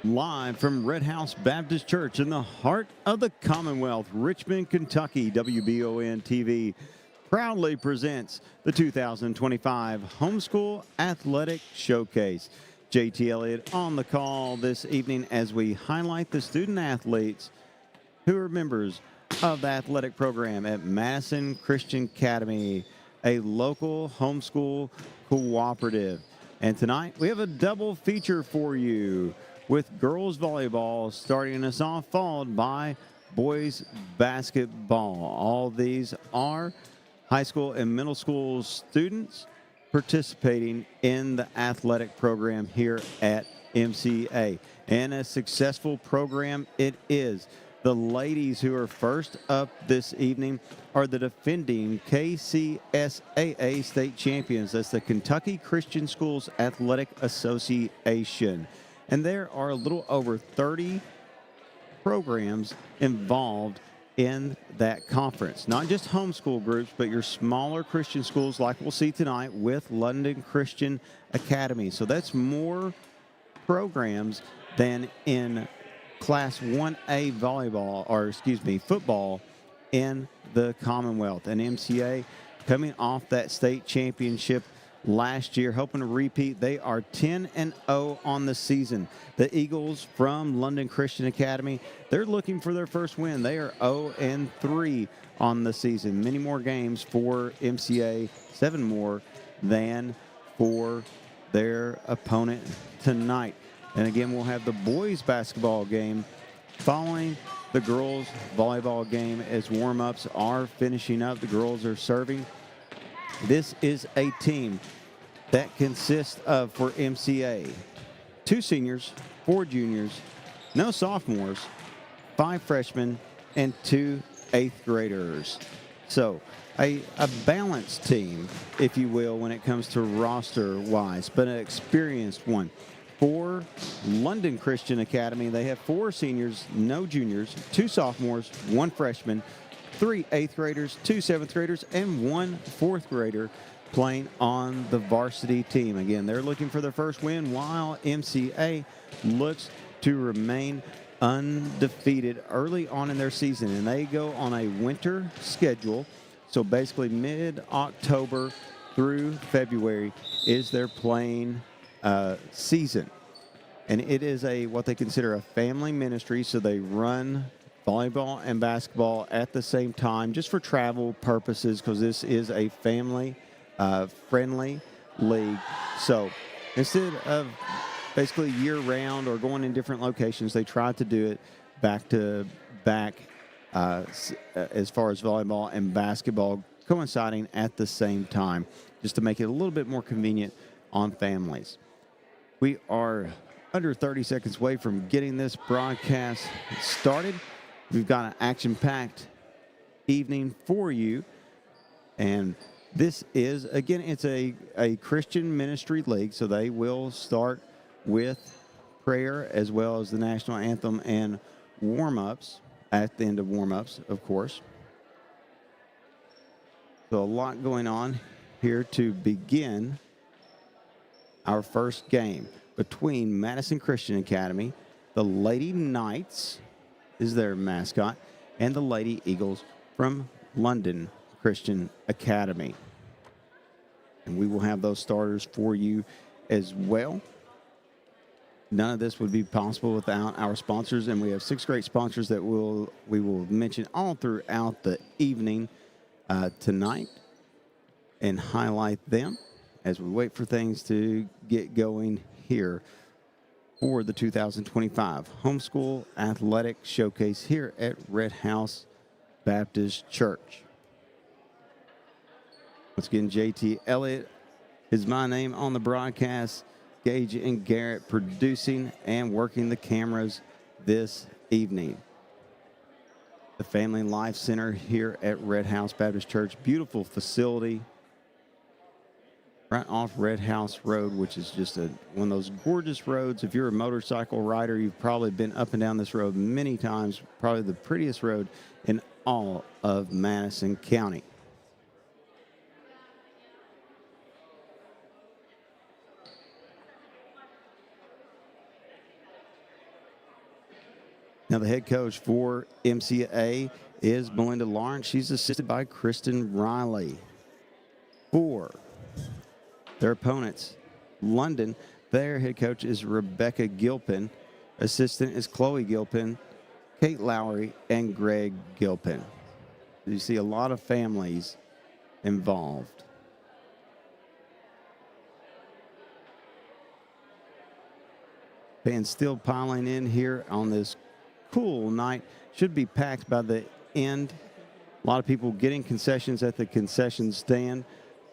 Live from Red House Baptist Church in the heart of the Commonwealth, Richmond, Kentucky, WBON TV proudly presents the 2025 Homeschool Athletic Showcase. JT Elliott on the call this evening as we highlight the student athletes who are members of the athletic program at Madison Christian Academy, a local homeschool cooperative. And tonight we have a double feature for you, with girls volleyball starting us off, followed by boys basketball. All these are high school and middle school students participating in the athletic program here at MCA. And a successful program it is. The ladies who are first up this evening are the defending KCSAA state champions. That's the Kentucky Christian Schools Athletic Association. And there are a little over 30 programs involved in that conference. Not just homeschool groups, but your smaller Christian schools like we'll see tonight with London Christian Academy. So that's more programs than in Class 1A volleyball, or football in the Commonwealth. And MCA coming off that state championship last year, hoping to repeat. They are 10-0 on the season. The Eagles from London Christian Academy, they're looking for their first win. They are 0-3 on the season. Many more games for MCA, 7 more than for their opponent tonight. And again, we'll have the boys basketball game following the girls volleyball game as warm-ups are finishing up. The girls are serving. This is a team that consists of, for MCA, 2 seniors, 4 juniors, no sophomores, 5 freshmen, and 2 eighth graders. So a balanced team, if you will, when it comes to roster-wise, but an experienced one. For London Christian Academy, they have 4 seniors, no juniors, 2 sophomores, 1 freshman, 3 eighth graders, 2 seventh graders, and 1 fourth grader playing on the varsity team. Again, they're looking for their first win, while MCA looks to remain undefeated early on in their season. And they go on a winter schedule. So basically mid-October through February is their playing season. And it is what they consider a family ministry. So they run volleyball and basketball at the same time, just for travel purposes, because this is a family-friendly league. So instead of basically year-round or going in different locations, they try to do it back-to-back as far as volleyball and basketball coinciding at the same time, just to make it a little bit more convenient on families. We are under 30 seconds away from getting this broadcast started. We've got an action-packed evening for you. And this is, again, it's a Christian ministry league, so they will start with prayer as well as the national anthem and warm-ups at the end of warm-ups, of course. So a lot going on here to begin our first game between Madison Christian Academy, the Lady Knights is their mascot, and the Lady Eagles from London Christian Academy. And we will have those starters for you as well. None of this would be possible without our sponsors, and we have 6 great sponsors that we will mention all throughout the evening tonight and highlight them as we wait for things to get going here for the 2025 Homeschool Athletic Showcase here at Red House Baptist Church. Once again, JT Elliott is my name on the broadcast. Gage and Garrett producing and working the cameras this evening. The Family Life Center here at Red House Baptist Church. Beautiful facility right off Red House Road, which is just one of those gorgeous roads. If you're a motorcycle rider, you've probably been up and down this road many times. Probably the prettiest road in all of Madison County. Now, the head coach for MCA is Melinda Lawrence. She's assisted by Kristen Riley. For their opponents, London, their head coach is Rebecca Gilpin. Assistant is Chloe Gilpin, Kate Lowry, and Greg Gilpin. You see a lot of families involved. Fans still piling in here on this cool night. Should be packed by the end. A lot of people getting concessions at the concession stand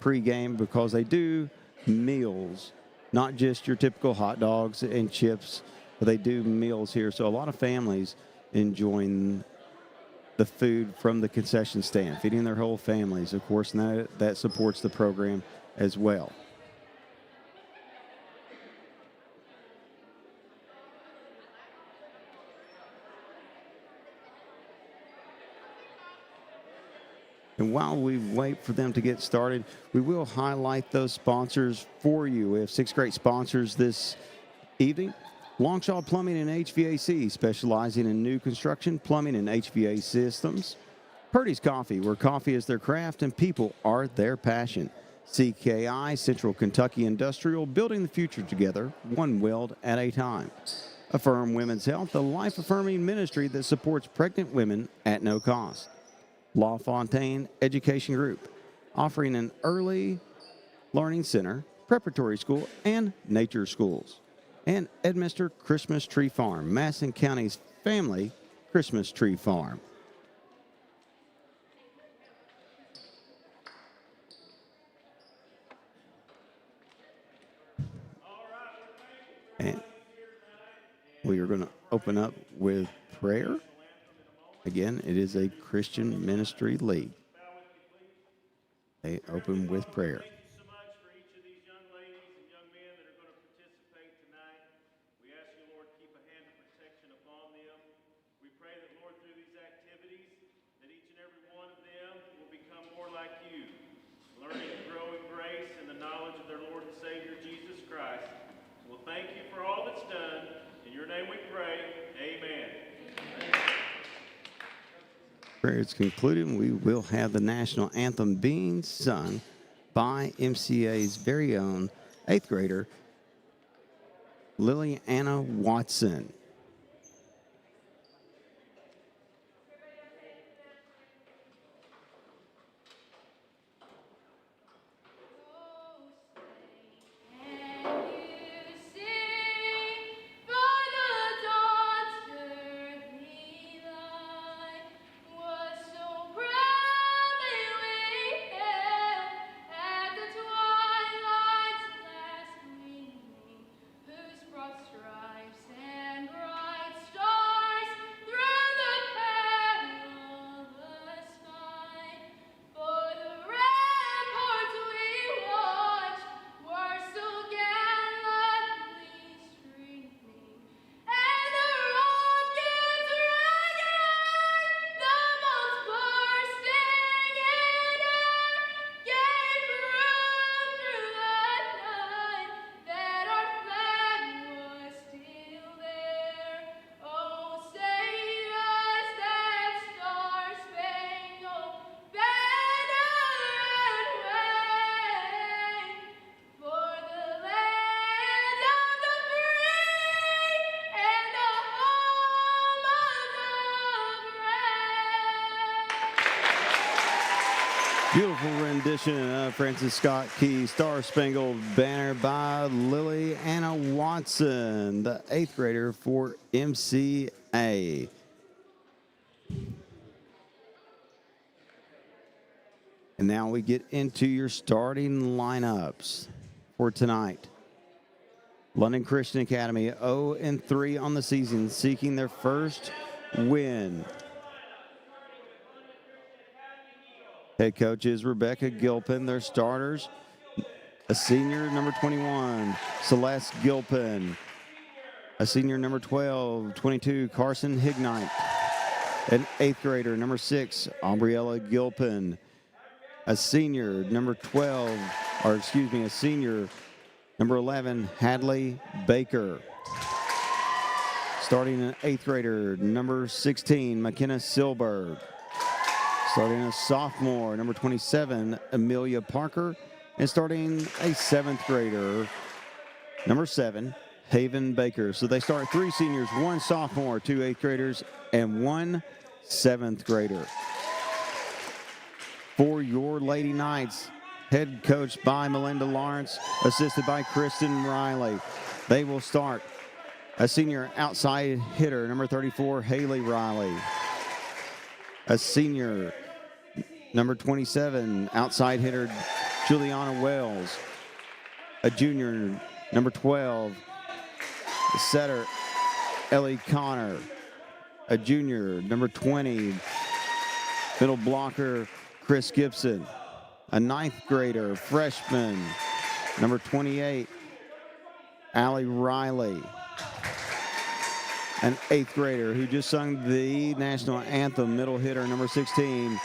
pregame because they do meals, not just your typical hot dogs and chips, but they do meals here. So a lot of families enjoying the food from the concession stand, feeding their whole families, of course, and that supports the program as well. And while we wait for them to get started, we will highlight those sponsors for you. We have 6 great sponsors this evening. Longshaw Plumbing and HVAC, specializing in new construction, plumbing, and HVAC systems. Purdy's Coffee, where coffee is their craft and people are their passion. CKI, Central Kentucky Industrial, building the future together, one weld at a time. Affirm Women's Health, a life-affirming ministry that supports pregnant women at no cost. LaFontaine Education Group, offering an early learning center, preparatory school, and nature schools. And Edminster Christmas Tree Farm, Madison County's family Christmas tree farm. And we are going to open up with prayer. Again, it is a Christian ministry league. They open with prayer. Thank you so much for each of these young ladies and young men that are going to participate tonight. We ask you, Lord, keep a hand of protection upon them. We pray that, Lord, through these activities, that each and every one of them will become more like you, learning to grow in grace and the knowledge of their Lord and Savior, Jesus Christ. Well, thank you for all that's done. In your name we pray. Amen. Prayer is concluded, and we will have the national anthem being sung by MCA's very own 8th grader, Liliana Watson. Beautiful rendition of Francis Scott Key's Star Spangled Banner by Liliana Watson, the 8th grader for MCA. And now we get into your starting lineups for tonight. London Christian Academy 0-3 on the season, seeking their first win. Head coach is Rebecca Gilpin. Their starters, a senior, number 21, Celeste Gilpin. A senior, number 22, Carson Hignight. An 8th grader, number 6, Aubriella Gilpin. A senior, a senior, number 11, Hadley Baker. Starting an 8th grader, number 16, McKenna Silberg. Starting a sophomore, number 27, Amelia Parker. And starting a 7th grader, number 7, Haven Baker. So they start 3 seniors, 1 sophomore, 2 8th graders, and 1 7th grader. For your Lady Knights, head coached by Melinda Lawrence, assisted by Kristen Riley. They will start a senior outside hitter, number 34, Haley Riley. A senior, number 27, outside hitter, Juliana Wells. A junior, number 12, setter, Ellie Connor. A junior, number 20, middle blocker, Chris Gibson. A 9th grader, freshman, number 28, Allie Riley. An 8th grader who just sung the national anthem, middle hitter, number 16,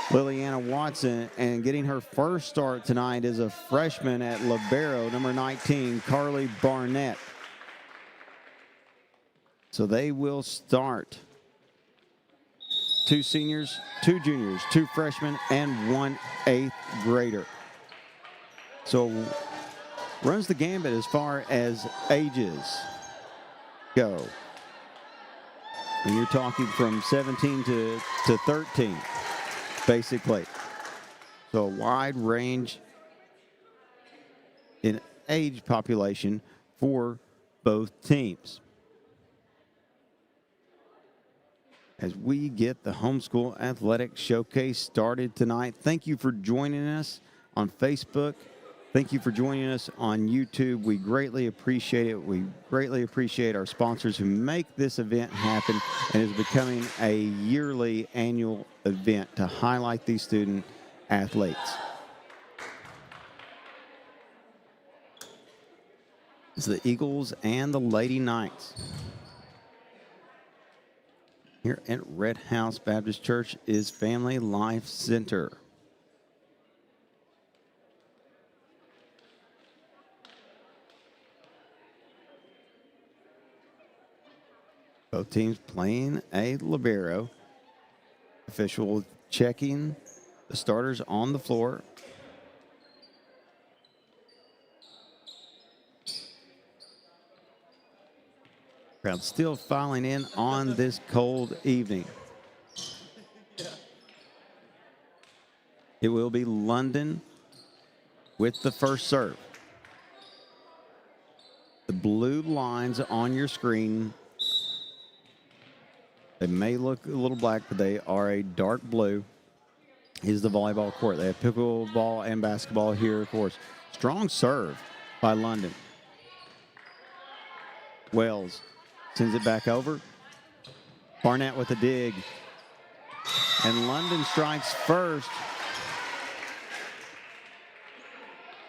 Liliana Watson. And getting her first start tonight is a freshman at libero, number 19, Carly Barnett. So they will start 2 seniors, 2 juniors, 2 freshmen, and 1 8th grader. So runs the gambit as far as ages go. And you're talking from 17 to 13, basically. So a wide range in age population for both teams. As we get the Homeschool Athletic Showcase started tonight, thank you for joining us on Facebook. Thank you for joining us on YouTube. We greatly appreciate it. We greatly appreciate our sponsors who make this event happen, and is becoming a yearly annual event to highlight these student athletes. It's the Eagles and the Lady Knights. Here at Red House Baptist Church is Family Life Center. Both teams playing a libero. Official checking the starters on the floor. Crowd still filing in on this cold evening. It will be London with the first serve. The blue lines on your screen, they may look a little black, but they are a dark blue, is the volleyball court. They have pickleball and basketball here, of course. Strong serve by London. Wells sends it back over. Barnett with a dig. And London strikes first,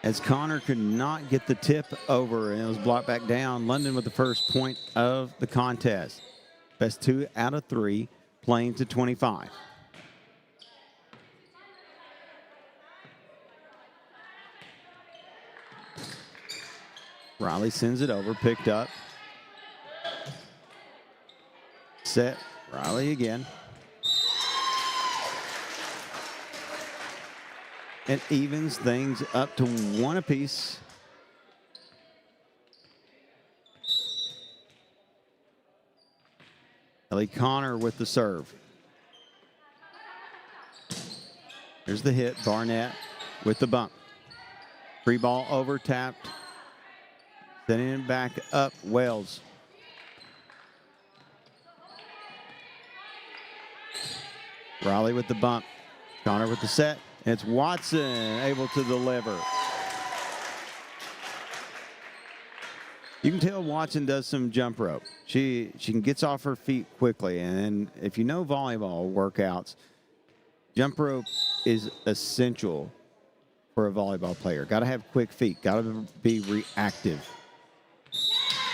as Connor could not get the tip over, and it was blocked back down. London with the first point of the contest. Best 2 out of 3, playing to 25. Riley sends it over, picked up. Set, Riley again. It evens things up to 1 apiece. Ellie Connor with the serve. Here's the hit. Barnett with the bump. Free ball over, tapped. Sending it back up. Wells. Riley with the bump. Connor with the set. And it's Watson able to deliver. You can tell Watson does some jump rope. She gets off her feet quickly. And if you know volleyball workouts, jump rope is essential for a volleyball player. Got to have quick feet. Got to be reactive.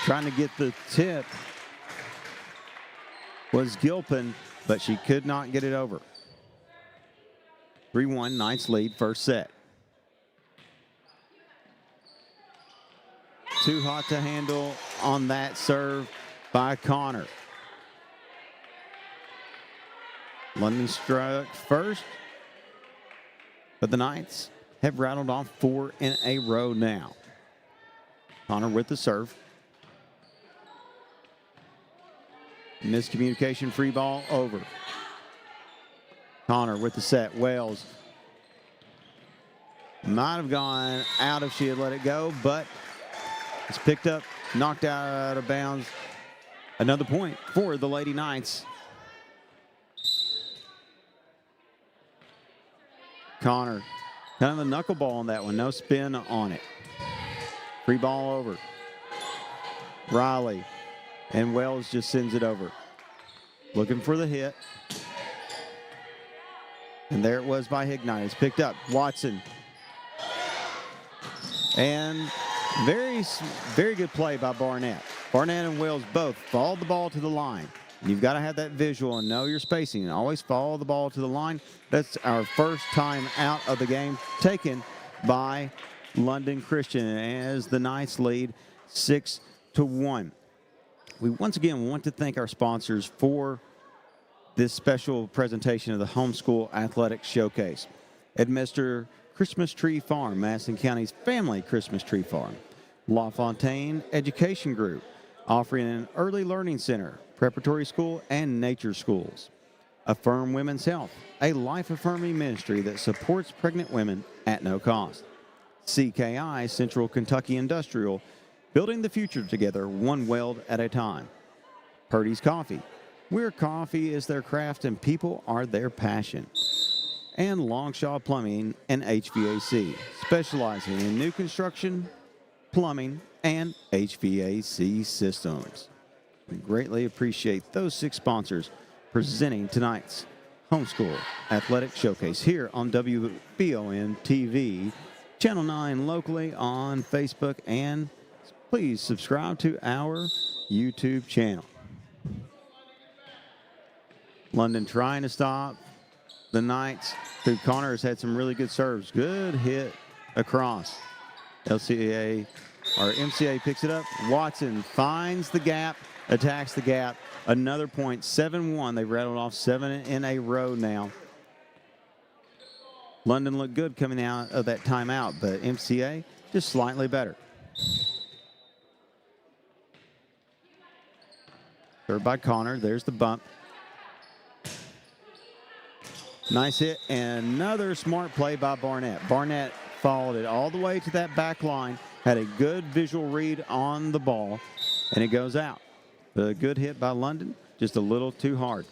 Trying to get the tip was Gilpin, but she could not get it over. 3-1, Knights lead, first set. Too hot to handle on that serve by Connor. London struck first, but the Knights have rattled off 4 in a row now. Connor with the serve. Miscommunication, free ball over. Connor with the set. Wales might have gone out if she had let it go, but it's picked up, knocked out of bounds. Another point for the Lady Knights. Connor, kind of a knuckleball on that one. No spin on it. Free ball over. Riley. And Wells just sends it over. Looking for the hit. And there it was by Hignite. It's picked up. Watson. And very good play by Barnett. Barnett and Wells both followed the ball to the line. You've got to have that visual and know your spacing and always follow the ball to the line. That's our first time out of the game taken by London Christian as the Knights lead 6-1. We once again want to thank our sponsors for this special presentation of the Homeschool Athletics Showcase. Mr. Christmas Tree Farm, Madison County's family Christmas tree farm. LaFontaine Education Group, offering an early learning center, preparatory school, and nature schools. Affirm Women's Health, a life-affirming ministry that supports pregnant women at no cost. CKI, Central Kentucky Industrial, building the future together, one weld at a time. Purdy's Coffee, where coffee is their craft and people are their passion. And Longshaw Plumbing and HVAC, specializing in new construction, plumbing, and HVAC systems. We greatly appreciate those 6 sponsors presenting tonight's Homeschool Athletic Showcase here on WBON TV, Channel 9 locally on Facebook, and please subscribe to our YouTube channel. London trying to stop the Knights. Through Connor has had some really good serves. Good hit across. MCA picks it up. Watson finds the gap, attacks the gap. Another point, 7-1. They've rattled off 7 in a row now. London looked good coming out of that timeout, but MCA just slightly better. Third by Connor. There's the bump. Nice hit, and another smart play by Barnett. Barnett followed it all the way to that back line, had a good visual read on the ball, and it goes out. A good hit by London, just a little too hard.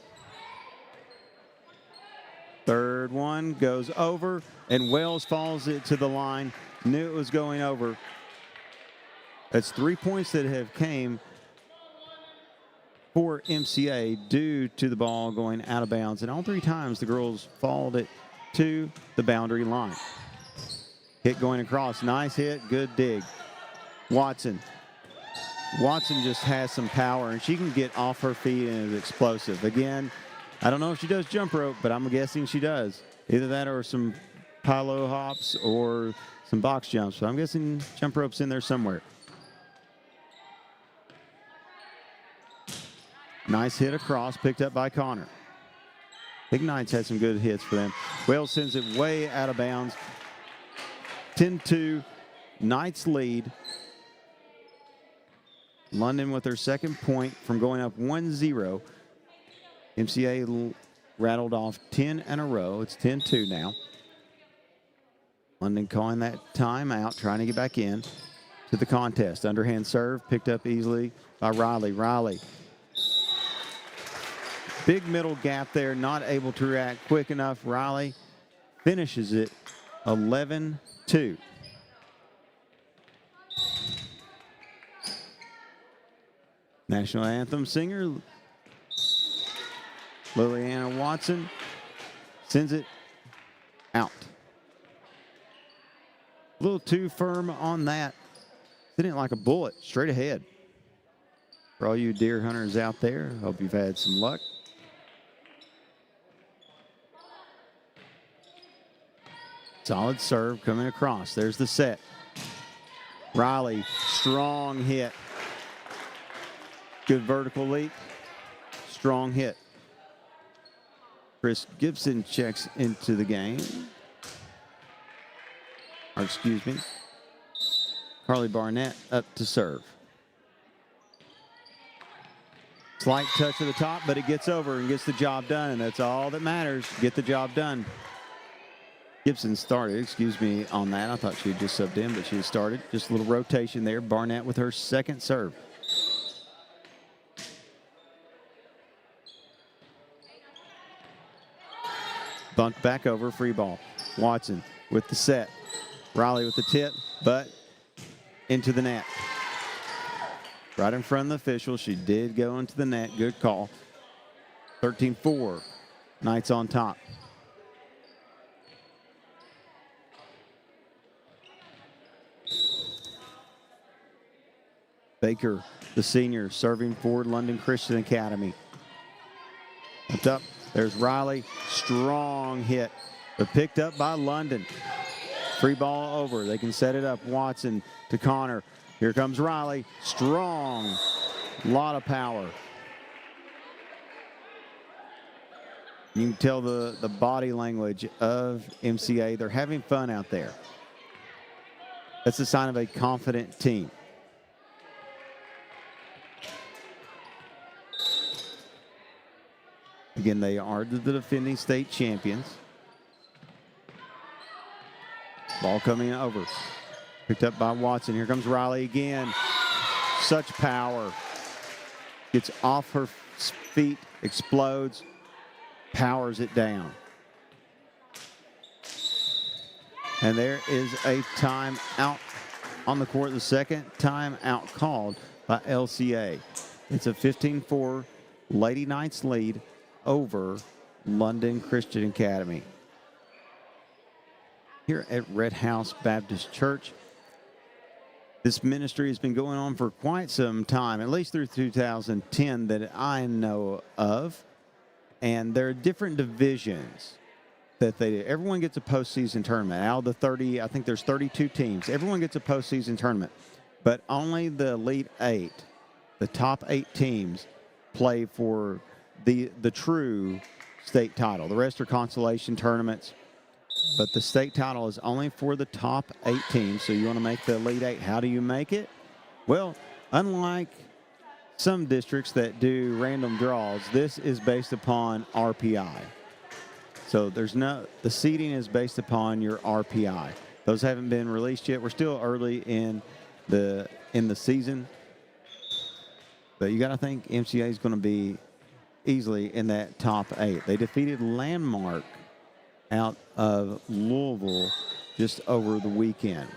Third one goes over, and Wells follows it to the line. Knew it was going over. That's 3 points that have came for MCA due to the ball going out of bounds. And all 3 times the girls followed it to the boundary line. Hit going across. Nice hit. Good dig. Watson. Watson just has some power, and she can get off her feet and is explosive. Again, I don't know if she does jump rope, but I'm guessing she does. Either that or some pilo hops or some box jumps. So I'm guessing jump rope's in there somewhere. Nice hit across, picked up by Connor. Ignite's had some good hits for them. Wales sends it way out of bounds. 10-2, Knights lead. London with their second point from going up 1-0. MCA rattled off 10 in a row. It's 10-2 now. London calling that timeout, trying to get back in to the contest. Underhand serve, picked up easily by Riley. Riley. Big middle gap there, not able to react quick enough. Riley finishes it 11-2. National anthem singer Liliana Watson sends it out. A little too firm on that. Sent it like a bullet straight ahead. For all you deer hunters out there, hope you've had some luck. Solid serve coming across. There's the set. Riley, strong hit. Good vertical leap. Strong hit. Chris Gibson checks into the game. Or excuse me. Carly Barnett up to serve. Slight touch to the top, but it gets over and gets the job done, and that's all that matters. Get the job done. Gibson started, excuse me, on that. I thought she had just subbed in, but she had started. Just a little rotation there. Barnett with her second serve. Bumped back over, free ball. Watson with the set. Riley with the tip, but into the net. Right in front of the official. She did go into the net. Good call. 13-4. Knights on top. Baker, the senior, serving for London Christian Academy. Up. There's Riley. Strong hit, but picked up by London. Free ball over. They can set it up. Watson to Connor. Here comes Riley. Strong. Lot of power. You can tell the body language of MCA. They're having fun out there. That's a sign of a confident team. Again, they are the defending state champions. Ball coming over. Picked up by Watson. Here comes Riley again. Such power. Gets off her feet, explodes, powers it down. And there is a timeout on the court. The second timeout called by LCA. It's a 15-4 Lady Knights lead over London Christian Academy. Here at Red House Baptist Church, this ministry has been going on for quite some time, at least through 2010 that I know of. And there are different divisions that they do. Everyone gets a postseason tournament. Out of the 30, I think there's 32 teams. Everyone gets a postseason tournament, but only the Elite Eight, the top 8 teams, play for the true state title. The rest are consolation tournaments, but the state title is only for the top 8 teams. So you want to make the Elite Eight. How do you make it? Well, unlike some districts that do random draws, this is based upon RPI. So the seeding is based upon your RPI. Those haven't been released yet. We're still early in the season, but you got to think MCA is going to be easily in that top 8. They defeated Landmark out of Louisville just over the weekend,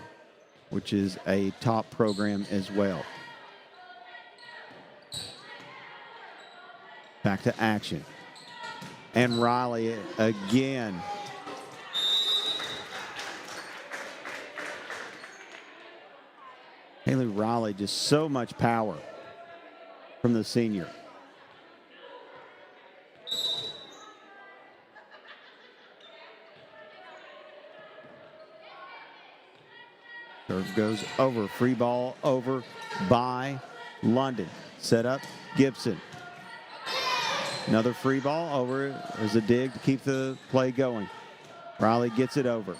which is a top program as well. Back to action. And Riley again. Haley Riley, just so much power from the senior. Serve goes over. Free ball over by London. Set up Gibson. Another free ball over. There's a dig to keep the play going. Riley gets it over.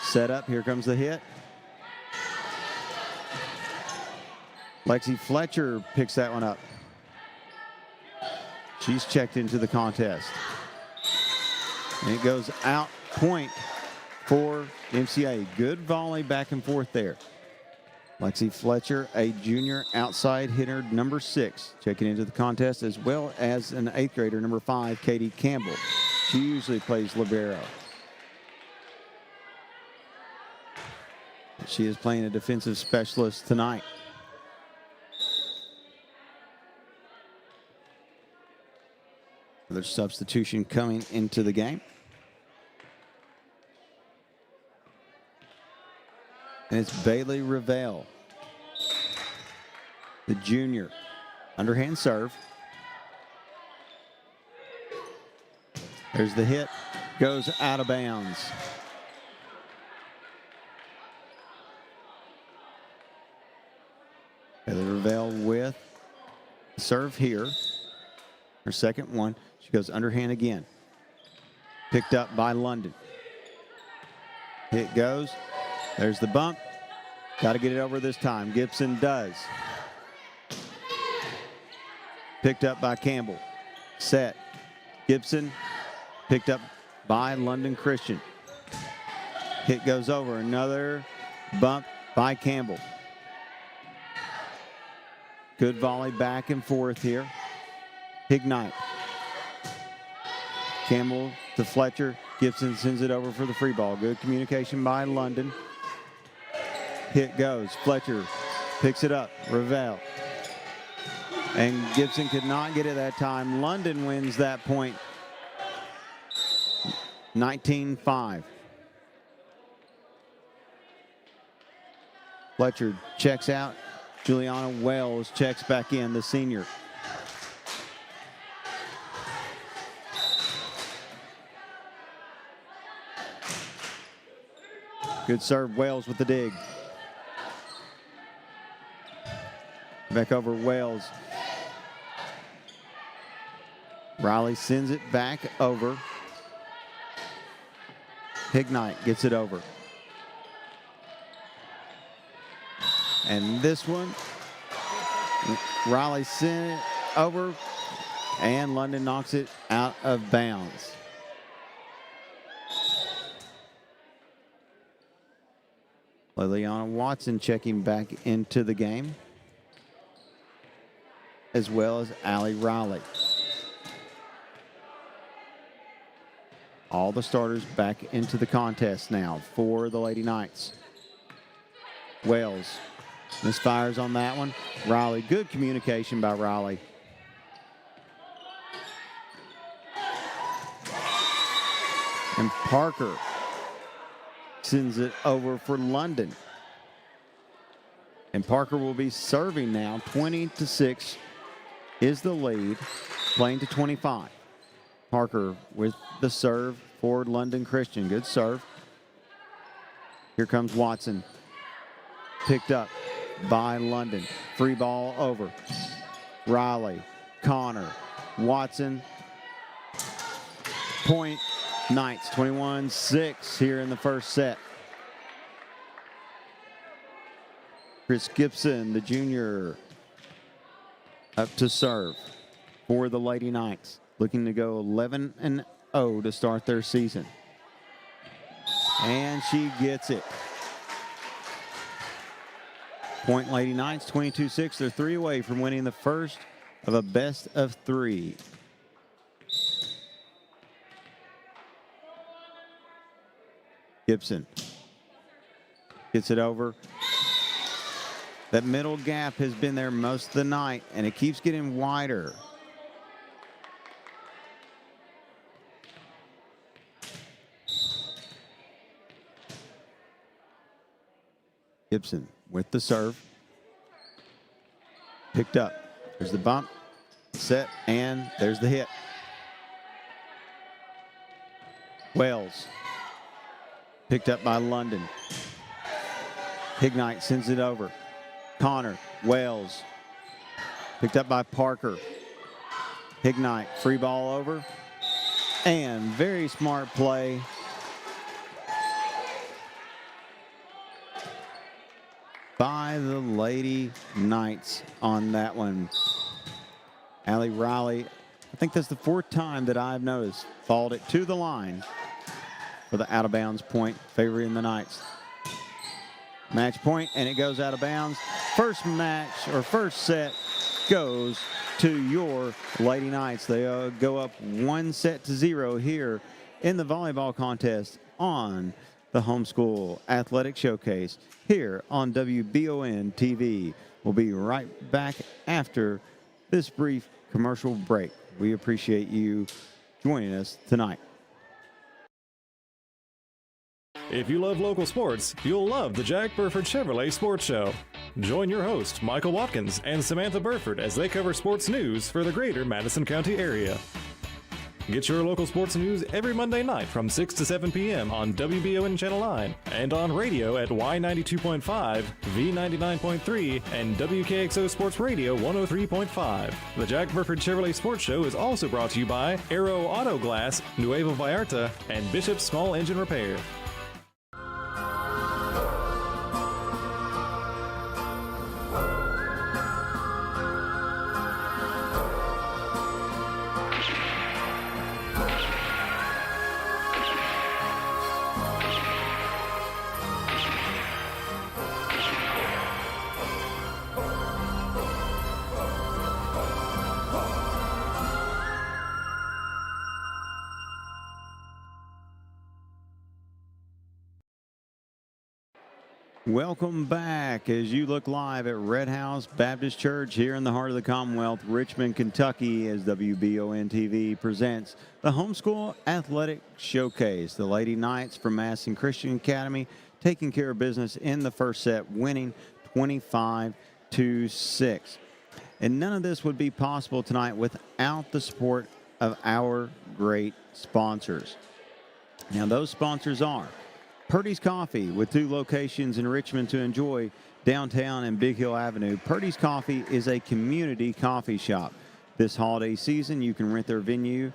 Set up. Here comes the hit. Lexi Fletcher picks that one up. She's checked into the contest. And it goes out point for MCA. Good volley back and forth there. Lexi Fletcher, a junior outside hitter, number 6, checking into the contest, as well as an 8th grader, number 5, Katie Campbell. She usually plays libero. She is playing a defensive specialist tonight. Another substitution coming into the game. And it's Bailey Revelle, the junior. Underhand serve. There's the hit. Goes out of bounds. Bailey Revelle with serve here. Her second one. She goes underhand again. Picked up by London. Hit goes. There's the bump. Got to get it over this time. Gibson does. Picked up by Campbell. Set. Gibson picked up by London Christian. Hit goes over. Another bump by Campbell. Good volley back and forth here. Ignite. Campbell to Fletcher. Gibson sends it over for the free ball. Good communication by London. Hit goes. Fletcher picks it up. Ravel. And Gibson could not get it that time. London wins that point. 19-5. Fletcher checks out. Juliana Wells checks back in, the senior. Good serve, Wells with the dig. Back over Wells. Riley sends it back over. Ignite gets it over. And this one, Riley sent it over, and London knocks it out of bounds. Liliana Watson checking back into the game, as well as Allie Riley. All the starters back into the contest now for the Lady Knights. Wells misfires on that one. Riley, good communication by Riley. And Parker sends it over for London. And Parker will be serving now. 20-6 is the lead, playing to 25. Parker with the serve for London Christian. Good serve. Here comes Watson. Picked up by London. Free ball over. Riley, Connor, Watson. Point Knights, 21-6 here in the first set. Chris Gibson, the junior, up to serve for the Lady Knights. Looking to go 11-0 to start their season. And she gets it. Point Lady Knights, 22-6. They're 3 away from winning the first of a best of 3. Gibson gets it over. That middle gap has been there most of the night, and it keeps getting wider. Gibson with the serve. Picked up. There's the bump. Set, and there's the hit. Wells. Picked up by London. Ignite sends it over. Connor, Wells. Picked up by Parker. Ignite, free ball over. And very smart play by the Lady Knights on that one. Allie Riley, I think that's the 4th time that I've noticed, followed it to the line for the out-of-bounds point, favoring the Knights. Match point, and it goes out of bounds. First match, or first set, goes to your Lady Knights. They go up 1-0 here in the volleyball contest on the Homeschool Athletic Showcase here on WBON TV. We'll be right back after this brief commercial break. We appreciate you joining us tonight. If you love local sports, you'll love the Jack Burford Chevrolet Sports Show. Join your host, Michael Watkins, and Samantha Burford as they cover sports news for the greater Madison County area. Get your local sports news every Monday night from 6 to 7 p.m. on WBON Channel 9 and on radio at Y92.5, V99.3, and WKXO Sports Radio 103.5. The Jack Burford Chevrolet Sports Show is also brought to you by Aero Auto Glass, Nuevo Vallarta, and Bishop's Small Engine Repair. Welcome back as you look live at Red House Baptist Church here in the heart of the Commonwealth, Richmond, Kentucky, as WBON TV presents the Homeschool Athletic Showcase. The Lady Knights from Madison Christian Academy taking care of business in the first set, winning 25-6. And none of this would be possible tonight without the support of our great sponsors. Now, those sponsors are Purdy's Coffee, with 2 locations in Richmond to enjoy downtown and Big Hill Avenue. Purdy's Coffee is a community coffee shop. This holiday season, you can rent their venue,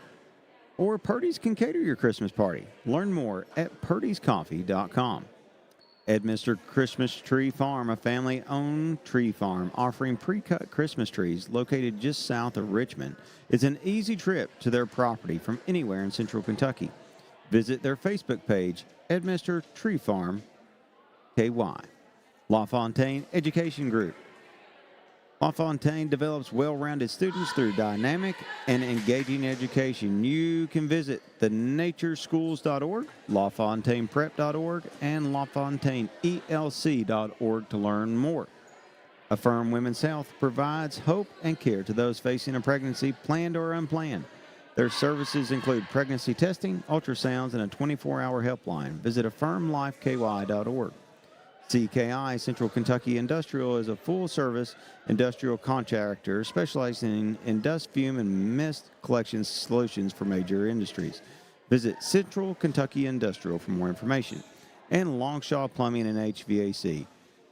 or Purdy's can cater your Christmas party. Learn more at purdyscoffee.com. Edminster Christmas Tree Farm, a family-owned tree farm offering pre-cut Christmas trees located just south of Richmond. It's an easy trip to their property from anywhere in central Kentucky. Visit their Facebook page, Edminster Tree Farm, KY. LaFontaine Education Group. LaFontaine develops well-rounded students through dynamic and engaging education. You can visit thenatureschools.org, LaFontainePrep.org, and LaFontaineELC.org to learn more. Affirm Women's Health provides hope and care to those facing a pregnancy, planned or unplanned. Their services include pregnancy testing, ultrasounds, and a 24-hour helpline. Visit affirmlifeky.org. CKI Central Kentucky Industrial is a full-service industrial contractor specializing in dust, fume, and mist collection solutions for major industries. Visit Central Kentucky Industrial for more information. And Longshaw Plumbing and HVAC,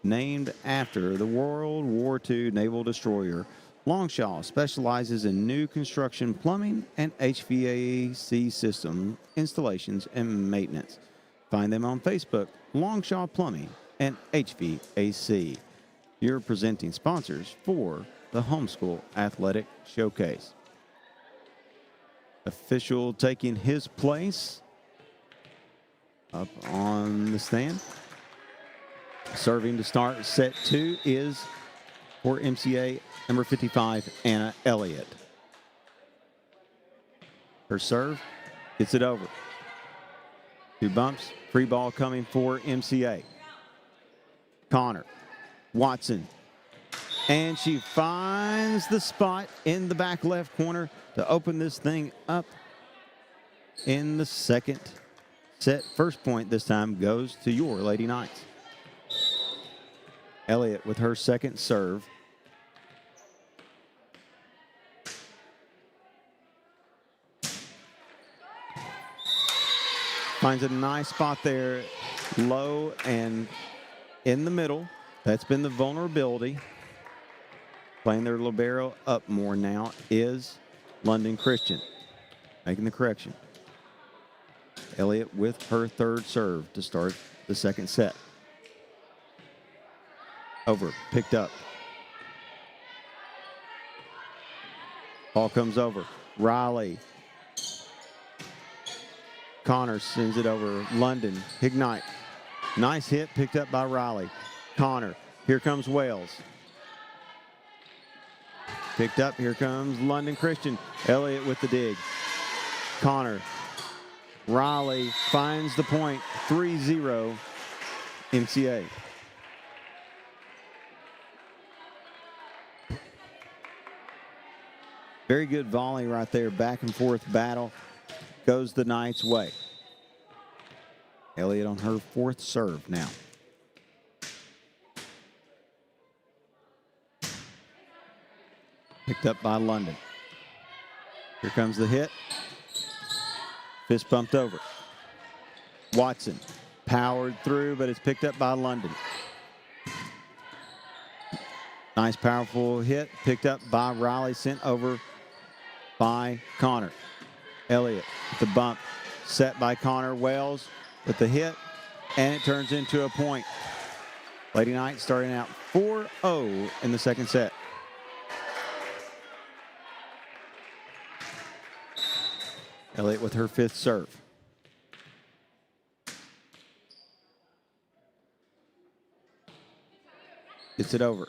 named after the World War II naval destroyer, Longshaw specializes in new construction plumbing and HVAC system installations and maintenance. Find them on Facebook, Longshaw Plumbing and HVAC. Your presenting sponsors for the Homeschool Athletic Showcase. Official taking his place up on the stand. Serving to start set 2 is for MCA number 55, Anna Elliott. Her serve gets it over. 2 bumps, free ball coming for MCA. Connor, Watson, and she finds the spot in the back left corner to open this thing up in the second set. First point this time goes to your Lady Knights. Elliott with her second serve. Finds a nice spot there, low and in the middle. That's been the vulnerability. Playing their libero up more now is London Christian. Making the correction. Elliott with her third serve to start the second set. Over, picked up. Ball comes over. Riley. Connor sends it over. London, Ignite. Nice hit picked up by Riley. Connor, here comes Wales. Picked up, here comes London Christian. Elliott with the dig. Connor. Riley finds the point. 3-0 MCA. Very good volley right there. Back and forth battle. Goes the Knights' way. Elliott on her fourth serve now. Picked up by London. Here comes the hit. Fist bumped over. Watson powered through, but it's picked up by London. Nice, powerful hit, picked up by Riley, sent over by Connor. Elliott with the bump, set by Connor. Wells with the hit, and it turns into a point. Lady Knights starting out 4-0 in the second set. Elliott with her 5th serve. Gets it over.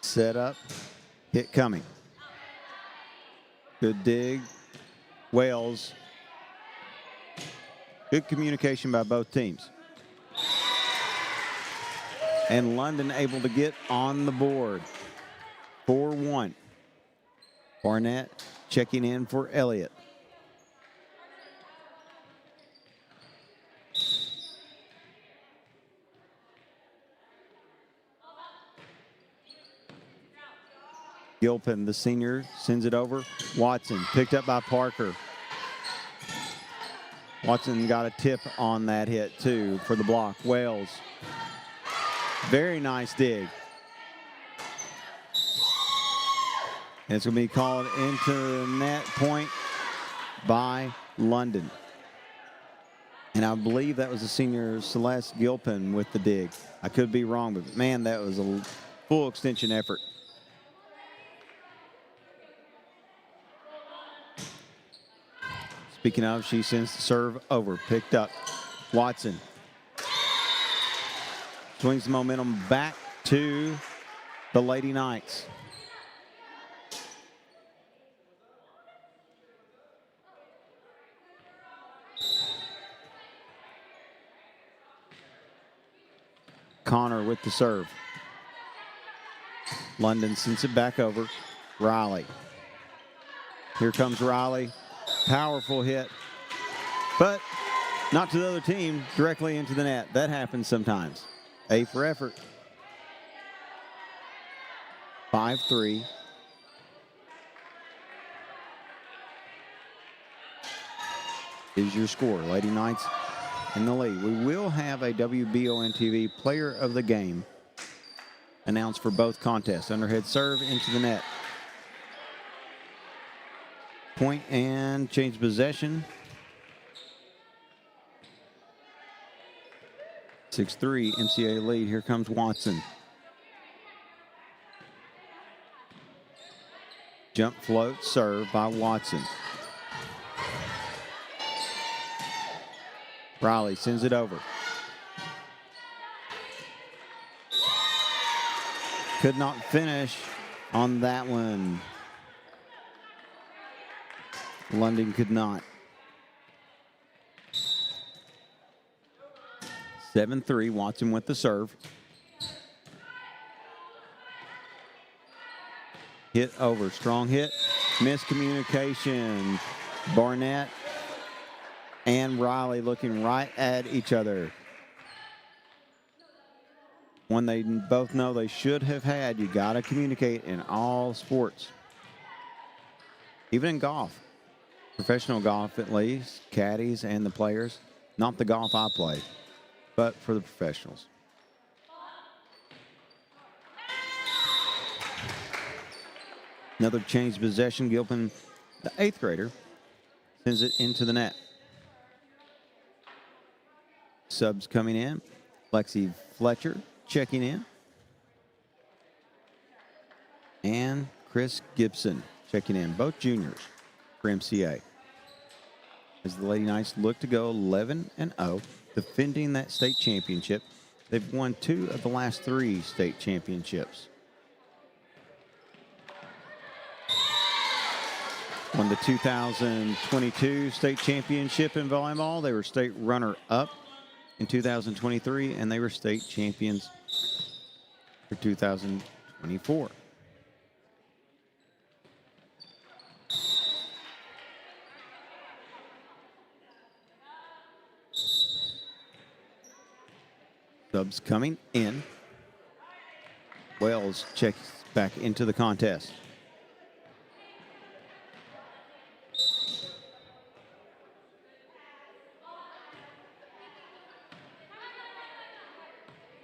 Set up, hit coming. Good dig. Wales. Good communication by both teams. And London able to get on the board. 4-1. Barnett checking in for Elliott. Gilpin, the senior, sends it over. Watson, picked up by Parker. Watson got a tip on that hit, too, for the block. Wales. Very nice dig. And it's going to be called into the net point by London. And I believe that was the senior Celeste Gilpin with the dig. I could be wrong, but man, that was a full extension effort. Speaking of, she sends the serve over, picked up. Watson swings the momentum back to the Lady Knights. Connor with the serve. London sends it back over. Riley. Here comes Riley. Powerful hit, but not to the other team, directly into the net. That happens sometimes. A for effort. 5-3. Is your score. Lady Knights in the lead. We will have a WBON TV player of the game announced for both contests. Underhead serve into the net. Point and change possession. 6-3 MCA lead. Here comes Watson. Jump float serve by Watson. Riley sends it over. Could not finish on that one. London could not. 7-3, Watson with the serve. Hit over, strong hit. Miscommunication. Barnett and Riley looking right at each other. One they both know they should have had. You got to communicate in all sports. Even in golf. Professional golf, at least, caddies and the players. Not the golf I play, but for the professionals. Another change possession. Gilpin, the 8th grader, sends it into the net. Subs coming in. Lexi Fletcher checking in. And Chris Gibson checking in. Both juniors for MCA. As the Lady Knights look to go 11-0, defending that state championship. They've won 2 of the last 3 state championships. Won the 2022 state championship in volleyball. They were state runner-up in 2023, and they were state champions for 2024. Subs coming in. Wells checks back into the contest.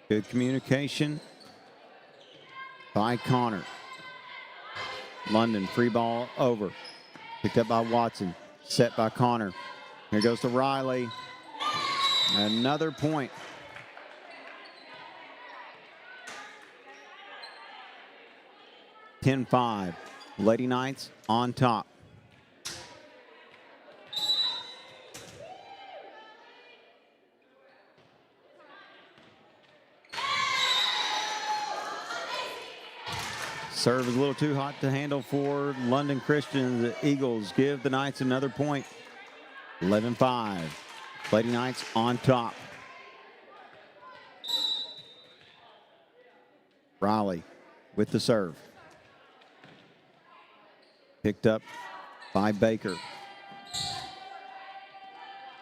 Good communication by Connor. London, free ball over. Picked up by Watson. Set by Connor. Here goes to Riley. Another point. (10-5). Lady Knights on top. Serve is a little too hot to handle for London Christian. The Eagles give the Knights another point. 11-5. Lady Knights on top. Riley with the serve. Picked up by Baker.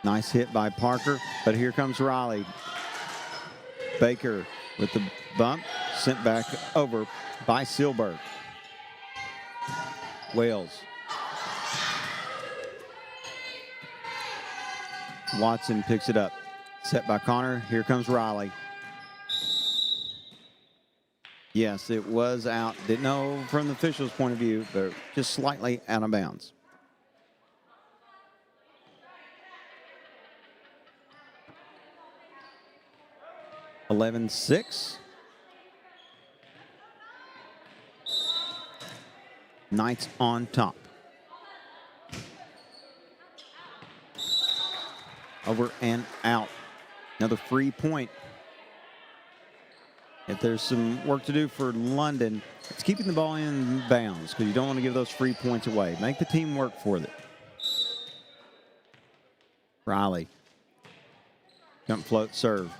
Nice hit by Parker, but here comes Riley. Baker with the bump, sent back over by Silberg. Wales. Watson picks it up. Set by Connor. Here comes Riley. Yes, it was out. Didn't know from the official's point of view, but just slightly out of bounds. (11-6). Knights on top. Over and out. Another free point. If there's some work to do for London, it's keeping the ball in bounds because you don't want to give those free points away. Make the team work for it. Riley. Jump float serve.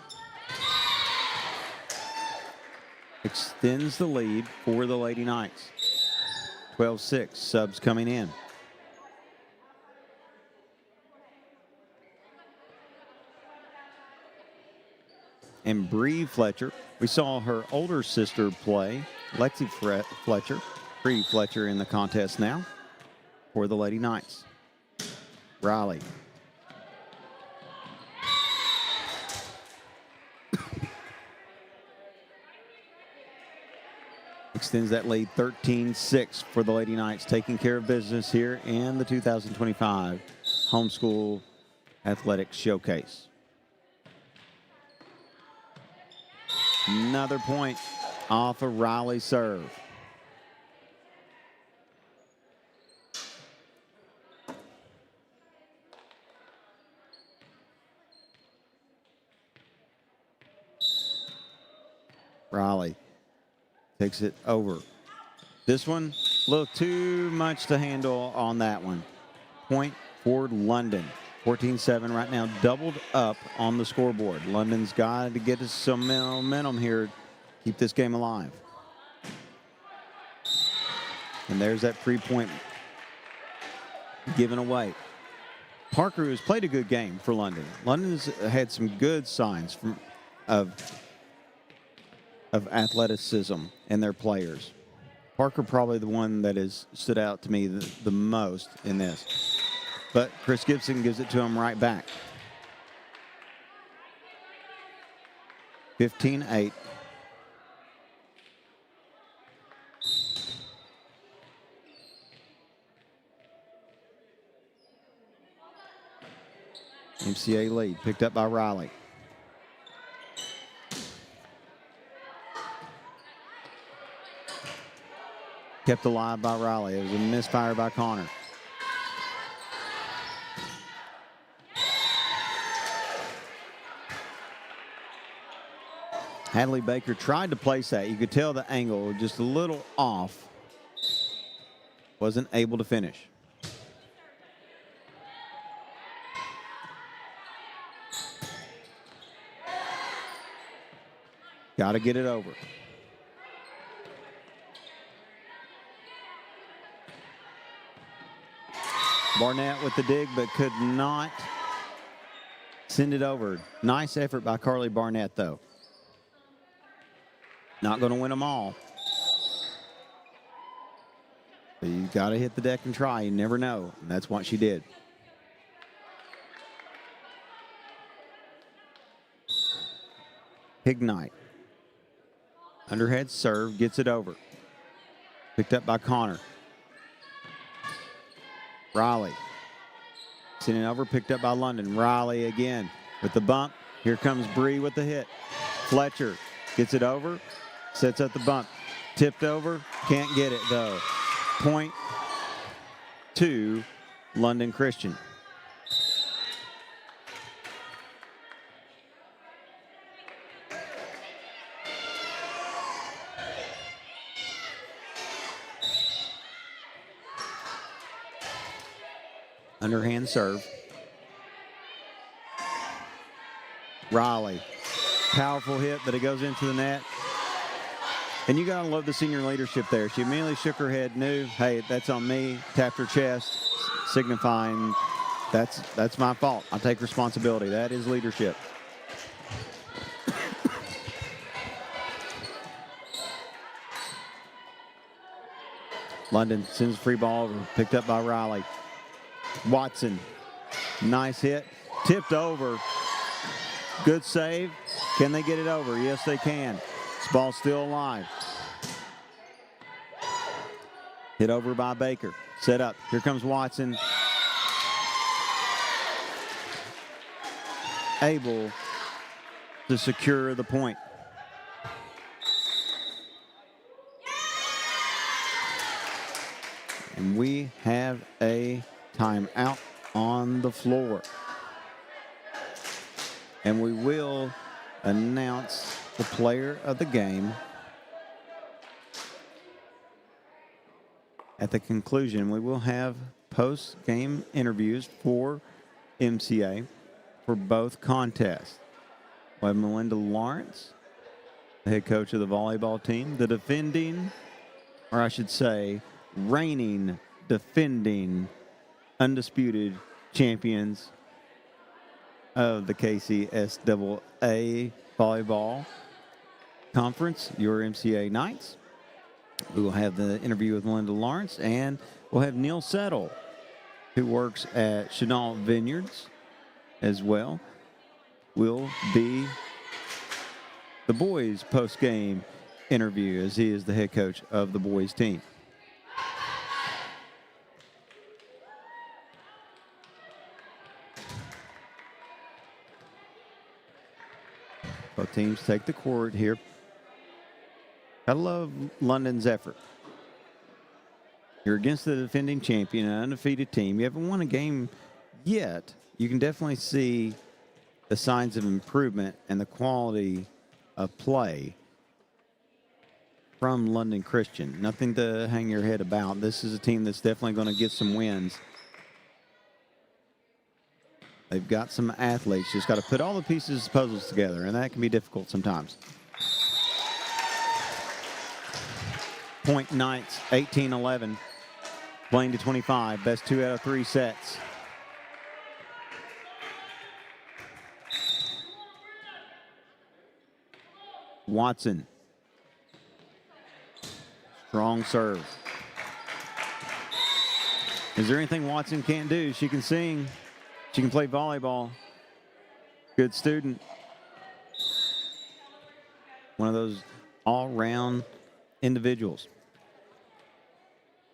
Extends the lead for the Lady Knights. 12-6. Subs coming in. And Bree Fletcher. We saw her older sister play, Lexi Fletcher. Bree Fletcher in the contest now for the Lady Knights. Riley. Extends that lead 13-6 for the Lady Knights, taking care of business here in the 2025 Homeschool Athletics Showcase. Another point off of Riley's serve. Riley takes it over. This one, a little too much to handle on that one. Point for London. 14-7 right now, doubled up on the scoreboard. London's got to get us some momentum here, keep this game alive. And there's that free point given away. Parker has played a good game for London. London's had some good signs of athleticism in their players. Parker probably the one that has stood out to me the most in this. But Chris Gibson gives it to him right back. 15-8. MCA lead picked up by Riley. Kept alive by Riley. It was a misfire by Connor. Hadley Baker tried to place that. You could tell the angle was just a little off. Wasn't able to finish. Got to get it over. Barnett with the dig, but could not send it over. Nice effort by Carly Barnett, though. Not going to win them all. But you got to hit the deck and try. You never know. And that's what she did. Ignite. Underhead serve, gets it over. Picked up by Connor. Riley. Sending it over, picked up by London. Riley again with the bump. Here comes Bree with the hit. Fletcher gets it over, sets up the bump. Tipped over, can't get it though. Point to London Christian. Underhand serve. Riley. Powerful hit, but it goes into the net. And you got to love the senior leadership there. She immediately shook her head, knew, hey, that's on me, tapped her chest, signifying that's my fault. I take responsibility. That is leadership. London sends a free ball over, picked up by Riley. Watson, nice hit, tipped over. Good save. Can they get it over? Yes, they can. This ball's still alive. Hit over by Baker. Set up. Here comes Watson. Able to secure the point. And we have a timeout on the floor. And we will announce the player of the game at the conclusion. We will have post-game interviews for MCA for both contests. We'll have Melinda Lawrence, the head coach of the volleyball team, the defending, or I should say, reigning, defending, undisputed champions of the KCSAA Volleyball Conference, your MCA Knights. We will have the interview with Melinda Lawrence, and we'll have Neil Settle, who works at Chenault Vineyards as well, will be the boys' post-game interview, as he is the head coach of the boys' team. Both teams take the court here. I love London's effort. You're against the defending champion, an undefeated team. You haven't won a game yet. You can definitely see the signs of improvement and the quality of play from London Christian. Nothing to hang your head about. This is a team that's definitely going to get some wins. They've got some athletes. Just got to put all the pieces of puzzles together, and that can be difficult sometimes. Point Knights, 18-11. Playing to 25. Best 2 out of 3 sets. Watson. Strong serve. Is there anything Watson can't do? She can sing. She can play volleyball. Good student. One of those all-round individuals.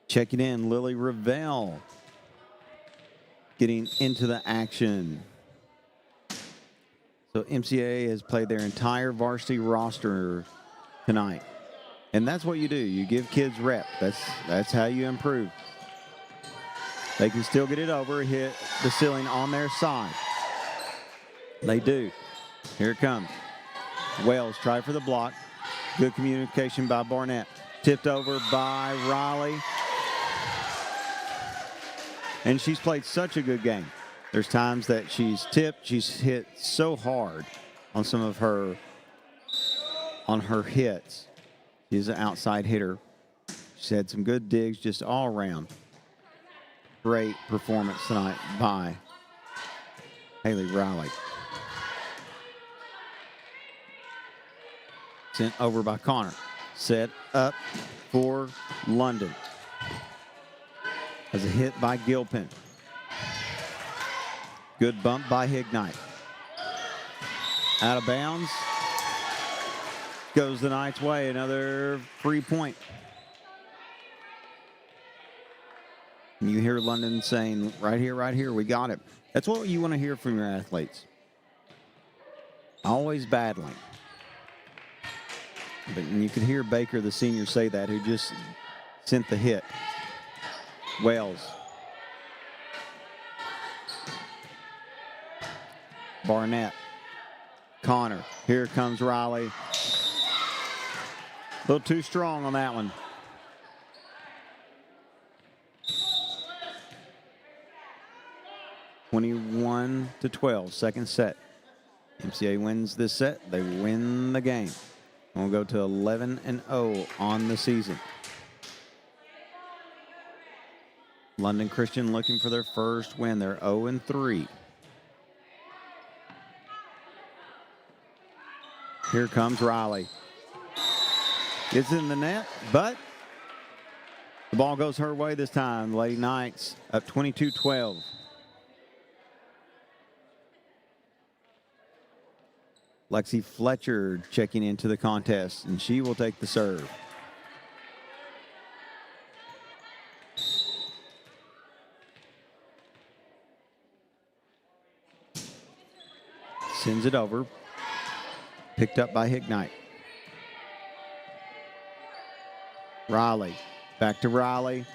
Checking in, Lily Ravel. Getting into the action. So MCA has played their entire varsity roster tonight. And that's what you do. You give kids rep. That's how you improve. They can still get it over, hit the ceiling on their side. They do. Here it comes. Wells try for the block. Good communication by Barnett. Tipped over by Riley. And she's played such a good game. There's times that she's tipped. She's hit so hard on some of her hits. She's an outside hitter. She's had some good digs just all around. Great performance tonight by Haley Riley. Sent over by Connor. Set up for London. As a hit by Gilpin. Good bump by Hignite. Out of bounds. goes the Knights' way. Another free point. And you hear London saying, right here, we got it. That's what you want to hear from your athletes. Always battling. But you could hear Baker, the senior, say that, who just sent the hit. Wells. Barnett. Connor. Here comes Riley. A little too strong on that one. (21-12), second set. MCA wins this set. They win the game. We'll go to 11-0 on the season. London Christian looking for their first win. They're 0-3. Here comes Riley. It's in the net, but the ball goes her way this time. Lady Knights up 22-12. Lexi Fletcher checking into the contest, and she will take the serve. Sends it over. Picked up by Hignite. Riley. Back to Riley.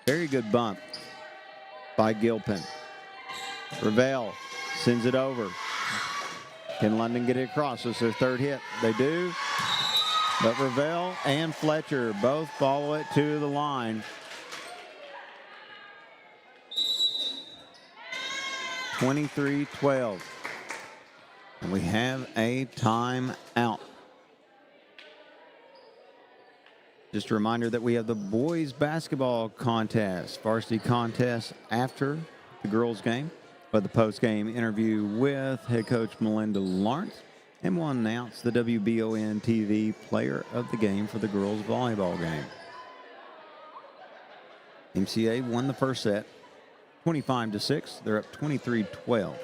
Very good bump by Gilpin. Ravel sends it over. Can London get it across? This is their third hit. They do. But Ravel and Fletcher both follow it to the line. 23-12. And we have a timeout. Just a reminder that we have the boys basketball contest, varsity contest after the girls game. But the post-game interview with head coach Melinda Lawrence, and we'll announce the WBON TV player of the game for the girls volleyball game. MCA won the first set, 25-6. They're up 23-12.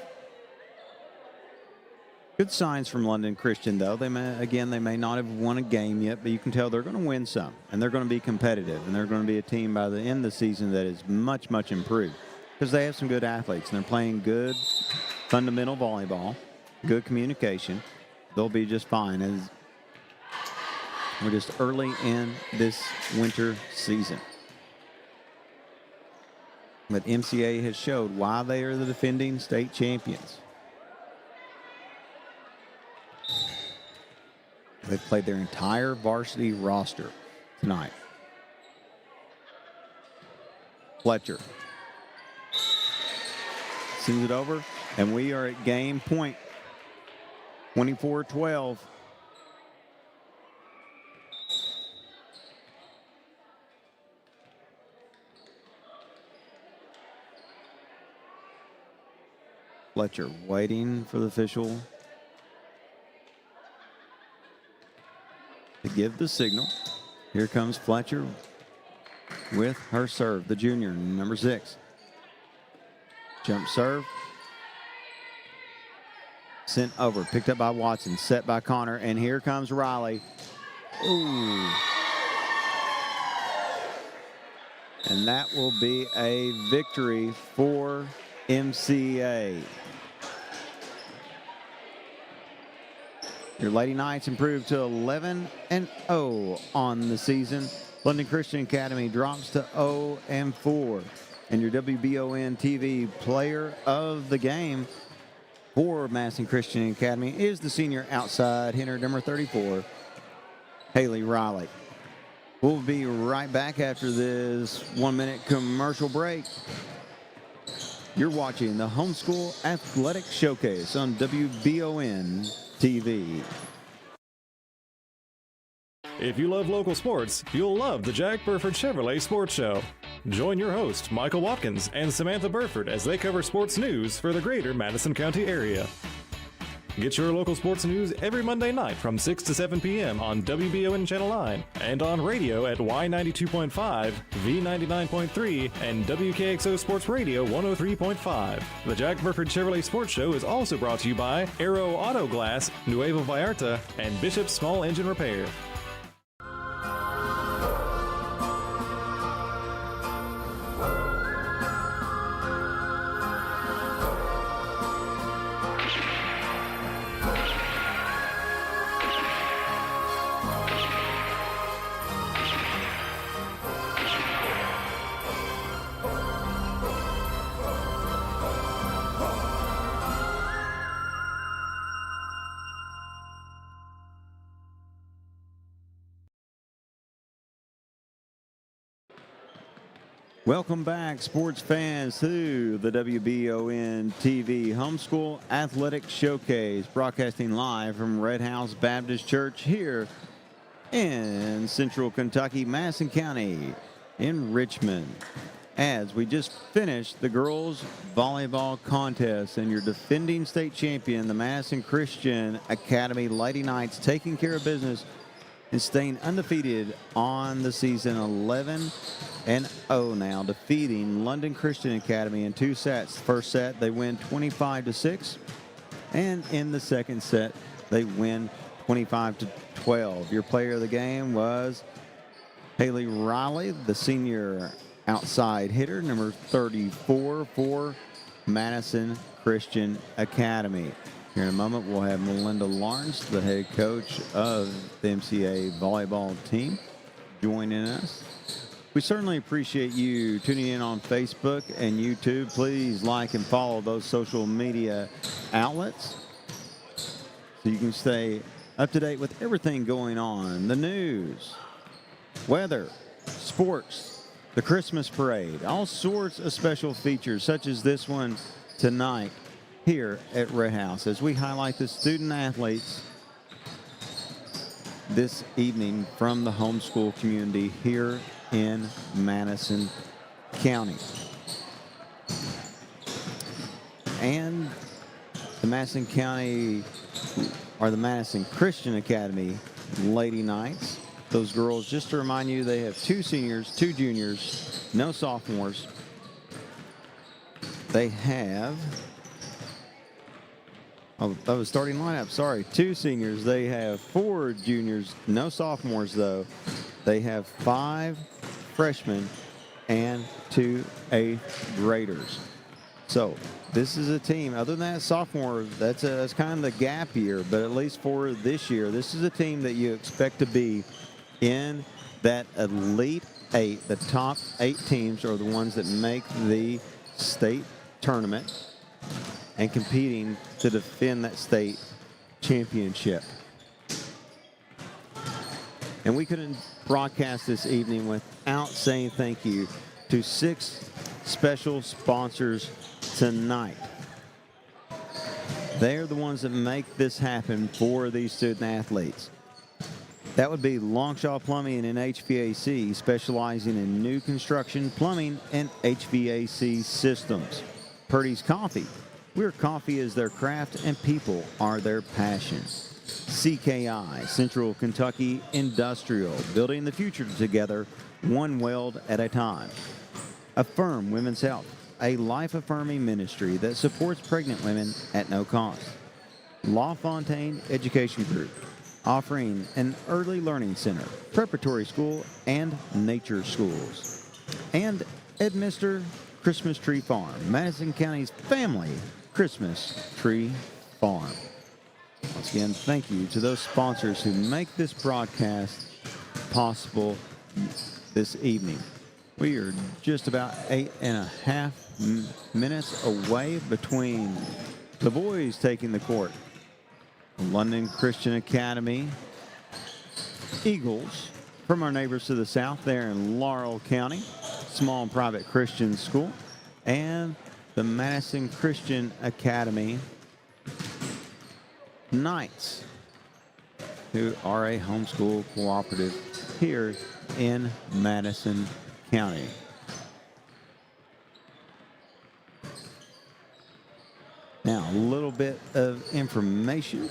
Good signs from London Christian, though. They may not have won a game yet, but you can tell they're going to win some, and they're going to be competitive, and they're going to be a team by the end of the season that is much, much improved. Because they have some good athletes, and they're playing good fundamental volleyball, good communication. They'll be just fine as we're just early in this winter season. But MCA has showed why they are the defending state champions. They've played their entire varsity roster tonight. Fletcher. Sends it over, and we are at game point. 24-12. Fletcher waiting for the official to give the signal. Here comes Fletcher with her serve, the junior, number 6. Jump serve. Sent over. Picked up by Watson. Set by Connor. And here comes Riley. Ooh. And that will be a victory for MCA. Your Lady Knights improved to 11-0 on the season. London Christian Academy drops to 0-4. And your WBON TV player of the game for Madison Christian Academy is the senior outside hitter, number 34, Haley Riley. We'll be right back after this 1-minute commercial break. You're watching the Homeschool Athletic Showcase on WBON TV. If you love local sports, you'll love the Jack Burford Chevrolet Sports Show. Join your host, Michael Watkins, and Samantha Burford as they cover sports news for the greater Madison County area. Get your local sports news every Monday night from 6 to 7 p.m. on WBON Channel 9 and on radio at Y92.5, V99.3, and WKXO Sports Radio 103.5. The Jack Burford Chevrolet Sports Show is also brought to you by Aero Auto Glass, Nuevo Vallarta, and Bishop's Small Engine Repair. Welcome back, sports fans, to the WBON TV Homeschool Athletic Showcase, broadcasting live from Red House Baptist Church here in Central Kentucky, Madison County, in Richmond. As we just finished the girls volleyball contest, and your defending state champion, the Madison Christian Academy Lady Knights, taking care of business and staying undefeated on the season, 11-0 now, defeating London Christian Academy in 2 sets. The first set, they win 25-6, and in the second set, they win 25-12. Your player of the game was Haley Riley, the senior outside hitter, number 34 for Madison Christian Academy. Here in a moment, we'll have Melinda Lawrence, the head coach of the MCA volleyball team, joining us. We certainly appreciate you tuning in on Facebook and YouTube. Please like and follow those social media outlets so you can stay up to date with everything going on. The news, weather, sports, the Christmas parade, all sorts of special features such as this one tonight here at Red House, as we highlight the student athletes this evening from the homeschool community here in Madison County. And the Madison County, or the Madison Christian Academy Lady Knights, those girls, just to remind you, they have 2 seniors, 2 juniors, no sophomores. They have, oh, that was starting lineup, sorry, 2 seniors. They have 4 juniors, no sophomores though. They have 5 freshmen and 2 8th graders. So this is a team, other than that sophomore, that's kind of the gap year, but at least for this year, this is a team that you expect to be in that Elite 8. The top 8 teams are the ones that make the state tournament and competing to defend that state championship. And we couldn't broadcast this evening without saying thank you to 6 special sponsors tonight. They're the ones that make this happen for these student athletes. That would be Longshaw Plumbing and HVAC, specializing in new construction, plumbing, and HVAC systems. Purdy's Coffee, where coffee is their craft and people are their passion. CKI, Central Kentucky Industrial, building the future together, one weld at a time. Affirm Women's Health, a life-affirming ministry that supports pregnant women at no cost. LaFontaine Education Group, offering an early learning center, preparatory school, and nature schools. And Edminster Christmas Tree Farm, Madison County's family Christmas tree farm. Once again, thank you to those sponsors who make this broadcast possible this evening. We are just about 8.5 minutes away between the boys taking the court. London Christian Academy Eagles from our neighbors to the south there in Laurel County, small and private Christian school, and the Madison Christian Academy Knights, who are a homeschool cooperative here in Madison County. Now, a little bit of information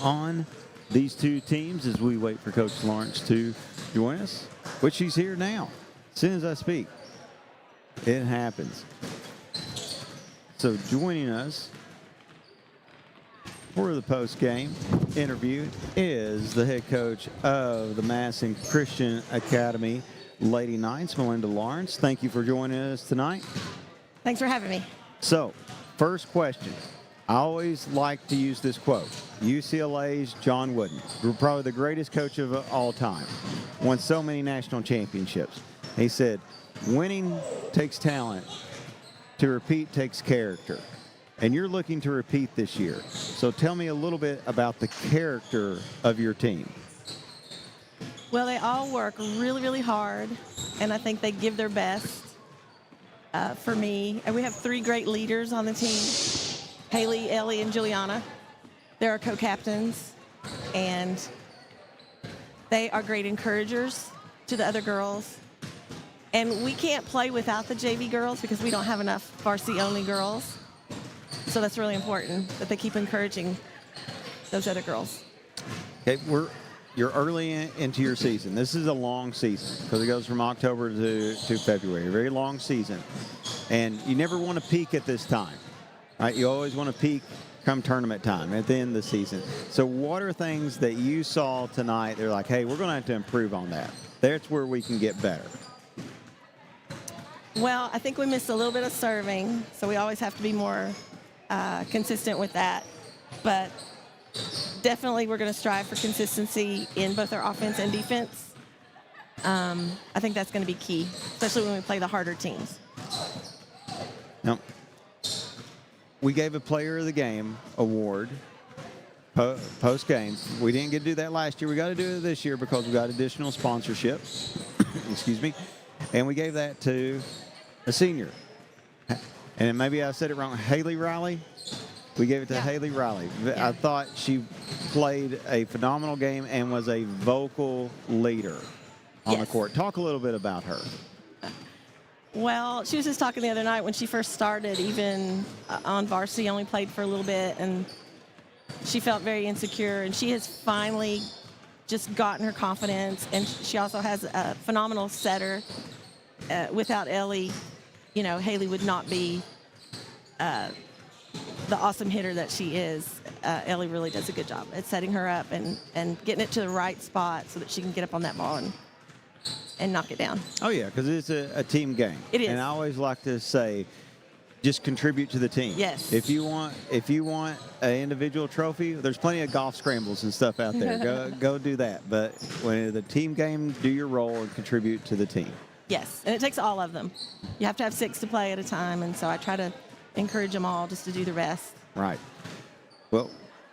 on these two teams as we wait for Coach Lawrence to join us, which she's here now. As soon as I speak, it happens. So joining us for the post-game interview is the head coach of the Madison Christian Academy Lady Knights, Melinda Lawrence. Thank you for joining us tonight. Thanks for having me. So, first question. I always like to use this quote. UCLA's John Wooden, probably the greatest coach of all time, won so many national championships. He said, winning takes talent. To repeat takes character. And you're looking to repeat this year. So tell me a little bit about the character of your team. Well, they all work really, really hard, and I think they give their best. For me, and we have 3 great leaders on the team, Haley, Ellie, and Juliana. They're our co-captains, and they are great encouragers to the other girls. And we can't play without the JV girls because we don't have enough varsity-only girls. So that's really important that they keep encouraging those other girls. Okay, you're early into your season. This is a long season because it goes from October to February, a very long season. And you never want to peak at this time, right? You always want to peak come tournament time at the end of the season. So what are things that you saw tonight? They're like, hey, we're going to have to improve on that. That's where we can get better. Well, I think we missed a little bit of serving, so we always have to be more consistent with that. But definitely we're going to strive for consistency in both our offense and defense. I think that's going to be key, especially when we play the harder teams. Now, we gave a Player of the Game award post-game. We didn't get to do that last year. We got to do it this year because we got additional sponsorship. Excuse me. And we gave that to a senior. And maybe I said it wrong. Haley Riley. We gave it to Haley Riley. Yeah. I thought she played a phenomenal game and was a vocal leader on the court. Talk a little bit about her. Well, she was just talking the other night when she first started, even on varsity, only played for a little bit, and she felt very insecure, and she has finally just gotten her confidence, and she also has a phenomenal setter. Without Ellie, you know, Haley would not be the awesome hitter that she is. Ellie really does a good job at setting her up and getting it to the right spot so that she can get up on that ball and knock it down. Oh, yeah, because it's a team game. It is. And I always like to say, just contribute to the team. Yes. If you want an individual trophy, there's plenty of golf scrambles and stuff out there. Go do that. But when the team game, do your role and contribute to the team. Yes, and it takes all of them. You have to have 6 to play at a time, and so I try to encourage them all just to do the rest. Right. Well,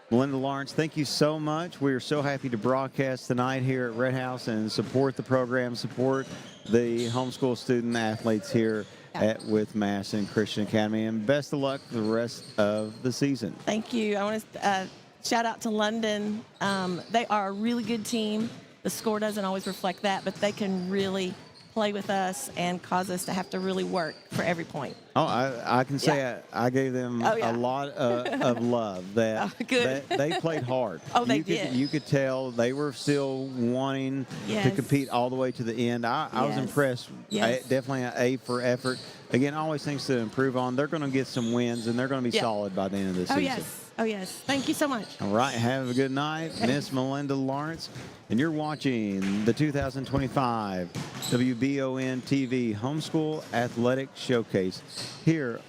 Melinda Lawrence, thank you so much. We are so happy to broadcast tonight here at Red House and support the program, support the homeschool student athletes here with Madison Christian Academy, and best of luck for the rest of the season. Thank you. I want to shout out to London. They are a really good team. The score doesn't always reflect that, but they can really play with us and cause us to have to really work for every point. Oh, I can say I gave them a lot of love. That they played hard. Oh, they did. You could tell they were still wanting to compete all the way to the end. I was impressed. Yes. Definitely an A for effort. Again, always things to improve on. They're going to get some wins, and they're going to be solid by the end of the season. Oh, yes. Thank you so much. All right. Have a good night, Miss Melinda Lawrence. And you're watching the 2025 WBON TV Homeschool Athletic Showcase here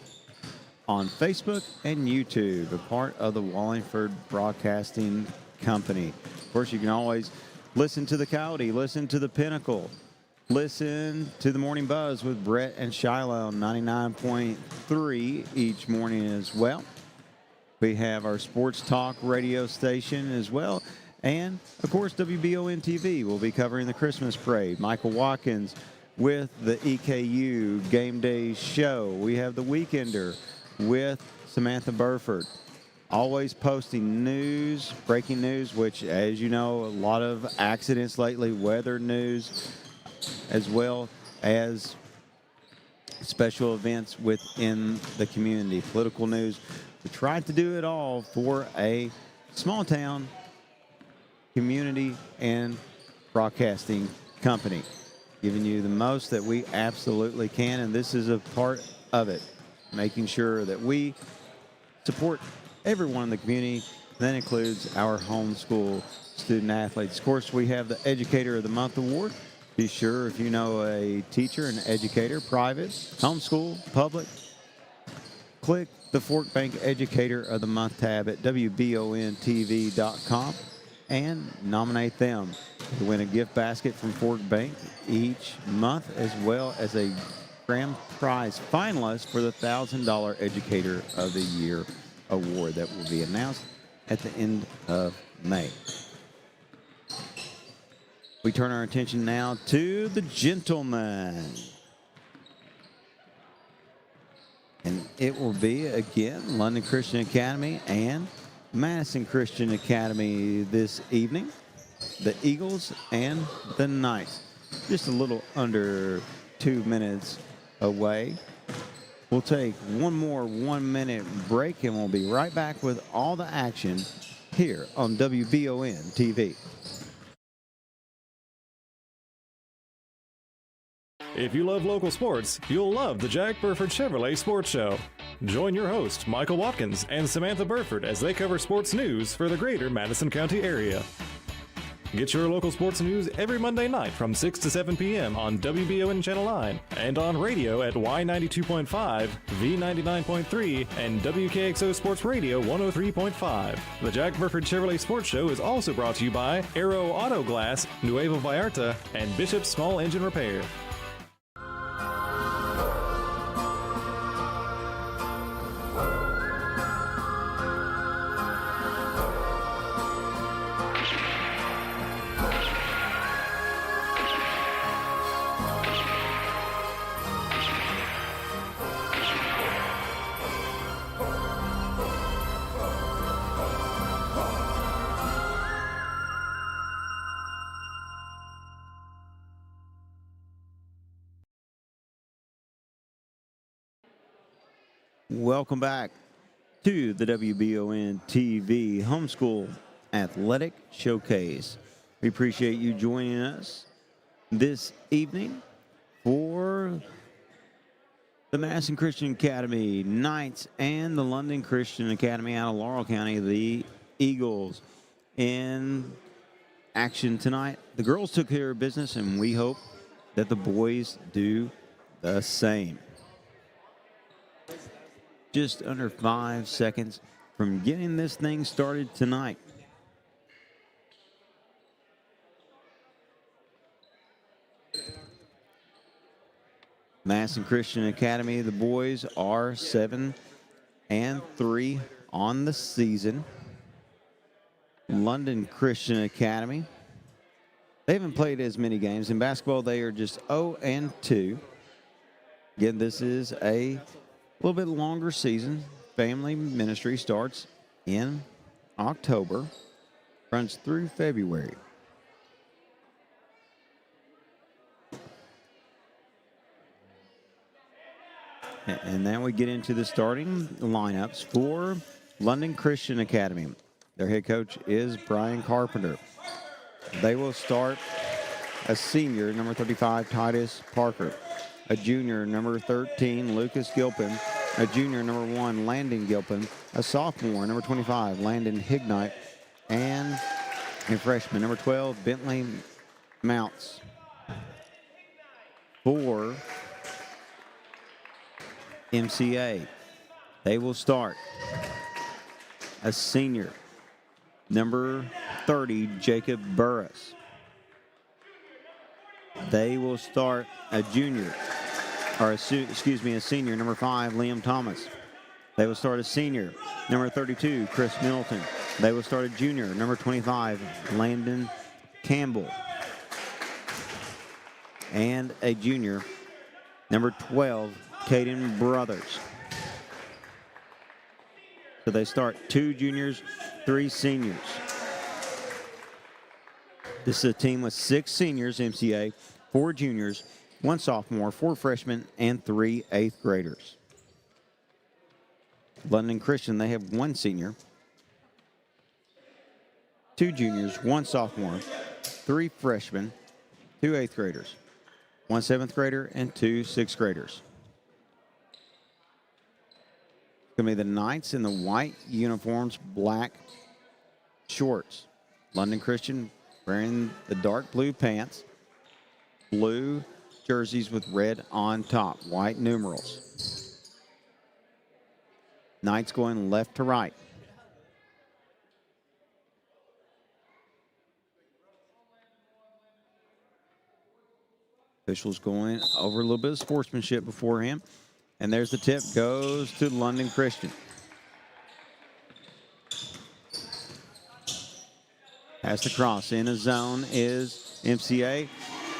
on Facebook and YouTube, a part of the Wallingford Broadcasting Company. Of course, you can always listen to the Coyote, listen to the Pinnacle, listen to the Morning Buzz with Brett and Shiloh on 99.3 each morning as well. We have our sports talk radio station as well. And, of course, WBON TV will be covering the Christmas parade. Michael Watkins with the EKU Game Day show. We have the Weekender with Samantha Burford. Always posting news, breaking news, which, as you know, a lot of accidents lately, weather news, as well as special events within the community, political news. We tried to do it all for a small town community and broadcasting company, giving you the most that we absolutely can, and this is a part of it, making sure that we support everyone in the community. That includes our homeschool student athletes. Of course, we have the Educator of the Month award. Be sure, if you know a teacher, an educator, private, homeschool, public, click the Fort Bank Educator of the Month tab at WBONTV.com and nominate them to win a gift basket from Fort Bank each month, as well as a grand prize finalist for the $1,000 Educator of the Year award that will be announced at the end of May. We turn our attention now to the gentlemen. And it will be, again, London Christian Academy and Madison Christian Academy this evening. The Eagles and the Knights. Just a little under 2 minutes away. We'll take one more 1 minute break and we'll be right back with all the action here on WBON TV. If you love local sports, you'll love the Jack Burford Chevrolet Sports Show. Join your host, Michael Watkins, and Samantha Burford as they cover sports news for the greater Madison County area. Get your local sports news every Monday night from 6 to 7 p.m. on WBON Channel 9 and on radio at Y92.5, V99.3, and WKXO Sports Radio 103.5. The Jack Burford Chevrolet Sports Show is also brought to you by Aero Auto Glass, Nuevo Vallarta, and Bishop Small Engine Repair. Welcome back to the WBON TV Homeschool Athletic Showcase. We appreciate you joining us this evening for the Madison Christian Academy Knights and the London Christian Academy out of Laurel County, the Eagles, in action tonight. The girls took care of business, and we hope that the boys do the same. Just under 5 seconds from getting this thing started tonight. Madison Christian Academy, the boys are 7-3 on the season. London Christian Academy, they haven't played as many games. In basketball, they are just 0-2. Again, this is a little bit longer season. Family ministry starts in October, runs through February. And now we get into the starting lineups for London Christian Academy. Their head coach is Brian Carpenter. They will start a senior, number 35, Titus Parker. A junior, number 13, Lucas Gilpin. A junior, number 1, Landon Gilpin. A sophomore, number 25, Landon Hignite. And a freshman, number 12, Bentley Mounts. For MCA, they will start a senior, number 30, Jacob Burris. They will start a junior, or a senior, number 5, Liam Thomas. They will start a senior, number 32, Chris Middleton. They will start a junior, number 25, Landon Campbell. And a junior, number 12, Caden Brothers. So they start 2 juniors, 3 seniors. This is a team with 6 seniors, MCA, 4 juniors, 1 sophomore, 4 freshmen, and 3 8th graders. London Christian, they have 1 senior, 2 juniors, 1 sophomore, 3 freshmen, 2 8th graders, 1 7th grader, and 2 6th graders. It's going to be the Knights in the white uniforms, black shorts. London Christian wearing the dark blue pants, blue jerseys with red on top, white numerals. Knights going left to right. Officials going over a little bit of sportsmanship beforehand. And there's the tip, goes to London Christian. Pass the cross in a zone is MCA.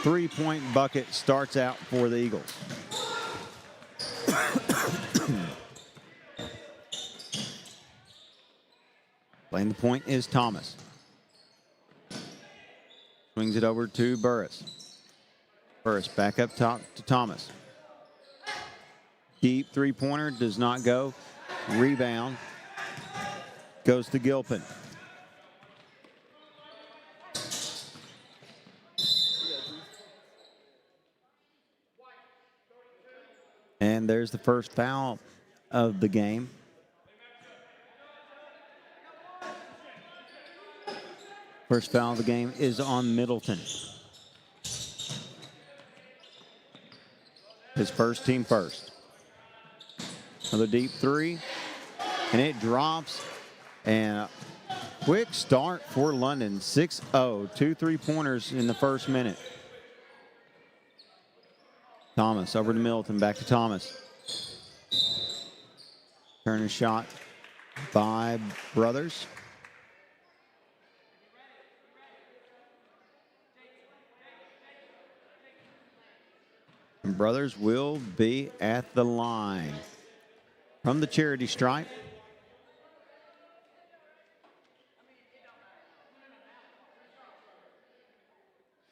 3-point bucket starts out for the Eagles. Playing the point is Thomas. Swings it over to Burris. Burris back up top to Thomas. Deep 3-pointer does not go. Rebound goes to Gilpin. And there's the first foul of the game. First foul of the game is on Middleton. His first, team first. Another deep 3, and it drops. And a quick start for London. 6-0, 2 3-pointers in the first minute. Thomas over to Middleton, back to Thomas. Turn and shot by Brothers. And Brothers will be at the line from the charity stripe.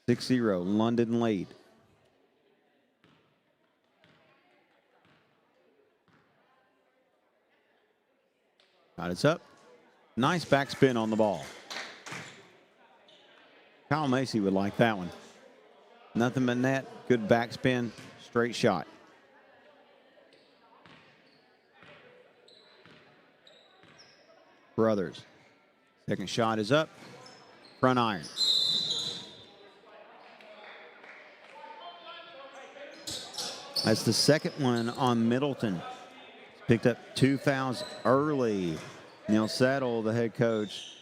(6-0) London lead. Got it up. Nice backspin on the ball. Kyle Macy would like that one. Nothing but net. Good backspin. Straight shot. Brothers. Second shot is up. Front iron. That's the second one on Middleton. Picked up 2 fouls early. Neil Settle, the head coach,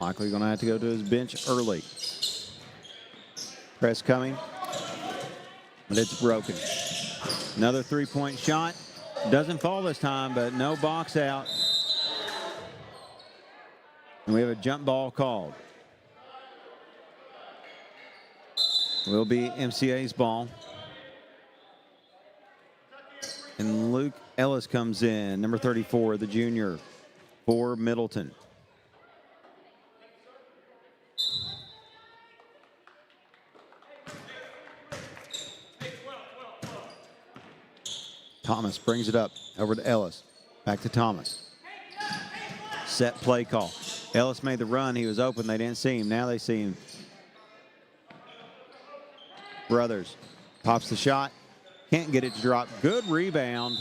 likely going to have to go to his bench early. Press coming, but it's broken. Another 3-point shot. Doesn't fall this time, but no box out. And we have a jump ball called. Will be MCA's ball. And Luke Ellis comes in, number 34, the junior, for Middleton. Thomas brings it up over to Ellis. Back to Thomas. Set play call. Ellis made the run. He was open. They didn't see him. Now they see him. Brothers pops the shot. Can't get it to drop. Good rebound.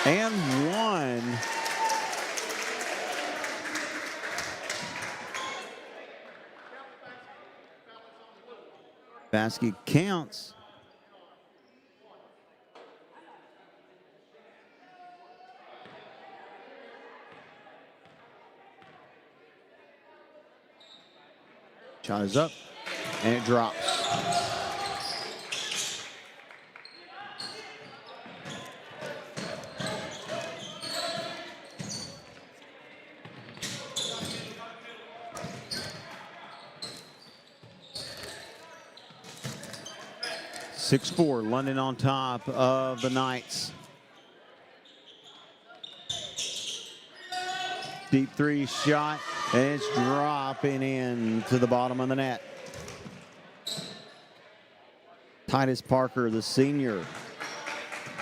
And one. Basket counts. Shot is up, and it drops. (6-4) London on top of the Knights. Deep 3 shot, and it's dropping in to the bottom of the net. Titus Parker, the senior.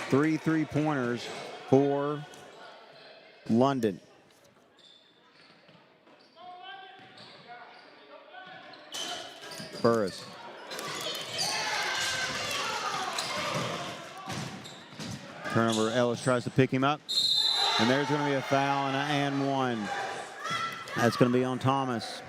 3 3-pointers for London. Burris. Turnover. Ellis tries to pick him up. And there's going to be a foul and one. That's going to be on Thomas.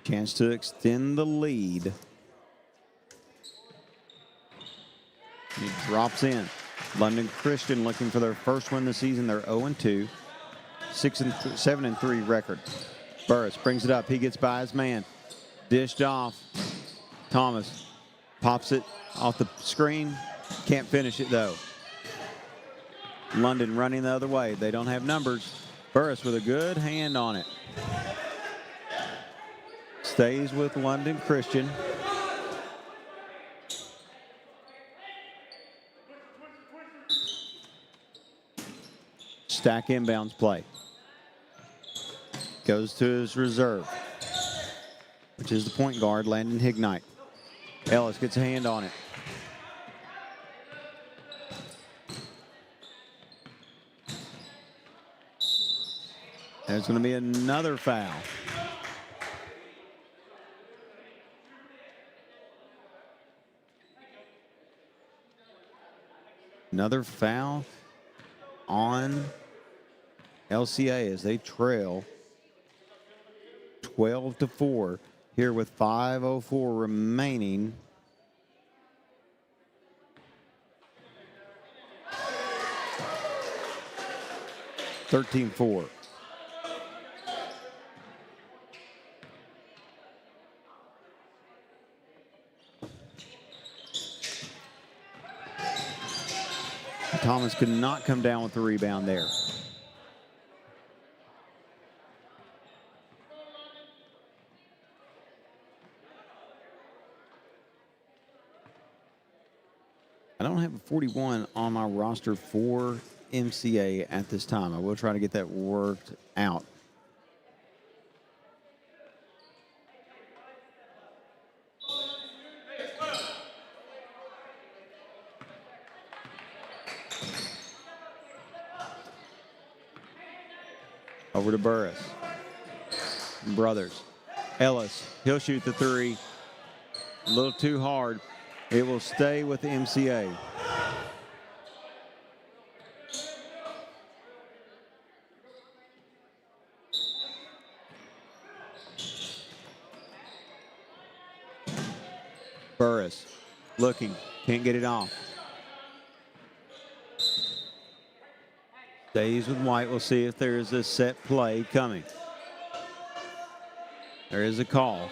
Chance to extend the lead. He drops in. London Christian looking for their first win this season. They're 0-2, 7-3 record. Burris brings it up. He gets by his man. Dished off. Thomas pops it off the screen. Can't finish it though. London running the other way. They don't have numbers. Burris with a good hand on it. Stays with London Christian. Stack inbounds play. Goes to his reserve, which is the point guard, Landon Hignite. Ellis gets a hand on it. There's going to be another foul. Another foul on LCA as they trail 12-4 here with 5:04 remaining. (13-4). Thomas could not come down with the rebound there. I don't have a 41 on my roster for MCA at this time. I will try to get that worked out. Over to Burris. Brothers. Ellis, he'll shoot the three. A little too hard. It will stay with the MCA. Burris looking, can't get it off. Stays with White. We'll see if there is a set play coming. There is a call.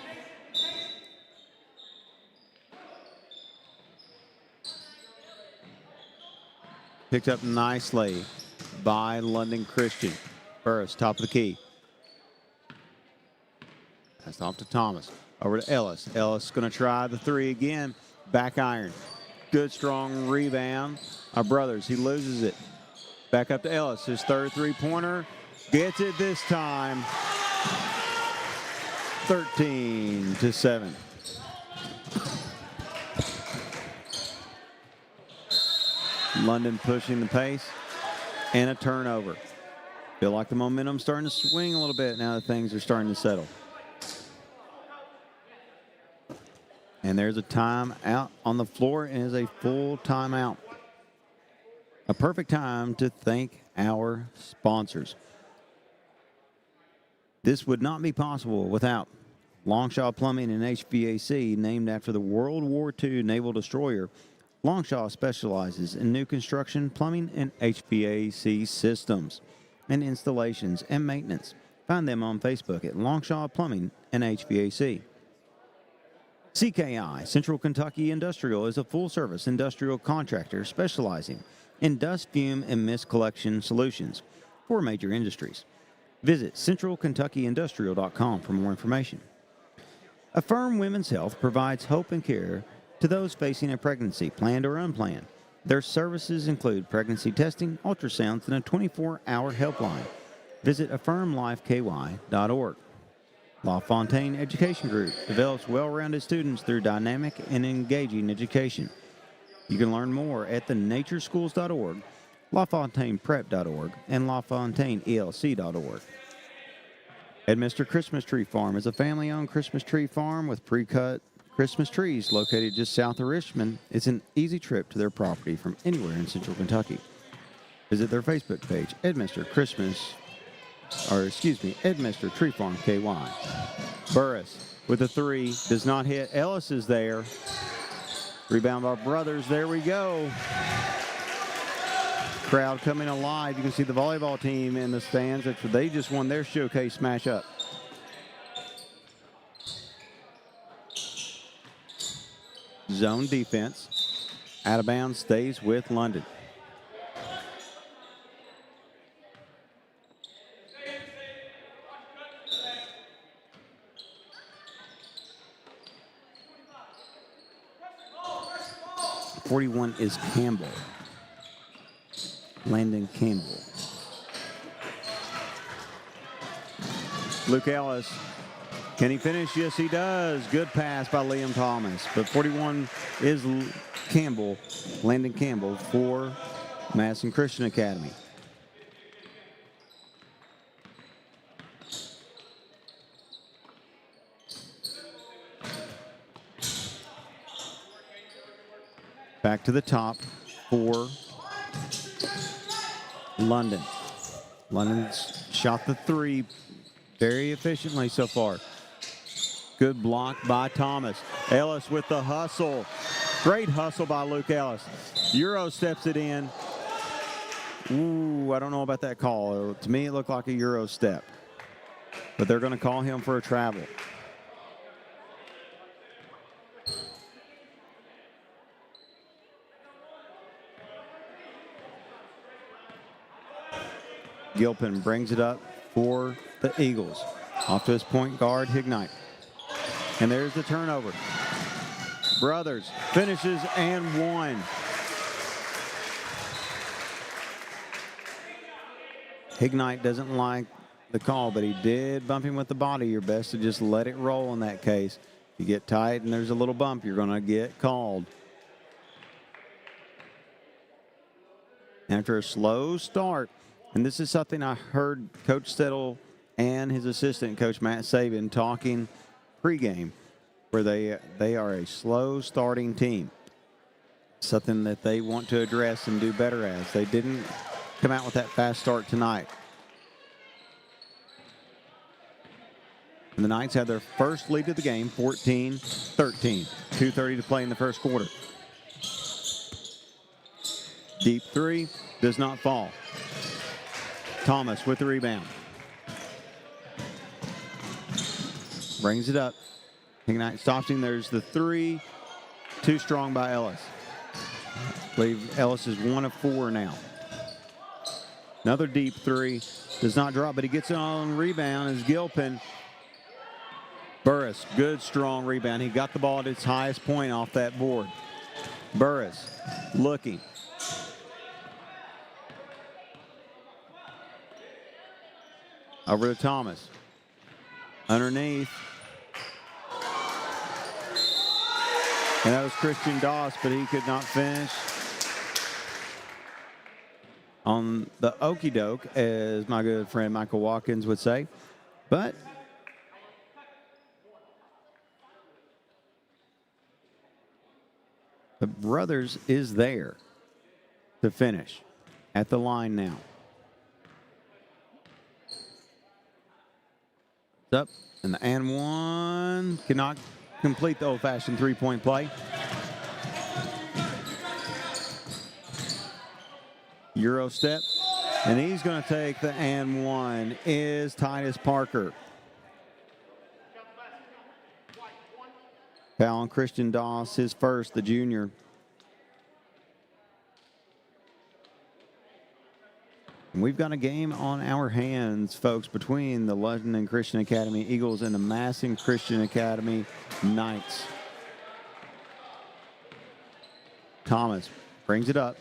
Picked up nicely by London Christian. Burris, top of the key. That's off to Thomas. Over to Ellis. Ellis going to try the three again. Back iron. Good, strong rebound. Our Brothers, he loses it. Back up to Ellis. His third three-pointer. Gets it this time. 13-7. London pushing the pace and a turnover. Feel like the momentum's starting to swing a little bit now that things are starting to settle. And there's a timeout on the floor, and is a full timeout. A perfect time to thank our sponsors. This would not be possible without Longshaw Plumbing and HVAC, named after the World War II naval destroyer. Longshaw specializes in new construction, plumbing, and HVAC systems and installations and maintenance. Find them on Facebook at Longshaw Plumbing and HVAC. CKI, Central Kentucky Industrial, is a full-service industrial contractor specializing in dust, fume, and mist collection solutions for major industries. Visit centralkentuckyindustrial.com for more information. Affirm Women's Health provides hope and care to those facing a pregnancy, planned or unplanned. Their services include pregnancy testing, ultrasounds, and a 24-hour helpline. Visit affirmlifeky.org. LaFontaine Education Group develops well-rounded students through dynamic and engaging education. You can learn more at thenatureschools.org, LaFontainePrep.org, and LaFontaineELC.org. Edminster Christmas Tree Farm is a family-owned Christmas tree farm with pre-cut Christmas trees located just south of Richmond. It's an easy trip to their property from anywhere in central Kentucky. Visit their Facebook page, Edminster Tree Farm KY. Burris with a three, does not hit. Ellis is there. Rebound by Brothers. There we go. Crowd coming alive. You can see the volleyball team in the stands. They just won their showcase smash up. Zone defense. Out of bounds, stays with London. .41 is Campbell. Landon Campbell. Luke Ellis. Can he finish? Yes, he does. Good pass by Liam Thomas. But 41 is Campbell, Landon Campbell for Madison Christian Academy. Back to the top for London. London's shot the three very efficiently so far. Good block by Thomas. Ellis with the hustle. Great hustle by Luke Ellis. Euro steps it in. Ooh, I don't know about that call. To me, it looked like a Euro step. But they're going to call him for a travel. Gilpin brings it up for the Eagles. Off to his point guard, Hignite. And there's the turnover. Brothers finishes and one. Hignite doesn't like the call, but he did bump him with the body. You're best to just let it roll in that case. If you get tight and there's a little bump, you're going to get called. After a slow start, and this is something I heard Coach Settle and his assistant, Coach Matt Saban, talking pregame, where they are a slow starting team. Something that they want to address and do better as. They didn't come out with that fast start tonight. And the Knights have their first lead of the game, 14-13. 2:30 to play in the first quarter. Deep three does not fall. Thomas with the rebound. Brings it up. Ignite stops him. There's the three. Too strong by Ellis. I believe Ellis is 1 of 4 now. Another deep three. Does not drop, but he gets it on rebound as Gilpin. Burris, good strong rebound. He got the ball at its highest point off that board. Burris looking. Over to Thomas. Underneath. And that was Christian Doss, but he could not finish on the okie doke, as my good friend Michael Watkins would say. But the Brothers is there to finish at the line now. It's up, and the and one cannot complete the old-fashioned three-point play. Euro step, and he's going to take the and one is Titus Parker. Foul on Christian Doss, his first, the junior. And we've got a game on our hands, folks, between the London Christian Academy Eagles and the Madison Christian Academy Knights. Thomas brings it up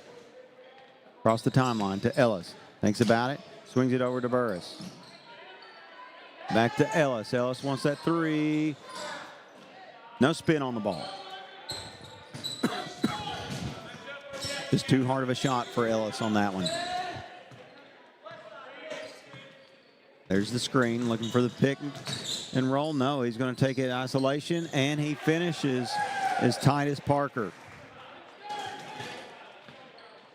across the timeline to Ellis. Thinks about it, swings it over to Burris. Back to Ellis. Ellis wants that three. No spin on the ball. Just too hard of a shot for Ellis on that one. There's the screen, looking for the pick and roll. No, he's going to take it in isolation, and he finishes as tight as Parker.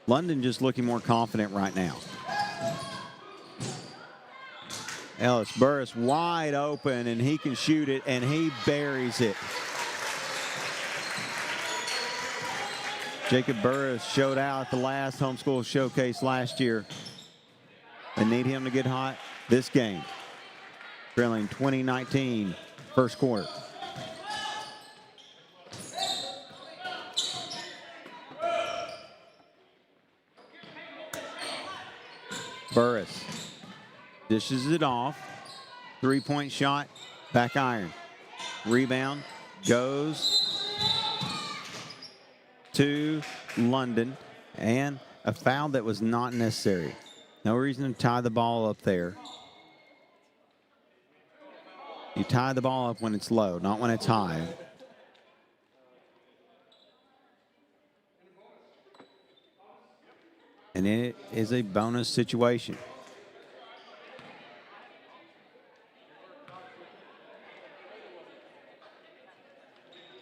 London just looking more confident right now. Ellis Burris wide open, and he can shoot it, and he buries it. Jacob Burris showed out at the last homeschool showcase last year. They need him to get hot this game. Trailing 2019 first quarter. Burris dishes it off. Three-point shot, back iron. Rebound goes to London, and a foul that was not necessary. No reason to tie the ball up there. You tie the ball up when it's low, not when it's high. And it is a bonus situation.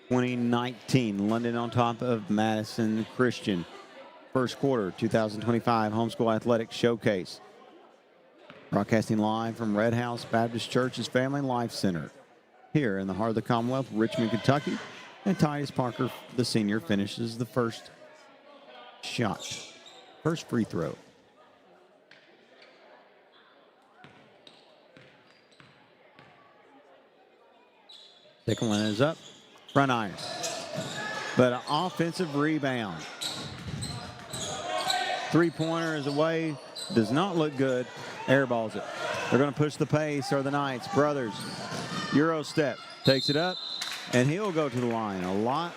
(2019) London on top of Madison Christian. First quarter 2025 Homeschool Athletics Showcase. Broadcasting live from Red House Baptist Church's Family Life Center here in the heart of the Commonwealth, Richmond, Kentucky. And Titus Parker, the senior, finishes the first shot. First free throw. Second one is up. Front iron. But an offensive rebound. Three-pointer is away. Does not look good. Airballs it. They're going to push the pace, are the Knights. Brothers. Euro step. Takes it up. And he'll go to the line. A lot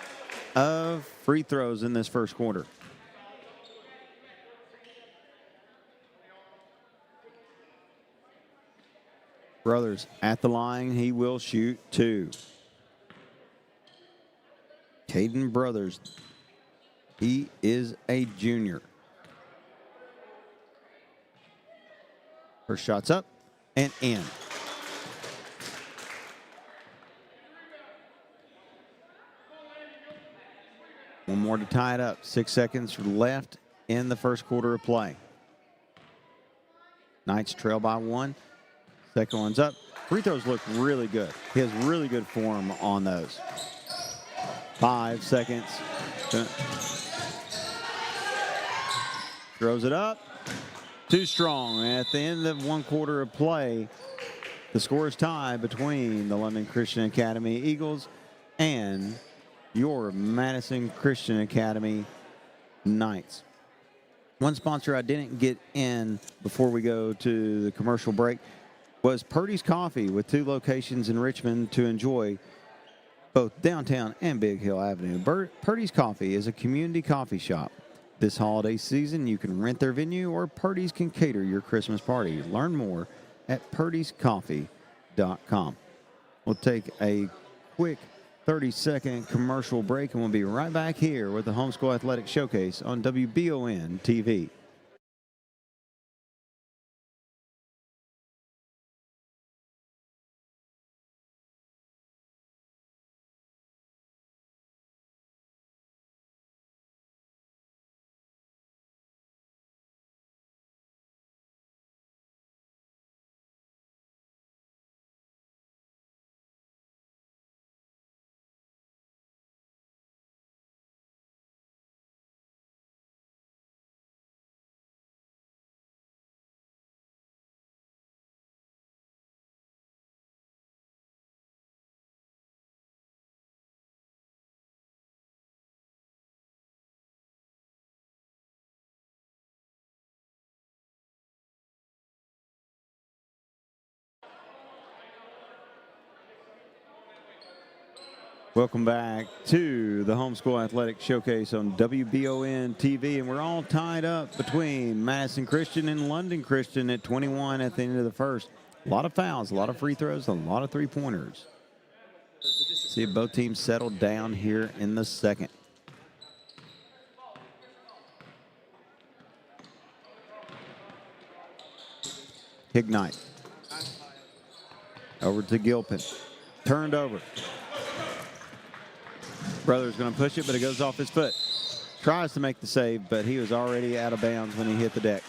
of free throws in this first quarter. Brothers at the line. He will shoot two. Caden Brothers. He is a junior. First shot's up and in. One more to tie it up. 6 seconds left in the first quarter of play. Knights trail by one. Second one's up. Free throws look really good. He has really good form on those. 5 seconds. Throws it up. Too strong. At the end of one quarter of play, the score is tied between the London Christian Academy Eagles and your Madison Christian Academy Knights. One sponsor I didn't get in before we go to the commercial break was Purdy's Coffee, with 2 locations in Richmond to enjoy both downtown and Big Hill Avenue. Purdy's Coffee is a community coffee shop. This holiday season, you can rent their venue, or Purdy's can cater your Christmas party. Learn more at purdyscoffee.com. We'll take a quick 30-second commercial break, and we'll be right back here with the Homeschool Athletic Showcase on WBON TV. Welcome back to the Homeschool Athletic Showcase on WBON TV, and we're all tied up between Madison Christian and London Christian at 21 at the end of the first. A lot of fouls, a lot of free throws, a lot of three-pointers. See if both teams settle down here in the second. Ignite. Over to Gilpin. Turned over. Brother's going to push it, but it goes off his foot. Tries to make the save, but he was already out of bounds when he hit the deck.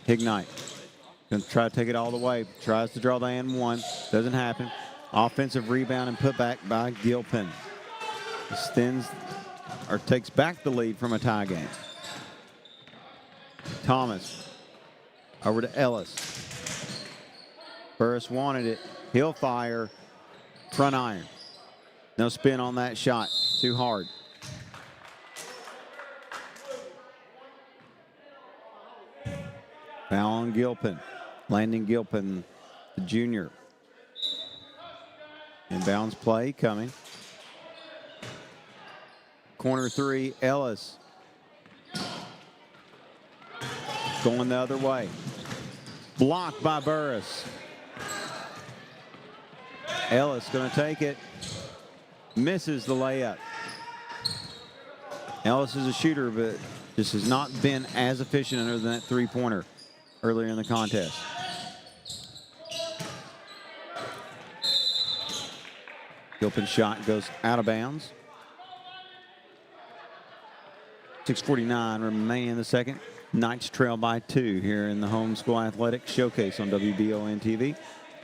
Ignite. Going to try to take it all the way. Tries to draw the and one. Doesn't happen. Offensive rebound and put back by Gilpin. Extends or takes back the lead from a tie game. Thomas over to Ellis. Burris wanted it. He'll fire. Front iron. No spin on that shot. Too hard. Foul on Gilpin. Landon Gilpin, the junior. Inbounds play coming. Corner three, Ellis. Going the other way. Blocked by Burris. Ellis going to take it. Misses the layup. Ellis is a shooter, but just has not been as efficient other than that three-pointer earlier in the contest. Gilpin's shot goes out of bounds. 6:49 remaining in the second. Knights trail by 2 here in the Homeschool Athletics Showcase on WBON TV.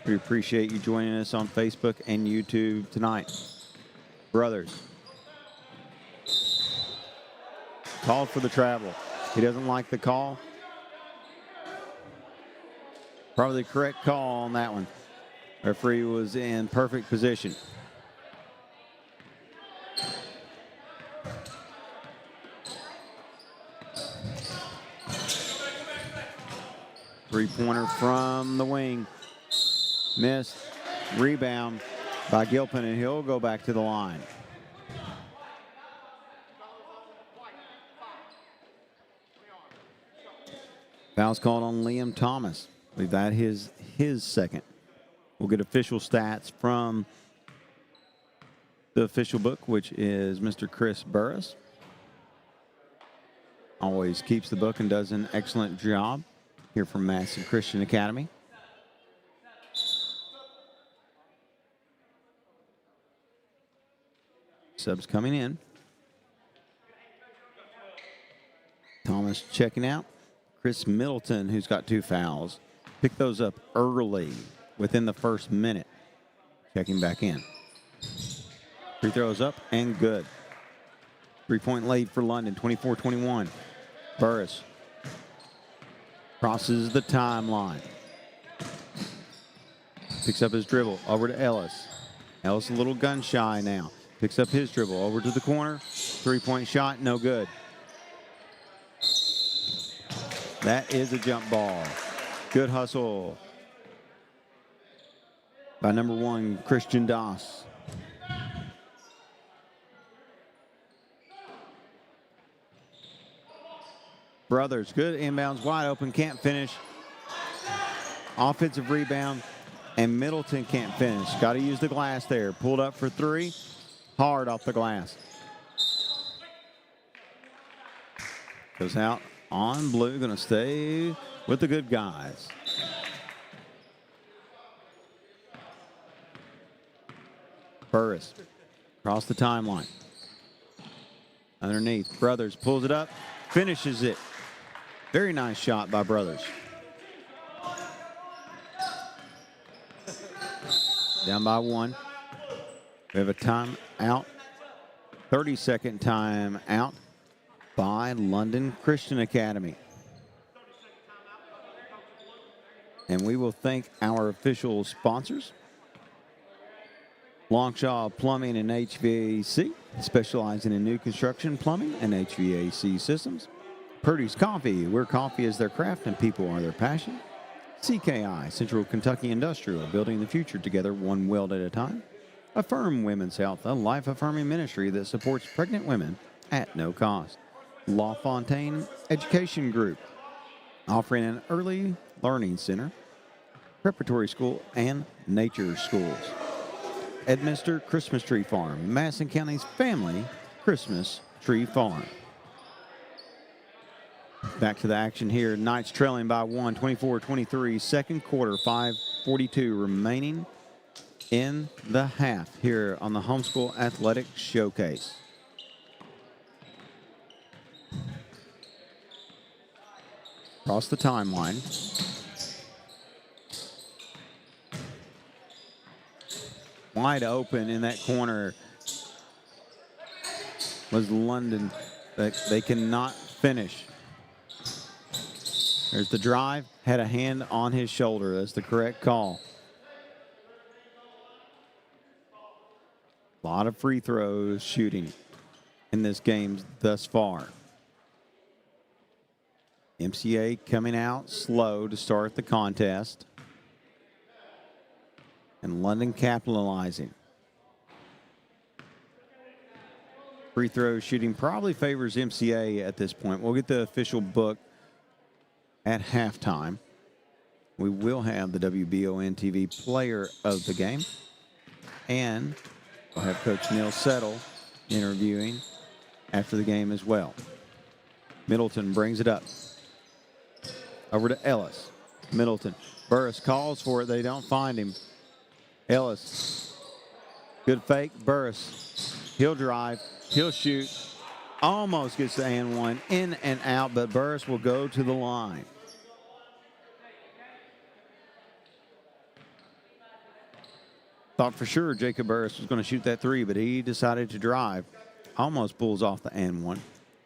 We appreciate you joining us on Facebook and YouTube tonight. Brothers. Called for the travel. He doesn't like the call. Probably the correct call on that one. Referee was in perfect position. Three-pointer from the wing. Missed. Rebound by Gilpin, and he'll go back to the line. Foul's called on Liam Thomas. I believe that is his second. We'll get official stats from the official book, which is Mr. Chris Burris. Always keeps the book and does an excellent job here from Madison Christian Academy. Subs coming in. Thomas checking out. Chris Middleton, who's got 2 fouls. Pick those up early within the first minute. Checking back in. Free throws up and good. 3-point lead for London, 24-21. Burris crosses the timeline. Picks up his dribble over to Ellis. Ellis a little gun shy now. Picks up his dribble over to the corner. 3-point shot, no good. That is a jump ball. Good hustle by number 1, Christian Doss. Brothers, good inbounds, wide open, can't finish. Offensive rebound, and Middleton can't finish. Got to use the glass there. Pulled up for 3, hard off the glass. Goes out on blue, going to stay with the good guys. Burris across the timeline. Underneath, Brothers pulls it up, finishes it. Very nice shot by Brothers. Down by 1. We have a timeout. 30-second timeout by London Christian Academy. And we will thank our official sponsors. Longshaw Plumbing and HVAC, specializing in new construction plumbing and HVAC systems. Purdy's Coffee, where coffee is their craft and people are their passion. CKI, Central Kentucky Industrial, building the future together one weld at a time. Affirm Women's Health, a life-affirming ministry that supports pregnant women at no cost. LaFontaine Education Group, offering an early learning center, preparatory school, and nature schools. Edminster Christmas Tree Farm, Madison County's family Christmas tree farm. Back to the action here. Knights trailing by 1, 24-23. Second quarter, 5:42 remaining in the half here on the Homeschool Athletic Showcase. Across the timeline. Wide open in that corner was London, but they cannot finish. There's the drive, had a hand on his shoulder. That's the correct call. A lot of free throws shooting in this game thus far. MCA coming out slow to start the contest. And London capitalizing. Free throw shooting probably favors MCA at this point. We'll get the official book at halftime. We will have the WBON TV player of the game. And we'll have Coach Neil Settle interviewing after the game as well. Middleton brings it up. Over to Ellis. Middleton. Burris calls for it. They don't find him. Ellis. Good fake. Burris. He'll drive. He'll shoot. Almost gets the and one. In and out, but Burris will go to the line. Thought for sure Jacob Burris was going to shoot that three, but he decided to drive. Almost pulls off the and one.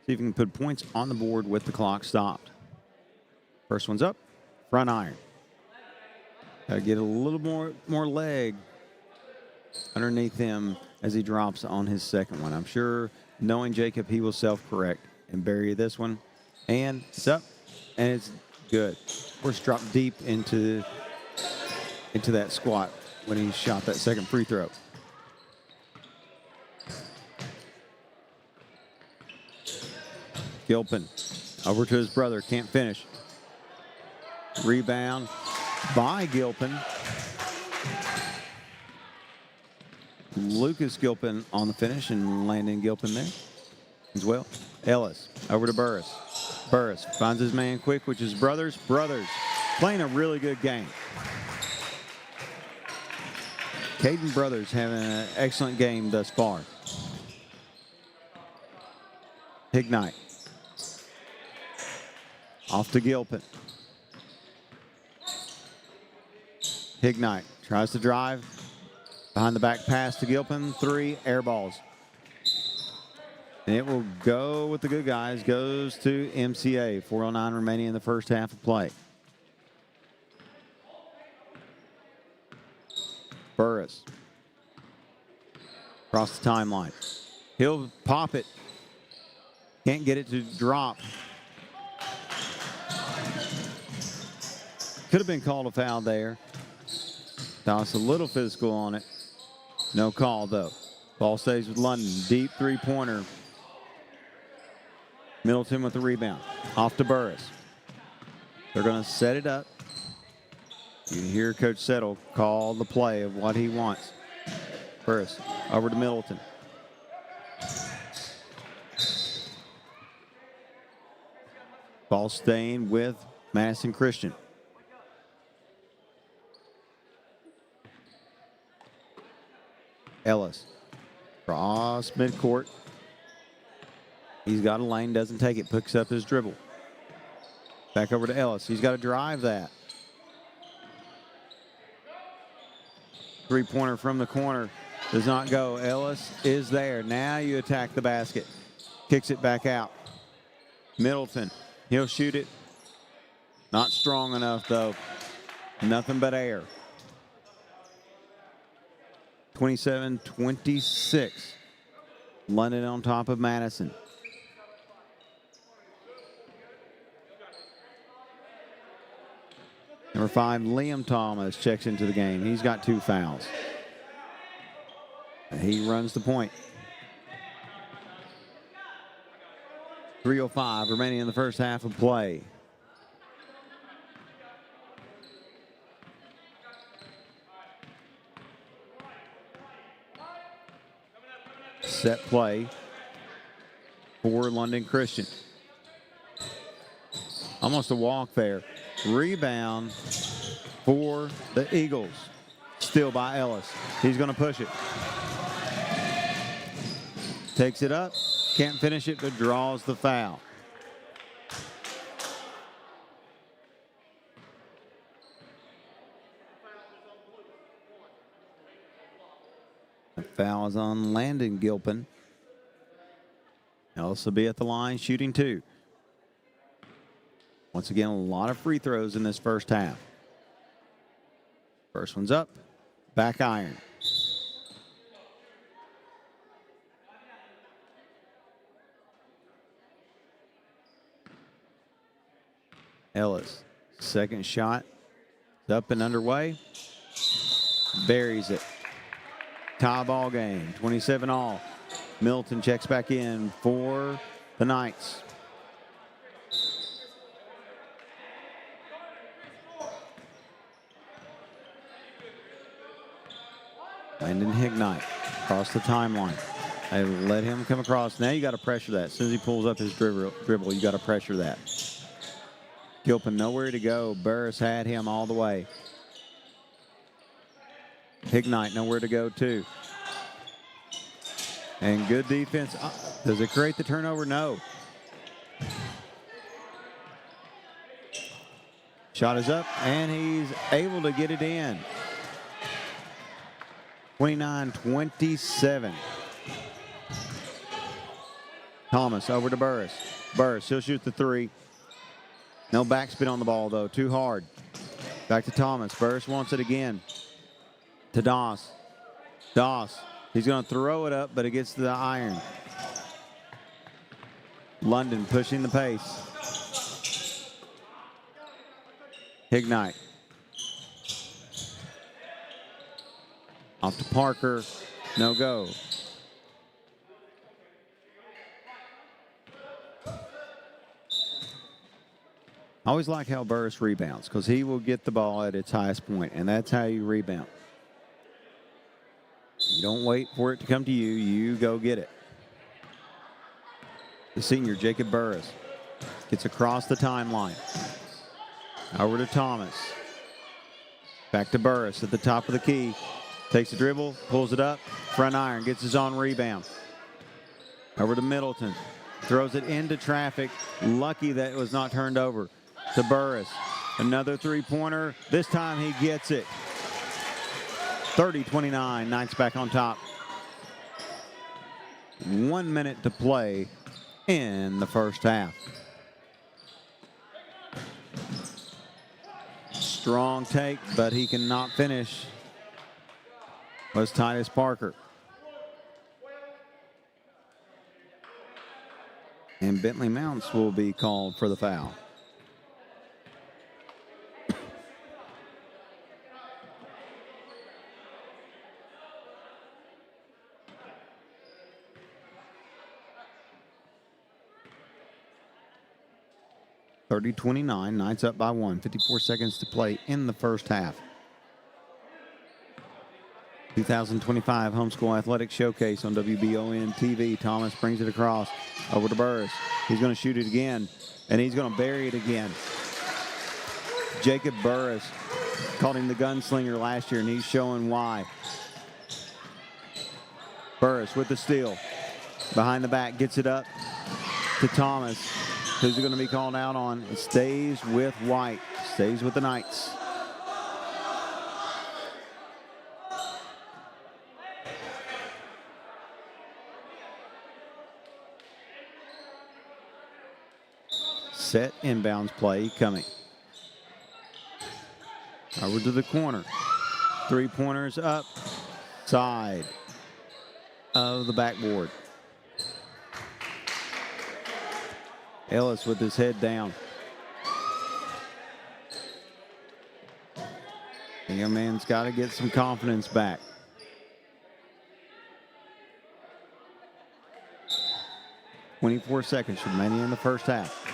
See if he can put points on the board with the clock stopped. First one's up. Front iron. Got to get a little more leg underneath him as he drops on his second one. I'm sure, knowing Jacob, he will self-correct and bury this one. And it's up, and it's good. Horse dropped deep into that squat when he shot that second free throw. Gilpin over to his brother, can't finish. Rebound by Gilpin. Lucas Gilpin on the finish, and Landon Gilpin there as well. Ellis over to Burris. Burris finds his man quick, which is Brothers. Brothers playing a really good game. Caden Brothers having an excellent game thus far. Ignite. Off to Gilpin. Ignite tries to drive. Behind the back pass to Gilpin. Three air balls. And it will go with the good guys. Goes to MCA. 4:09 remaining in the first half of play. Burris. Across the timeline. He'll pop it. Can't get it to drop. Could have been called a foul there. Toss a little physical on it. No call, though. Ball stays with London. Deep three-pointer. Middleton with the rebound. Off to Burris. They're going to set it up. You hear Coach Settle call the play of what he wants. Burris over to Middleton. Ball staying with Madison Christian. Ellis. Cross midcourt. He's got a lane, doesn't take it, picks up his dribble. Back over to Ellis. He's got to drive that. Three-pointer from the corner does not go. Ellis is there. Now you attack the basket. Kicks it back out. Middleton. He'll shoot it. Not strong enough, though. Nothing but air. 27-26. London on top of Madison. Number 5, Liam Thomas checks into the game. He's got 2 fouls. he runs the point. 3:05 remaining in the first half of play. Set play for London Christian. Almost a walk there. Rebound for the Eagles. Still by Ellis. He's going to push it. Takes it up. Can't finish it, but draws the foul. The foul is on Landon Gilpin. Ellis will be at the line shooting 2. Once again, a lot of free throws in this first half. First one's up. Back iron. Ellis, second shot. It's up and underway. Buries it. Tie ball game, 27 all. Milton checks back in for the Knights. Landon Hignite across the timeline. They let him come across. Now you got to pressure that. As soon as he pulls up his dribble, you got to pressure that. Gilpin nowhere to go. Burris had him all the way. Hignite nowhere to go too. And good defense. Does it create the turnover? No. Shot is up, and he's able to get it in. 29-27. Thomas over to Burris. Burris, he'll shoot the 3. No backspin on the ball, though. Too hard. Back to Thomas. Burris wants it again. To Doss. Doss. He's going to throw it up, but it gets to the iron. London pushing the pace. Hignite. Off to Parker. No go. I always like how Burris rebounds because he will get the ball at its highest point, and that's how you rebound. You don't wait for it to come to you. You go get it. The senior, Jacob Burris, gets across the timeline. Over to Thomas. Back to Burris at the top of the key. Takes the dribble, pulls it up, front iron, gets his own rebound. Over to Middleton. Throws it into traffic. Lucky that it was not turned over to Burris. Another three-pointer. This time he gets it. 30-29. Knights back on top. 1 minute to play in the first half. Strong take, but he cannot finish. Was Titus Parker. And Bentley Mounts will be called for the foul. (30-29). Knights up by 1. 54 seconds to play in the first half. 2025 Homeschool Athletic Showcase on WBON TV. Thomas brings it across over to Burris. He's going to shoot it again, and he's going to bury it again. Jacob Burris called him the gunslinger last year, and he's showing why. Burris with the steal. Behind the back, gets it up to Thomas. Who's it going to be called out on? It stays with White. Stays with the Knights. Set inbounds play coming. Over to the corner. Three-pointers up. Side of the backboard. Ellis with his head down. The young man's got to get some confidence back. 24 seconds remaining in the first half.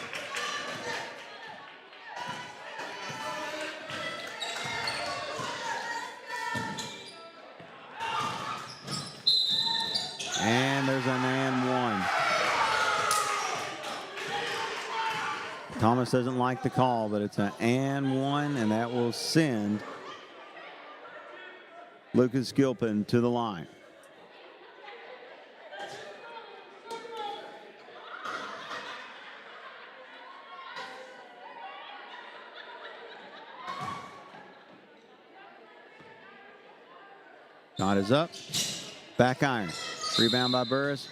And there's an and one. Thomas doesn't like the call, but it's an and one, and that will send Lucas Gilpin to the line. Shot is up. Back iron. Rebound by Burris.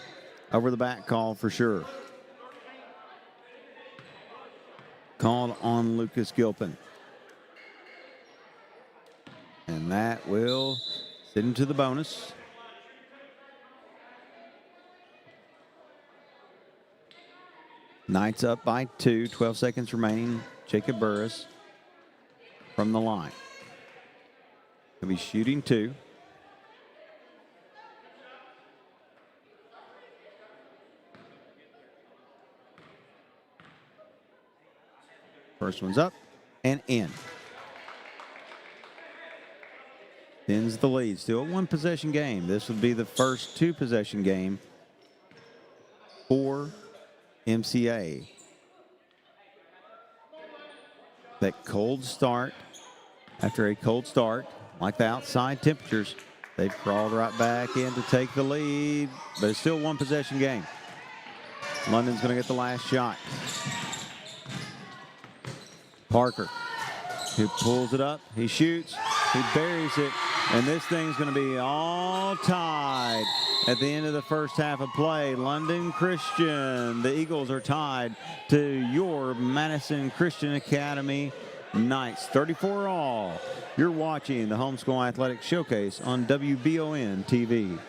Over the back call for sure. Called on Lucas Gilpin. And that will send him to the bonus. Knights up by 2. 12 seconds remaining. Jacob Burris from the line. He'll be shooting 2. First one's up and in. Ends the lead. Still a 1-possession game. This would be the first 2-possession game for MCA. That cold start, after a cold start, like the outside temperatures, they've crawled right back in to take the lead, but it's still a 1-possession game. London's going to get the last shot. Parker, who pulls it up, he shoots, he buries it, and this thing's going to be all tied at the end of the first half of play. London Christian, the Eagles are tied to your Madison Christian Academy Knights, 34 all. You're watching the Homeschool Athletics Showcase on WBON TV.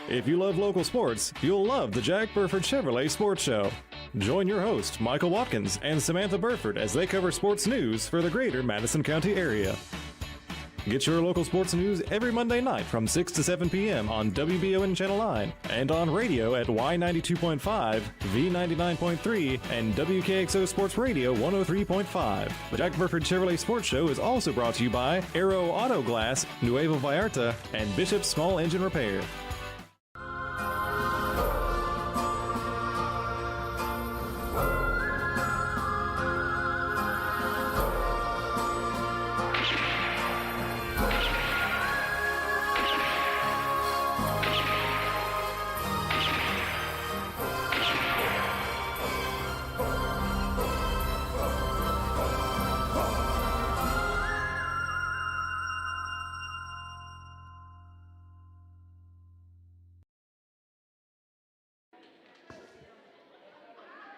If you love local sports, you'll love the Jack Burford Chevrolet Sports Show. Join your host, Michael Watkins, and Samantha Burford as they cover sports news for the greater Madison County area. Get your local sports news every Monday night from 6 to 7 p.m. on WBON Channel 9 and on radio at Y92.5, V99.3, and WKXO Sports Radio 103.5. The Jack Burford Chevrolet Sports Show is also brought to you by Aero Auto Glass, Nuevo Vallarta, and Bishop's Small Engine Repair.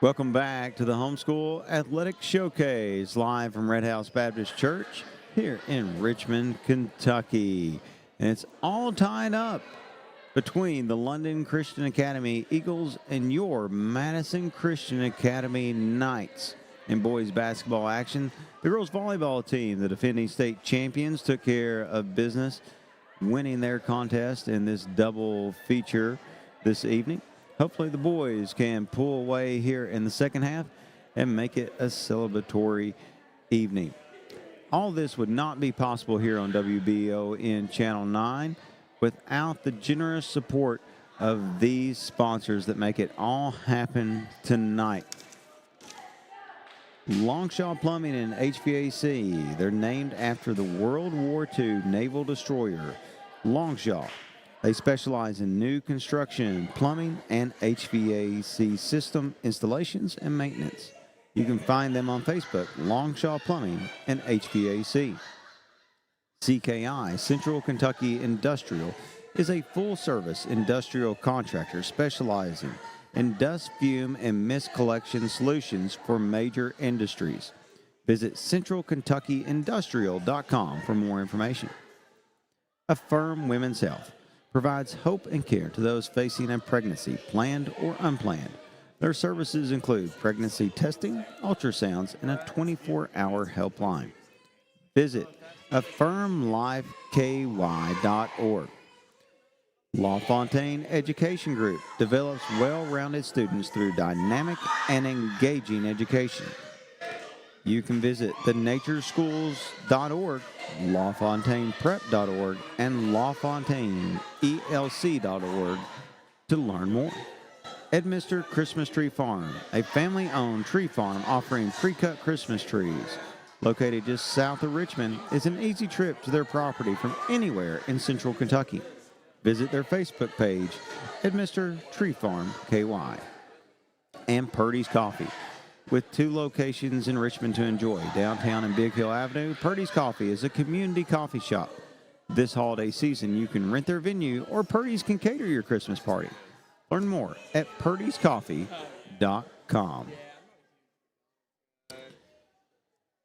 Welcome back to the Homeschool Athletic Showcase, live from Red House Baptist Church here in Richmond, Kentucky. And it's all tied up between the London Christian Academy Eagles and your Madison Christian Academy Knights. In boys basketball action, the girls volleyball team, the defending state champions, took care of business, winning their contest in this double feature this evening. Hopefully the boys can pull away here in the second half and make it a celebratory evening. All this would not be possible here on WBON Channel 9 without the generous support of these sponsors that make it all happen tonight. Longshaw Plumbing and HVAC. They're named after the World War II naval destroyer Longshaw. They specialize in new construction, plumbing, and HVAC system installations and maintenance. You can find them on Facebook, Longshaw Plumbing and HVAC. CKI, Central Kentucky Industrial, is a full-service industrial contractor specializing in dust, fume, and mist collection solutions for major industries. Visit centralkentuckyindustrial.com for more information. Affirm Women's Health provides hope and care to those facing a pregnancy, planned or unplanned. Their services include pregnancy testing, ultrasounds, and a 24-hour helpline. Visit affirmlifeky.org. LaFontaine Education Group develops well-rounded students through dynamic and engaging education. You can visit thenatureschools.org, LaFontainePrep.org, and LaFontaineELC.org to learn more. Edminster Christmas Tree Farm, a family-owned tree farm offering pre-cut Christmas trees. Located just south of Richmond, is an easy trip to their property from anywhere in central Kentucky. Visit their Facebook page, Edminster Tree Farm, KY. And Purdy's Coffee. With 2 locations in Richmond to enjoy, downtown and Big Hill Avenue, Purdy's Coffee is a community coffee shop. This holiday season, you can rent their venue or Purdy's can cater your Christmas party. Learn more at purdyscoffee.com.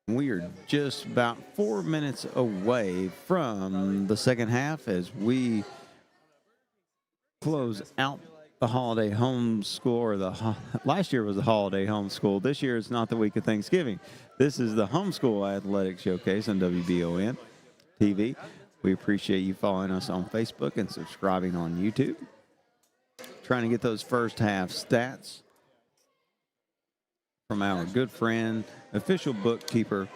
We are just about 4 minutes away from the second half as we close out the holiday homeschool, or last year was the holiday homeschool. This year it's not the week of Thanksgiving. This is the Homeschool Athletic Showcase on WBON TV. We appreciate you following us on Facebook and subscribing on YouTube. Trying to get those first half stats from our good friend, official bookkeeper,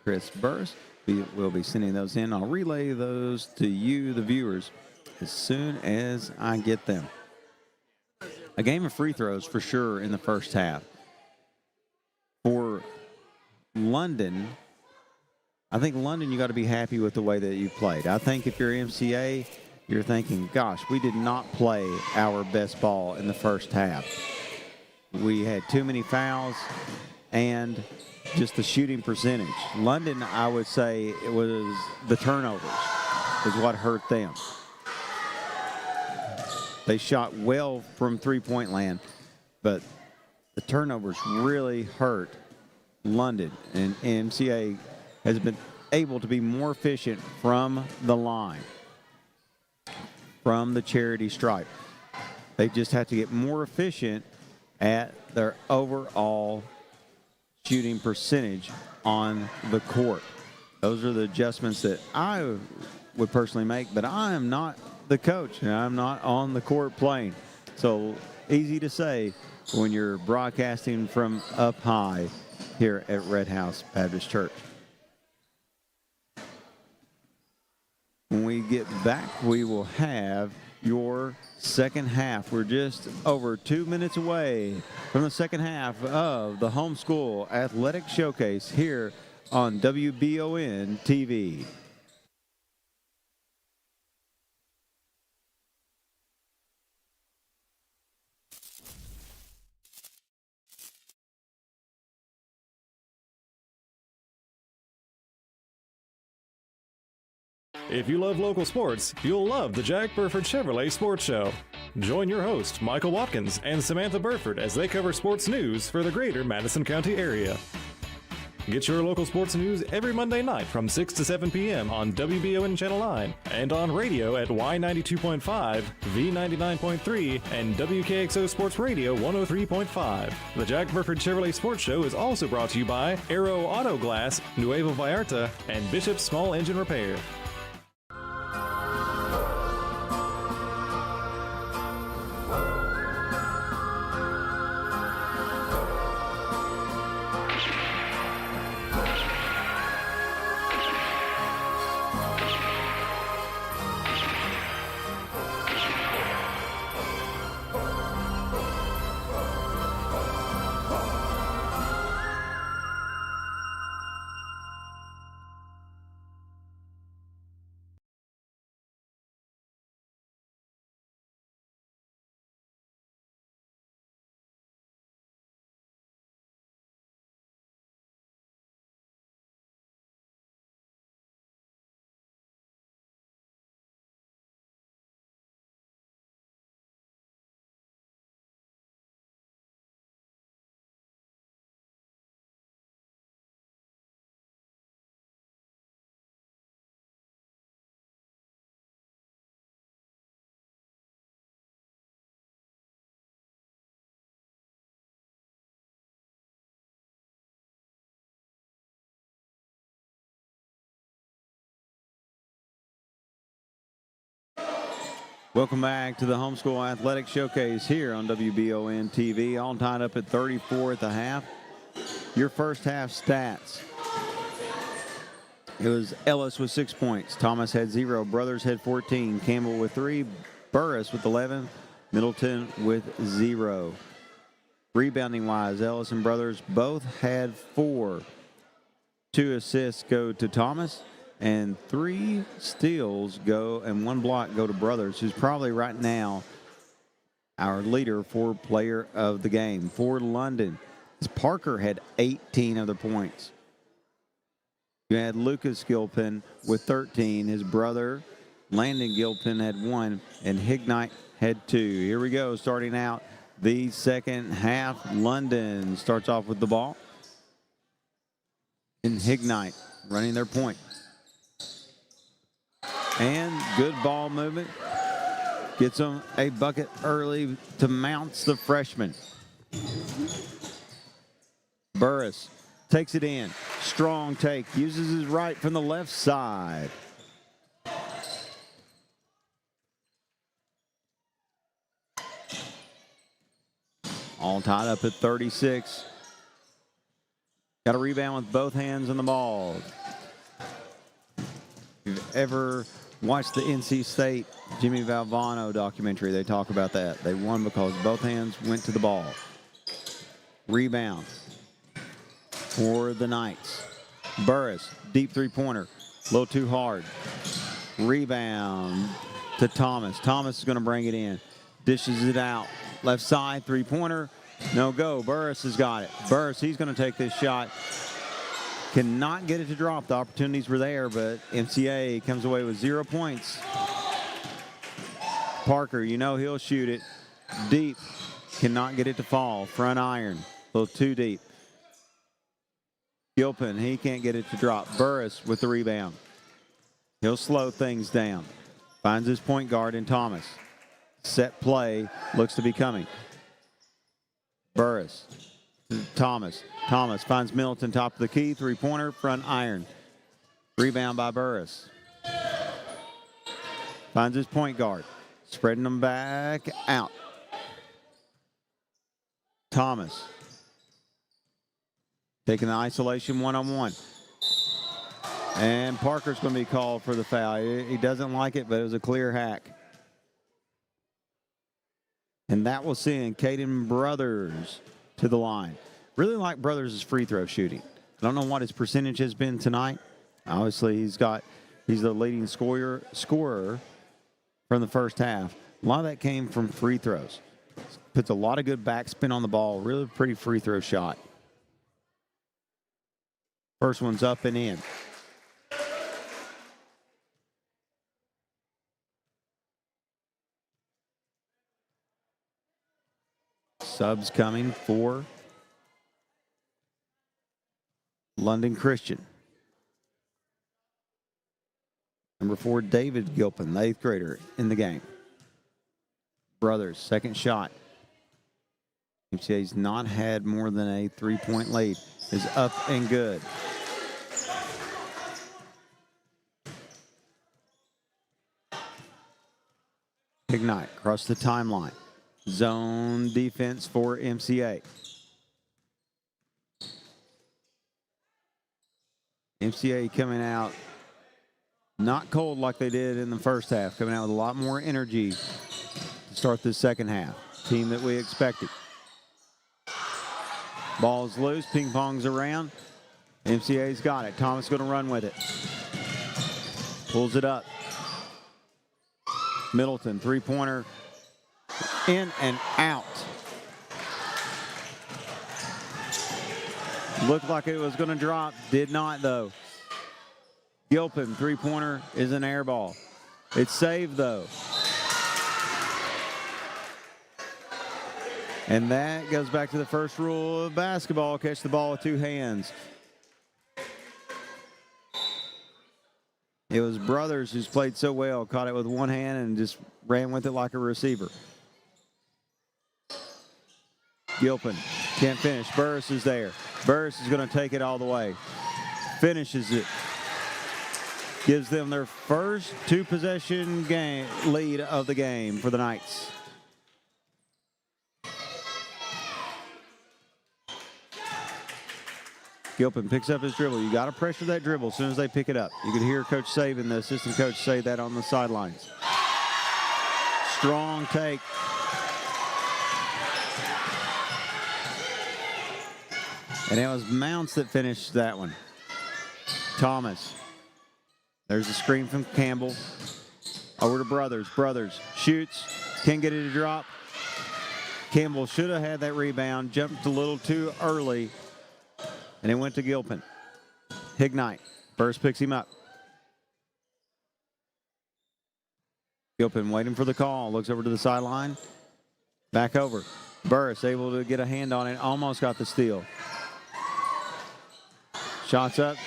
Chris Burris. We'll be sending those in. I'll relay those to you, the viewers, as soon as I get them. A game of free throws for sure in the first half. For London, I think London, you got to be happy with the way that you played. I think if you're MCA, you're thinking, gosh, we did not play our best ball in the first half. We had too many fouls and just the shooting percentage. London, I would say, it was the turnovers is what hurt them. They shot well from three-point land, but the turnovers really hurt London. And MCA has been able to be more efficient from the line, from the charity stripe. They just have to get more efficient at their overall shooting percentage on the court. Those are the adjustments that I would personally make, but I am not the coach, and I'm not on the court playing. So easy to say when you're broadcasting from up high here at Red House Baptist Church. When we get back, we will have your second half. We're just over 2 minutes away from the second half of the Homeschool Athletic Showcase here on WBON TV. If you love local sports, you'll love the Jack Burford Chevrolet Sports Show. Join your host, Michael Watkins, and Samantha Burford as they cover sports news for the greater Madison County area. Get your local sports news every Monday night from 6 to 7 p.m. on WBON Channel 9 and on radio at Y92.5, V99.3, and WKXO Sports Radio 103.5. The Jack Burford Chevrolet Sports Show is also brought to you by Aero Auto Glass, Nuevo Vallarta, and Bishop's Small Engine Repair. Welcome back to the Homeschool Athletic Showcase here on WBON TV. All tied up at 34 at the half. Your first half stats. It was Ellis with 6 points. Thomas had 0. Brothers had 14. Campbell with 3. Burris with 11. Middleton with 0. Rebounding-wise, Ellis and Brothers both had 4. 2 assists go to Thomas, and 3 steals go and 1 block go to Brothers, who's probably right now our leader for player of the game. For London, Parker had 18 other points. You had Lucas Gilpin with 13. His brother, Landon Gilpin, had 1, and Hignite had 2. Here we go, starting out the second half. London starts off with the ball. And Hignite running their point. And good ball movement. Gets them a bucket early to Mounts, the freshman. Burris takes it in. Strong take. Uses his right from the left side. All tied up at 36. Got a rebound with both hands on the ball. If you've ever watched the NC State Jimmy Valvano documentary, they talk about that. They won because both hands went to the ball. Rebound for the Knights. Burris, deep three-pointer. A little too hard. Rebound to Thomas. Thomas is going to bring it in. Dishes it out. Left side, three-pointer. No go. Burris has got it. Burris, he's going to take this shot. Cannot get it to drop. The opportunities were there, but MCA comes away with 0 points. Parker, you know he'll shoot it. Deep. Cannot get it to fall. Front iron. A little too deep. Gilpin, he can't get it to drop. Burris with the rebound. He'll slow things down. Finds his point guard in Thomas. Set play looks to be coming. Burris. Thomas. Thomas finds Middleton top of the key. Three-pointer, front iron. Rebound by Burris. Finds his point guard. Spreading them back out. Thomas. Taking the isolation one-on-one. And Parker's going to be called for the foul. He doesn't like it, but it was a clear hack. And that will send Caden Brothers to the line. Really like Brothers' free throw shooting. I don't know what his percentage has been tonight. Obviously, he's the leading scorer from the first half. A lot of that came from free throws. Puts a lot of good backspin on the ball. Really pretty free throw shot. First one's up and in. Subs coming for London Christian. Number 4, David Gilpin, the 8th grader in the game. Brothers, second shot. MCA's not had more than a 3-point lead. Is up and good. Ignite across the timeline. Zone defense for MCA. MCA coming out not cold like they did in the first half. Coming out with a lot more energy to start the second half. Team that we expected. Ball's loose. Ping pongs around. MCA's got it. Thomas going to run with it. Pulls it up. Middleton, three-pointer. In and out. Looked like it was going to drop. Did not, though. Gilpin, three-pointer, is an air ball. It's saved, though. And that goes back to the first rule of basketball. Catch the ball with 2 hands. It was Brothers who's played so well. Caught it with 1 hand and just ran with it like a receiver. Gilpin can't finish. Burris is there. Burris is going to take it all the way. Finishes it. gives them their first two-possession game lead of the game for the Knights. Gilpin picks up his dribble. You got to pressure that dribble as soon as they pick it up. You could hear Coach Saban, the assistant coach, say that on the sidelines. Strong take. And it was Mounts that finished that one. Thomas. There's a screen from Campbell. Over to Brothers. Brothers shoots. Can't get it to drop. Campbell should have had that rebound. Jumped a little too early. And it went to Gilpin. Hignite. Burris picks him up. Gilpin waiting for the call. Looks over to the sideline. Back over. Burris able to get a hand on it. Almost got the steal. Shots up.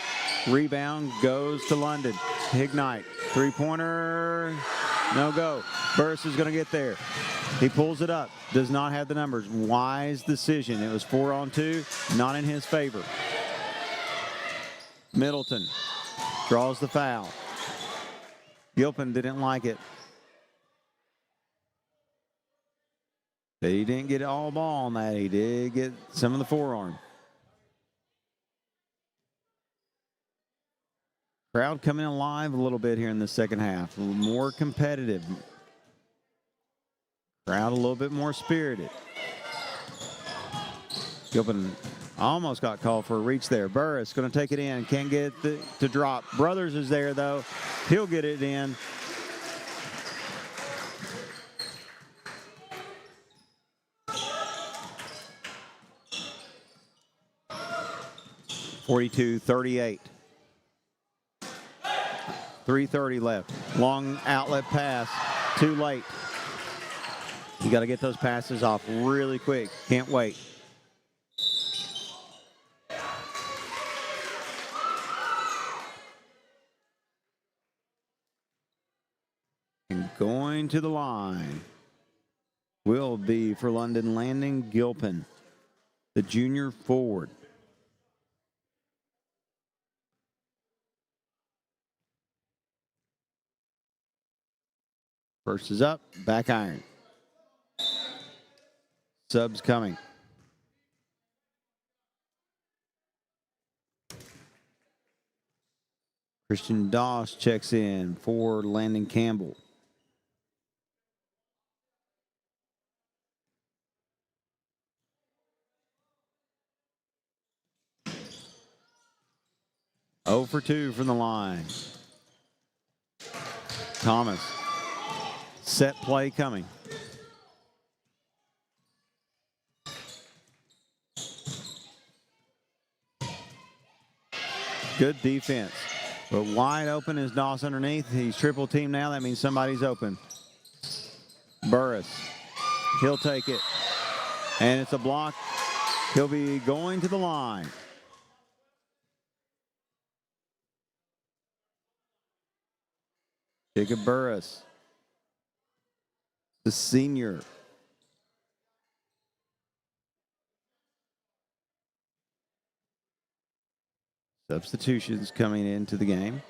Rebound goes to London. Hignite. Three-pointer. No go. Burris is going to get there. He pulls it up. Does not have the numbers. Wise decision. It was 4-on-2. Not in his favor. Middleton draws the foul. Gilpin didn't like it. But he didn't get all ball on that. He did get some of the forearm. Crowd coming alive a little bit here in the second half. A little more competitive. Crowd a little bit more spirited. Gilpin almost got called for a reach there. Burris going to take it in. Can't get it to drop. Brothers is there, though. He'll get it in. (42-38). 3:30 left. Long outlet pass. Too late. You got to get those passes off really quick. Can't wait. And going to the line will be for London Landon Gilpin, the junior forward. First is up, back iron. Subs coming. Christian Doss checks in for Landon Campbell. Oh for 2 from the line. Thomas. Set play coming. Good defense. But wide open is Doss underneath. He's triple team now. That means somebody's open. Burris. He'll take it. And it's a block. He'll be going to the line. Jacob Burris, the senior. Substitutions coming into the game.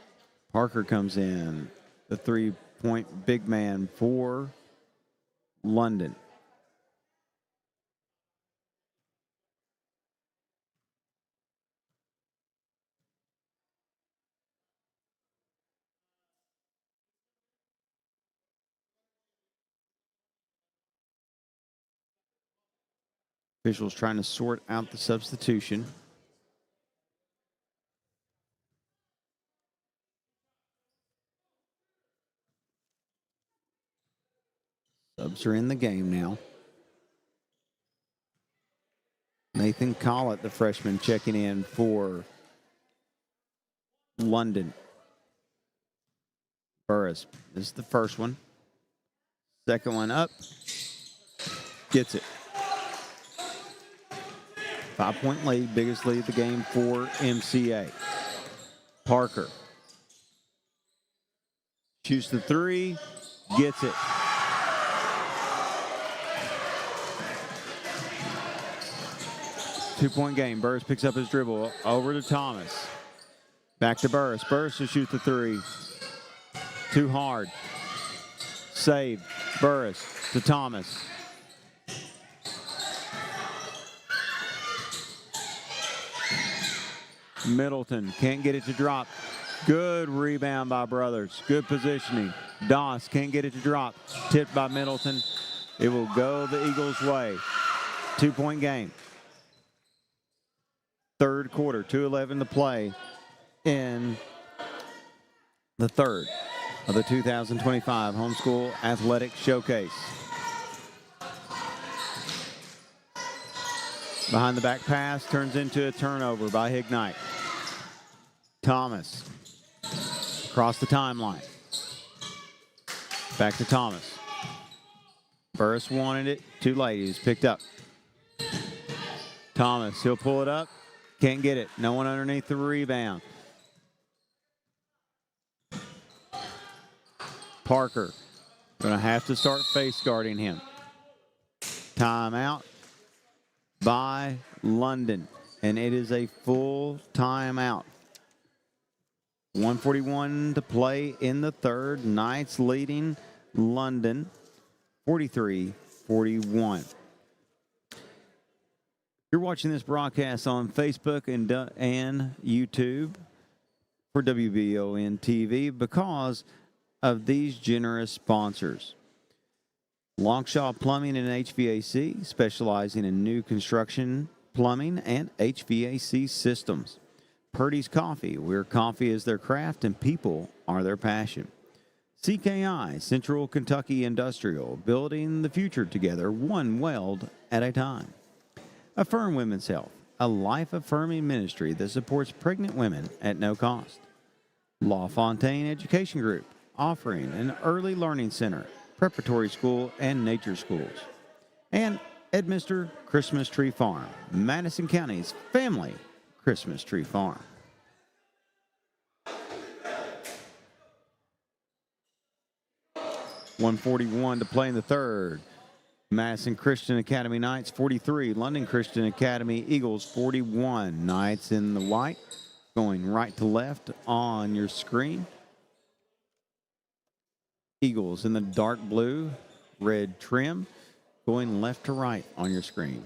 Parker comes in, the three-point big man for London. Officials trying to sort out the substitution. Subs are in the game now. Nathan Collett, the freshman, checking in for London. Burris, this is the first one. Second one up. Gets it. 5-point lead, biggest lead of the game for MCA. Parker. Shoots the three, gets it. Two-point game. Burris picks up his dribble over to Thomas. Back to Burris. Burris will shoot the three. Too hard. Saved. Burris to Thomas. Middleton can't get it to drop. Good rebound by Brothers. Good positioning. Doss can't get it to drop. Tipped by Middleton. It will go the Eagles' way. 2-point game. Third quarter, 2:11 to play in the third of the 2025 Homeschool Athletic Showcase. Behind the back pass turns into a turnover by Hignite. Thomas across the timeline. Back to Thomas. Burris wanted it. Too late. He's picked up. Thomas, he'll pull it up. Can't get it. No one underneath the rebound. Parker going to have to start face guarding him. Timeout by London. And it is a full timeout. 1:41 to play in the third. Knights leading London 43-41. You're watching this broadcast on Facebook and YouTube for WBON TV because of these generous sponsors. Longshaw Plumbing and HVAC, specializing in new construction, plumbing, and HVAC systems. Purdy's Coffee, where coffee is their craft and people are their passion. CKI, Central Kentucky Industrial, building the future together, one weld at a time. Affirm Women's Health, a life-affirming ministry that supports pregnant women at no cost. LaFontaine Education Group, offering an early learning center, preparatory school, and nature schools. And Edminster Christmas Tree Farm, Madison County's family Christmas Tree Farm. .141 to play in the third. Madison Christian Academy Knights 43. London Christian Academy Eagles 41. Knights in the white. Going right to left on your screen. Eagles in the dark blue, red trim. Going left to right on your screen.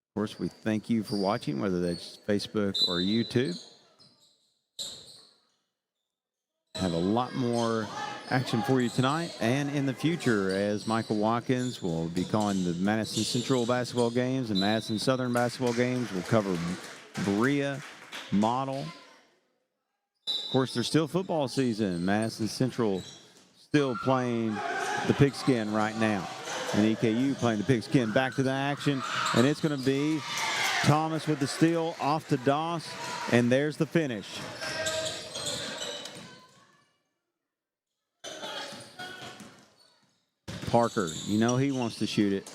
Of course, we thank you for watching, whether that's Facebook or YouTube. Have a lot more action for you tonight and in the future, as Michael Watkins will be calling the Madison Central basketball games and Madison Southern basketball games. We'll cover Berea, Model. Of course, there's still football season. Madison Central still playing the pigskin right now. And EKU playing the pigskin. Back to the action, and it's going to be Thomas with the steal off to Doss, and there's the finish. Parker, you know he wants to shoot it.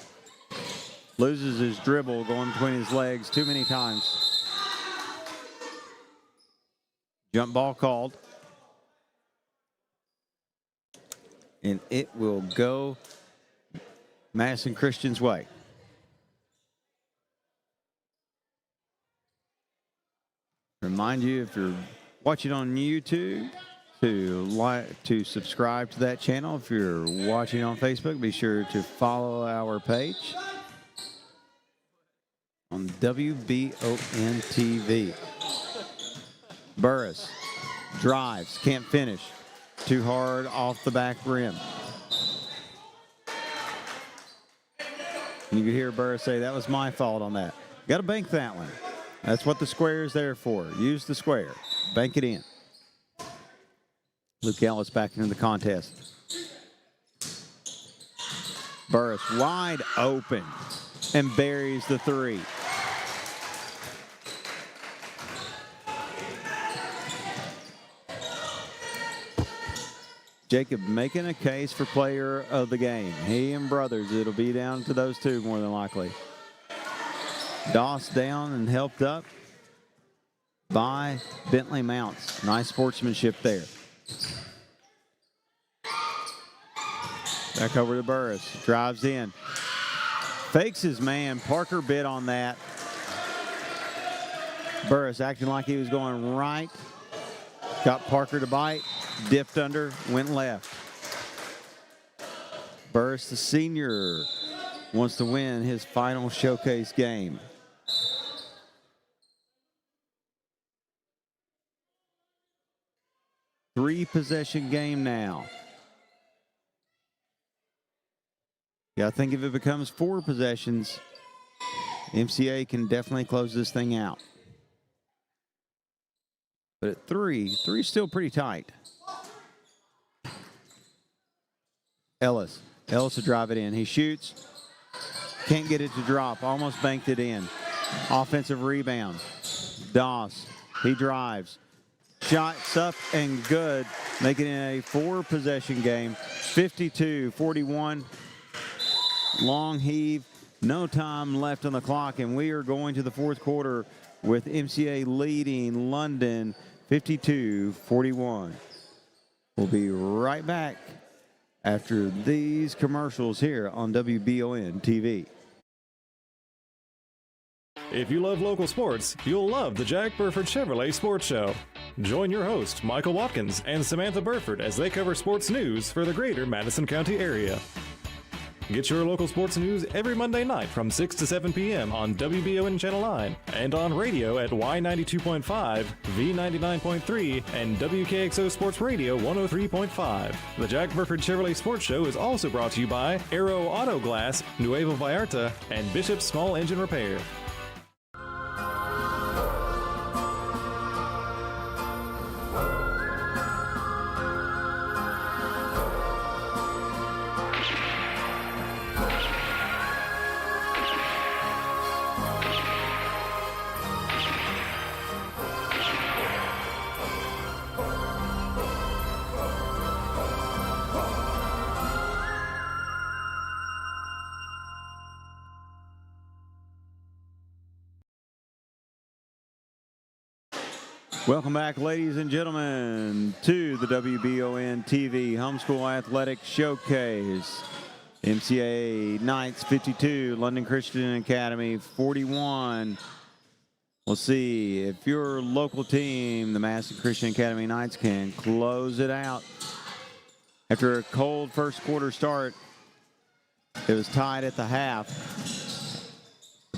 Loses his dribble going between his legs too many times. Jump ball called. And it will go Madison Christian's way. Remind you, if you're watching on YouTube, to subscribe to that channel. If you're watching on Facebook, be sure to follow our page on WBON TV. Burris drives, can't finish. Too hard off the back rim. And you can hear Burris say, that was my fault on that. Got to bank that one. That's what the square is there for. Use the square. Bank it in. Luke Ellis back into the contest. Burris wide open and buries the three. Jacob making a case for player of the game. He and Brothers, it'll be down to those two more than likely. Doss down and helped up by Bentley Mounts. Nice sportsmanship there. Back over to Burris. Drives in. Fakes his man. Parker bit on that. Burris acting like he was going right. Got Parker to bite. Dipped under. Went left. Burris, the senior, wants to win his final showcase game. Three-possession game now. Yeah, I think if it becomes 4 possessions, MCA can definitely close this thing out. But at 3 is still pretty tight. Ellis to drive it in. He shoots. Can't get it to drop. Almost banked it in. Offensive rebound. Doss. He drives. Shots up and good. Making it a 4-possession game. 52-41. Long heave. No time left on the clock. And we are going to the fourth quarter with MCA leading London 52-41. We'll be right back after these commercials here on WBON TV. If you love local sports, you'll love the Jack Burford Chevrolet Sports Show. Join your host, Michael Watkins, and Samantha Burford as they cover sports news for the greater Madison County area. Get your local sports news every Monday night from 6 to 7 p.m. on WBON Channel 9 and on radio at Y92.5, V99.3, and WKXO Sports Radio 103.5. The Jack Burford Chevrolet Sports Show is also brought to you by Aero Auto Glass, Nuevo Vallarta, and Bishop's Small Engine Repair. Welcome back, ladies and gentlemen, to the WBON TV Homeschool Athletic Showcase. MCA Knights 52, London Christian Academy 41. We'll see if your local team, the Madison Christian Academy Knights, can close it out. After a cold first quarter start, it was tied at the half.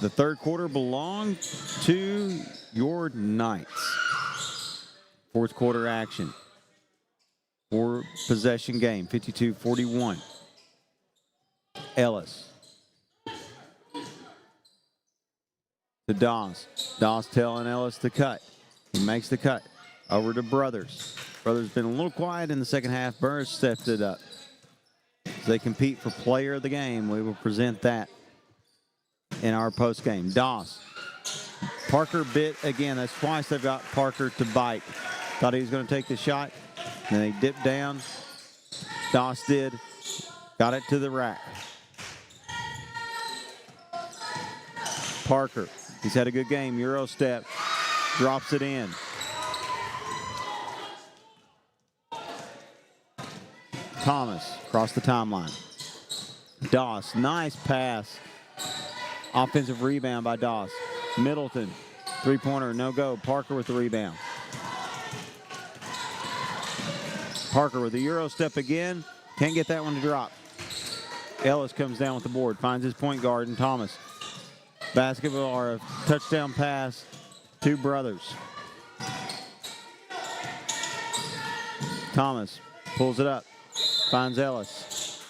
The third quarter belonged to your Knights. Fourth quarter action. 4-possession game, 52-41. Ellis. To Doss. Doss telling Ellis to cut. He makes the cut. Over to Brothers. Brothers been a little quiet in the second half. Burris stepped it up. As they compete for player of the game, we will present that in our post game. Doss. Parker bit again. That's twice they've got Parker to bite. Thought he was going to take the shot. Then he dipped down. Doss did. Got it to the rack. Parker. He's had a good game. Euro step. Drops it in. Thomas across the timeline. Doss. Nice pass. Offensive rebound by Doss. Middleton. Three-pointer. No go. Parker with the rebound. Parker with the Euro step again. Can't get that one to drop. Ellis comes down with the board. Finds his point guard and Thomas. Basketball or a touchdown pass to Brothers. Thomas pulls it up. Finds Ellis.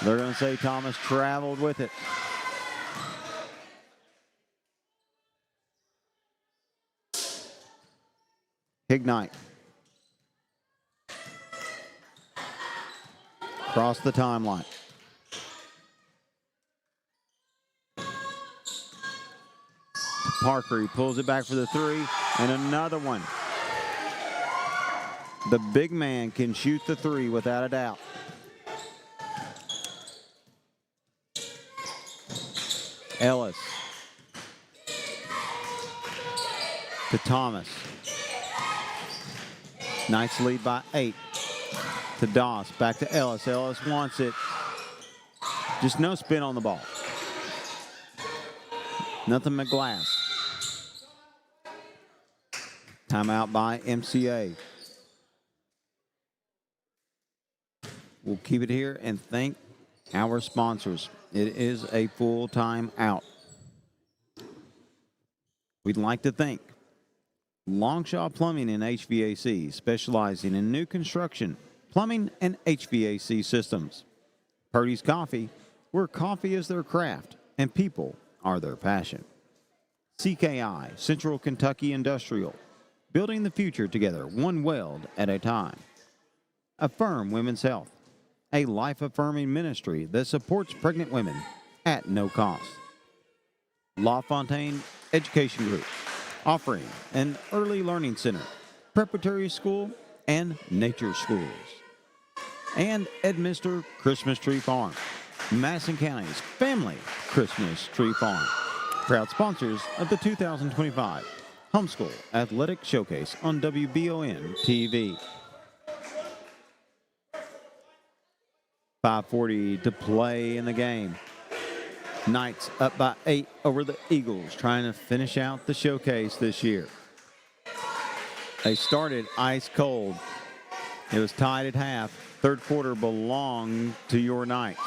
They're going to say Thomas traveled with it. Ignite. Across the timeline. Parker, he pulls it back for the three, and another one. The big man can shoot the three without a doubt. Ellis. To Thomas. Knights lead by 8. To Doss, back to Ellis. Ellis wants it. Just no spin on the ball. Nothing but glass. Timeout by MCA. We'll keep it here and thank our sponsors. It is a full time out. We'd like to thank Longshaw Plumbing and HVAC, specializing in new construction, plumbing, and HVAC systems. Purdy's Coffee, where coffee is their craft and people are their passion. CKI, Central Kentucky Industrial, building the future together, one weld at a time. Affirm Women's Health, a life-affirming ministry that supports pregnant women at no cost. LaFontaine Education Group, offering an early learning center, preparatory school, and nature schools. And Edminster Christmas Tree Farm, Madison County's family Christmas tree farm. Proud sponsors of the 2025 Homeschool Athletic Showcase on WBON TV. 5:40 to play in the game. Knights up by 8 over the Eagles, trying to finish out the showcase this year. They started ice cold. It was tied at half. Third quarter belonged to your Knights.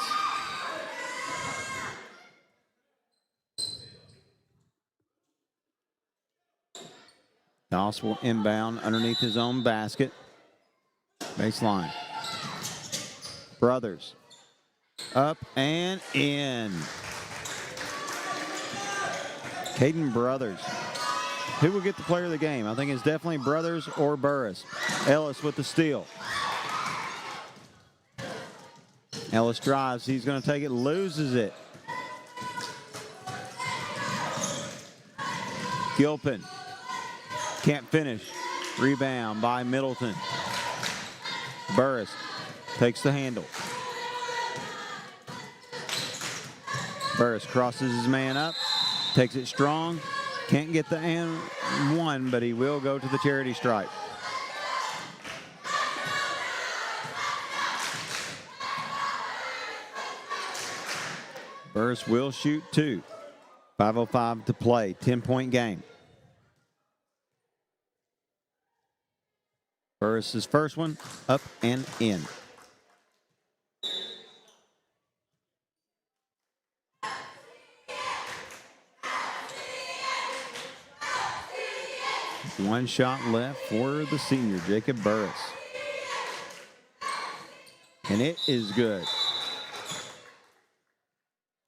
Doss will inbound underneath his own basket. Baseline. Brothers. Up and in. Caden Brothers. Who will get the player of the game? I think it's definitely Brothers or Burris. Ellis with the steal. Ellis drives. He's going to take it, loses it. Gilpin can't finish. Rebound by Middleton. Burris takes the handle. Burris crosses his man up, takes it strong. Can't get the and one, but he will go to the charity stripe. Burris will shoot 2. 5:05 to play. 10-point game. Burris's first one, up and in. One shot left for the senior, Jacob Burris. And it is good.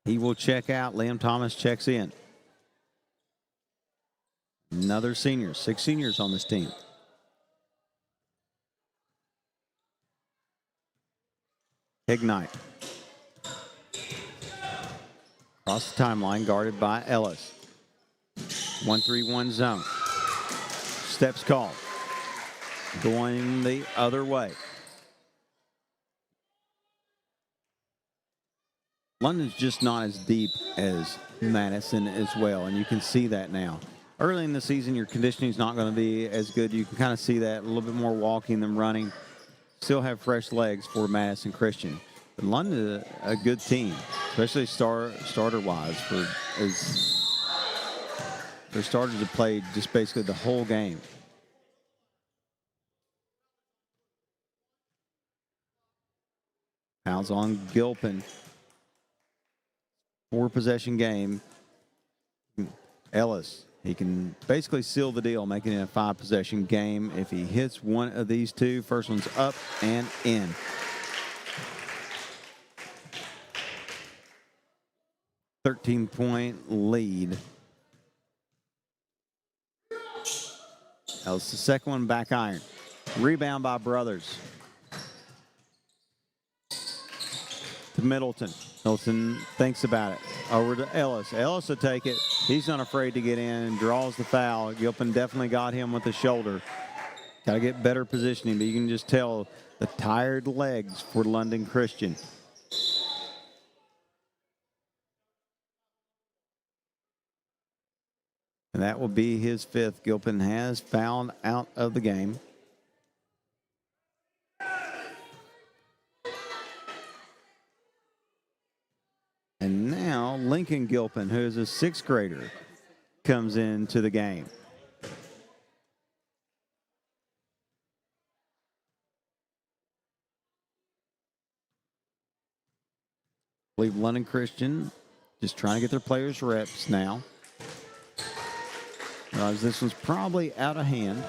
He will check out. Liam Thomas checks in. Another senior. 6 seniors on this team. Ignite. Across the timeline, guarded by Ellis. 1-3-1 zone. Steps called. Going the other way. London's just not as deep as Madison as well, and you can see that now. Early in the season, your conditioning is not going to be as good. You can kind of see that, a little bit more walking than running. Still have fresh legs for Madison Christian. But London is a good team, especially starter-wise. Their starters have played just basically the whole game. Fouls on Gilpin. 4-possession game. Ellis, he can basically seal the deal, making it a 5-possession game. If he hits one of these two, first one's up and in. .13 lead. That was the second one, back iron. Rebound by Brothers. To Middleton. Middleton thinks about it. Over to Ellis. Ellis will take it. He's not afraid to get in and draws the foul. Gilpin definitely got him with the shoulder. Got to get better positioning, but you can just tell the tired legs for London Christian. And that will be his 5th. Gilpin has fouled out of the game. And now Lincoln Gilpin, who is a 6th grader, comes into the game. believe London Christian just trying to get their players reps now. Realize this one's probably out of hand.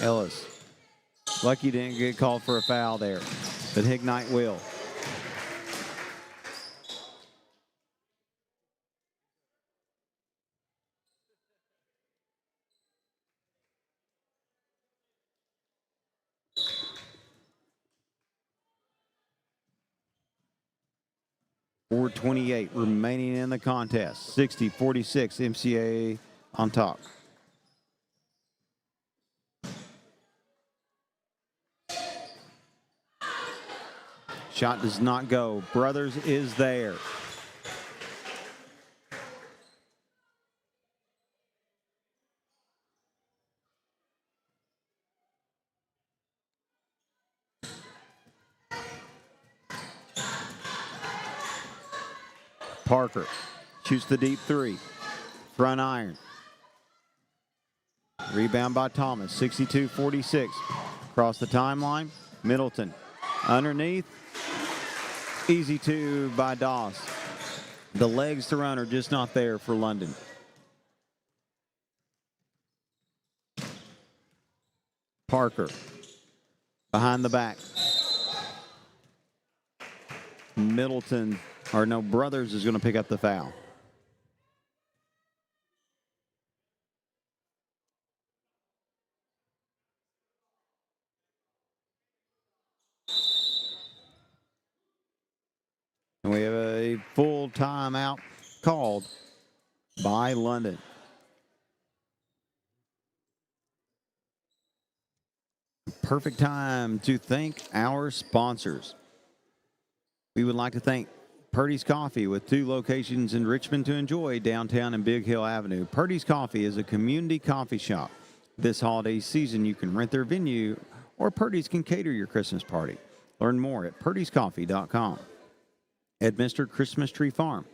Ellis. Lucky didn't get called for a foul there, but Hignite will. .428 remaining in the contest. 60-46, MCA on top. Shot does not go. Brothers is there. Parker shoots the deep three. Front iron. Rebound by Thomas. 62-46. Across the timeline. Middleton underneath. Easy two by Doss. The legs to run are just not there for London. Parker behind the back. Middleton, or no, Brothers is going to pick up the foul. And we have a full timeout called by London. Perfect time to thank our sponsors. We would like to thank Purdy's Coffee with 2 locations in Richmond to enjoy downtown and Big Hill Avenue. Purdy's Coffee is a community coffee shop. This holiday season, you can rent their venue or Purdy's can cater your Christmas party. Learn more at purdyscoffee.com. Edminster Christmas Tree Farm,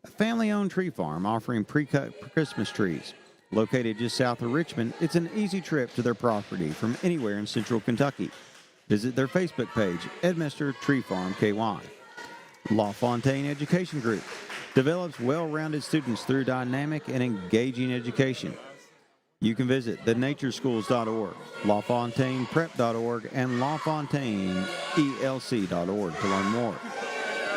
a family-owned tree farm offering pre-cut Christmas trees. Located just south of Richmond, it's an easy trip to their property from anywhere in central Kentucky. Visit their Facebook page, Edminster Tree Farm KY. LaFontaine Education Group develops well-rounded students through dynamic and engaging education. You can visit thenatureschools.org, LaFontainePrep.org, and LaFontaineELC.org to learn more.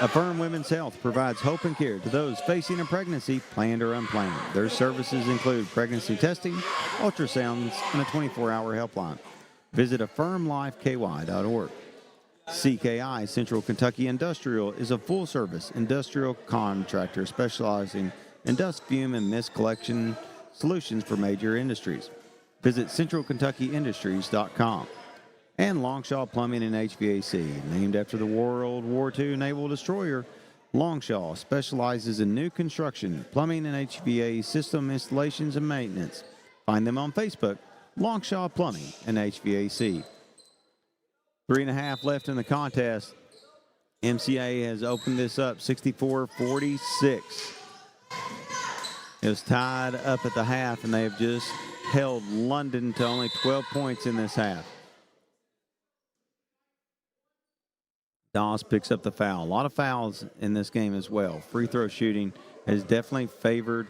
Affirm Women's Health provides hope and care to those facing a pregnancy, planned or unplanned. Their services include pregnancy testing, ultrasounds, and a 24-hour helpline. Visit affirmlifeky.org. CKI Central Kentucky Industrial is a full-service industrial contractor specializing in dust, fume, and mist collection solutions for major industries. Visit centralkentuckyindustries.com. And Longshaw Plumbing and HVAC, named after the World War II naval destroyer, Longshaw specializes in new construction, plumbing, and HVAC system installations and maintenance. Find them on Facebook, Longshaw Plumbing and HVAC. 3.5 left in the contest. MCA has opened this up 64-46. It was tied up at the half, and they have just held London to only 12 points in this half. Doss picks up the foul. A lot of fouls in this game as well. Free throw shooting has definitely favored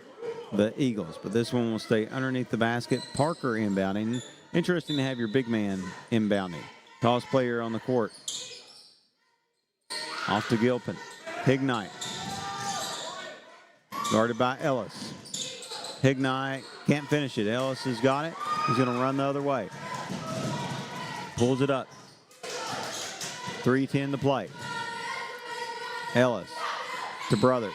the Eagles, but this one will stay underneath the basket. Parker inbounding. Interesting to have your big man inbounding. Toss player on the court. Off to Gilpin. Hignite. Guarded by Ellis. Hignite can't finish it. Ellis has got it. He's going to run the other way. Pulls it up. 3:10 to play. Ellis to Brothers.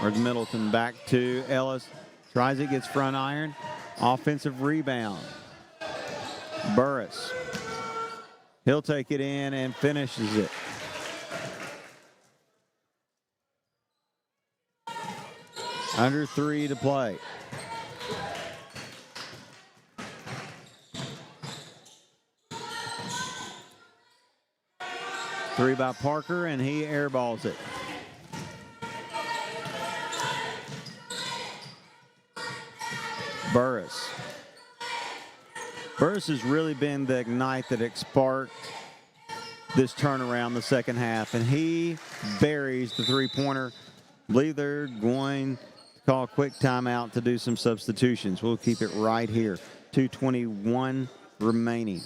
Or Middleton back to Ellis. Tries it, gets front iron. Offensive rebound. Burris. He'll take it in and finishes it. Under 3 to play. Three by Parker, and he airballs it. Burris. Burris has really been the ignite that sparked this turnaround the second half, and he buries the three-pointer. I believe they're going to call a quick timeout to do some substitutions. We'll keep it right here. 2:21 remaining.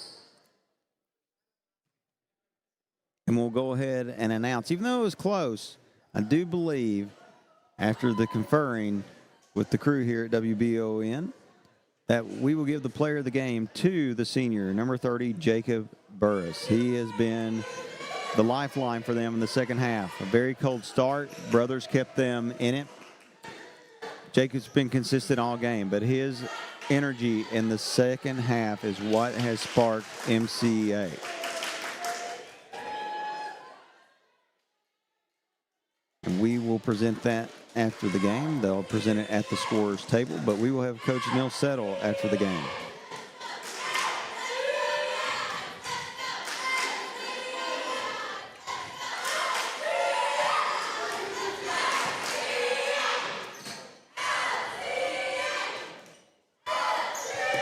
And we'll go ahead and announce, even though it was close, I do believe, after the conferring with the crew here at WBON, that we will give the player of the game to the senior, number 30, Jacob Burris. He has been the lifeline for them in the second half. A very cold start. Brothers kept them in it. Jacob's been consistent all game, but his energy in the second half is what has sparked MCA. And we will present that after the game. They'll present it at the scorer's table, but we will have Coach Neil Settle after the game.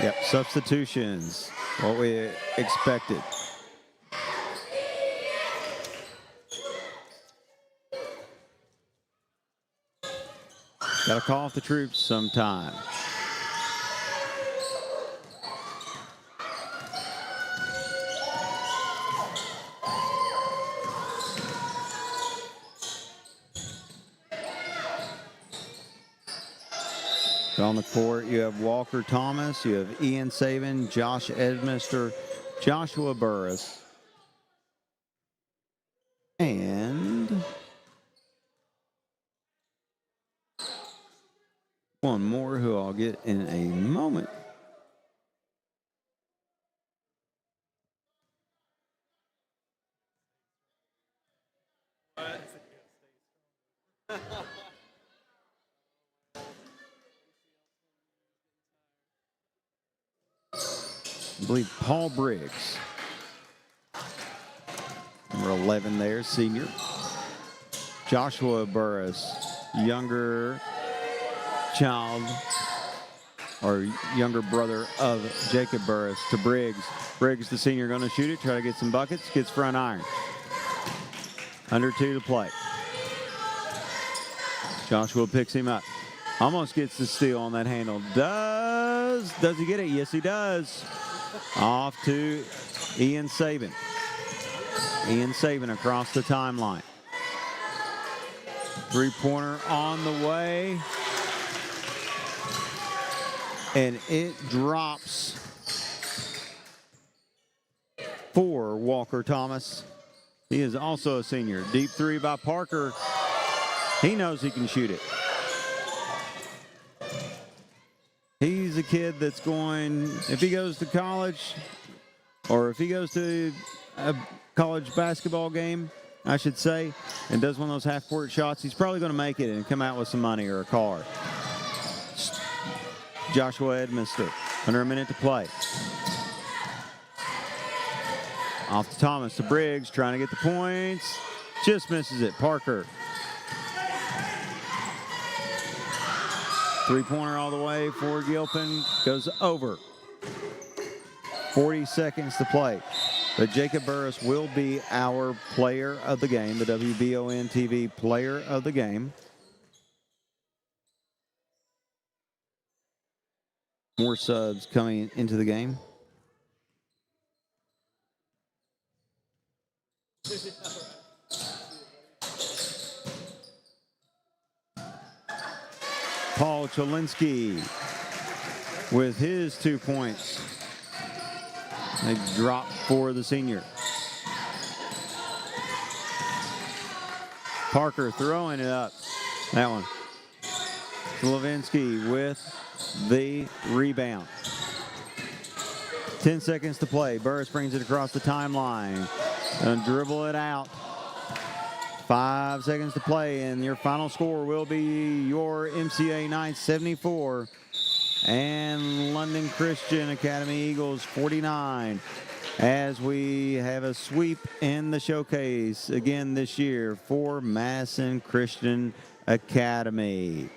Yep, substitutions, what we expected. Got to call off the troops sometime. On the court, you have Walker Thomas, you have Ian Saban, Josh Edmister, Joshua Burris, and one more who I'll get in a moment. I believe Paul Briggs, number 11 there, senior. Joshua Burris, younger child or younger brother of Jacob Burris to Briggs. Briggs, the senior, going to shoot it, try to get some buckets, gets front iron. Under 2 to play. Joshua picks him up. Almost gets the steal on that handle. Does he get it? Yes, he does. Off to Ian Saban. Ian Saban across the timeline. Three-pointer on the way. And it drops for Walker Thomas. He is also a senior. Deep three by Parker. He knows he can shoot it. He's a kid that's going, if he goes to college, or if he goes to a college basketball game, I should say, and does one of those half-court shots, he's probably going to make it and come out with some money or a car. Joshua Edmister, under a minute to play. Off to Thomas, to Briggs, trying to get the points. Just misses it. Parker. Three-pointer all the way for Gilpin. Goes over. 40 seconds to play. But Jacob Burris will be our player of the game, the WBON TV player of the game. More subs coming into the game. Paul Cholinski with his 2 points. They drop for the senior. Parker throwing it up. That one. Slavinsky with the rebound. 10 seconds to play. Burris brings it across the timeline. And dribble it out. 5 seconds to play, and your final score will be your MCA Knights 74 and London Christian Academy Eagles 49, as we have a sweep in the showcase again this year for Madison Christian Academy.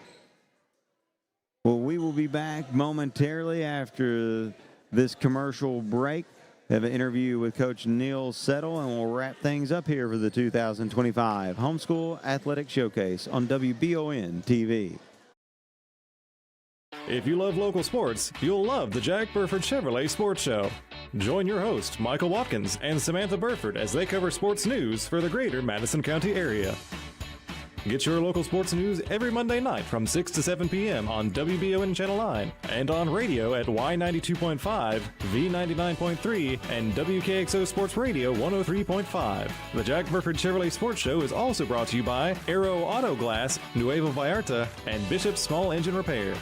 Well, we will be back momentarily after this commercial break. Have an interview with Coach Neil Settle, and we'll wrap things up here for the 2025 Homeschool Athletic Showcase on WBON TV. If you love local sports, you'll love the Jack Burford Chevrolet Sports Show. Join your host, Michael Watkins, and Samantha Burford as they cover sports news for the greater Madison County area. Get your local sports news every Monday night from 6 to 7 p.m. on WBON Channel 9 and on radio at Y92.5, V99.3, and WKXO Sports Radio 103.5. The Jack Burford Chevrolet Sports Show is also brought to you by Aero Auto Glass, Nuevo Vallarta, and Bishop Small Engine Repair.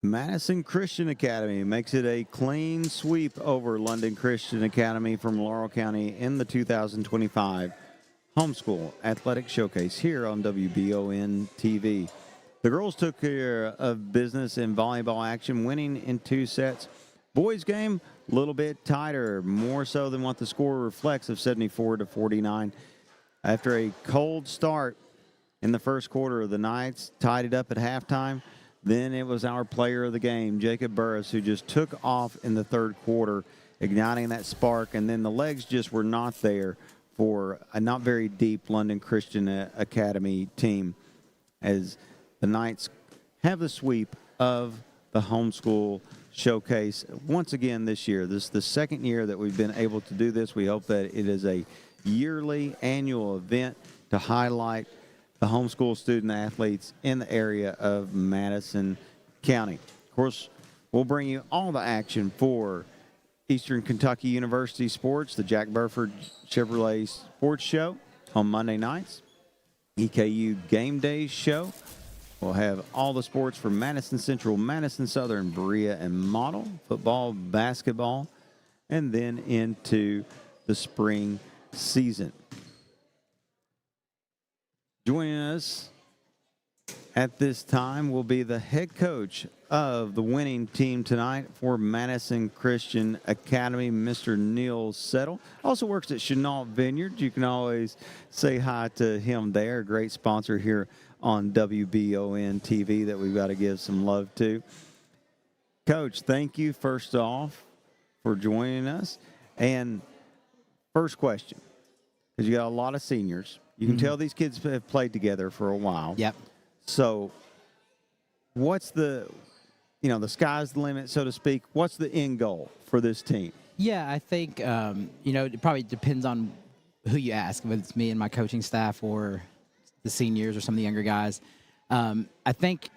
Madison Christian Academy makes it a clean sweep over London Christian Academy from Laurel County in the 2025 Homeschool Athletic Showcase here on WBON TV. The girls took care of business in volleyball action, winning in 2 sets. Boys game, a little bit tighter, more so than what the score reflects of 74-49. After a cold start in the first quarter, the Knights tied it up at halftime. Then it was our player of the game, Jacob Burris, who just took off in the third quarter, igniting that spark. And then the legs just were not there for a not very deep London Christian Academy team, as the Knights have the sweep of the Homeschool Showcase once again this year. This is the second year that we've been able to do this. We hope that it is a yearly annual event to highlight the homeschool student athletes in the area of Madison County. Of course, we'll bring you all the action for Eastern Kentucky University sports, the Jack Burford Chevrolet Sports Show on Monday nights, EKU Game Days show. We'll have all the sports from Madison Central, Madison Southern, Berea, and Model, football, basketball, and then into the spring season. Joining us at this time will be the head coach of the winning team tonight for Madison Christian Academy, Mr. Neil Settle. Also works at Chenault Vineyard. You can always say hi to him there. A great sponsor here on WBON TV that we've got to give some love to. Coach, thank you first off for joining us. And first question, because you got a lot of seniors. You can tell these kids have played together for a while. Yep. So what's the sky's the limit, so to speak. What's the end goal for this team? Yeah, I think, it probably depends on who you ask, whether it's me and my coaching staff or the seniors or some of the younger guys. I think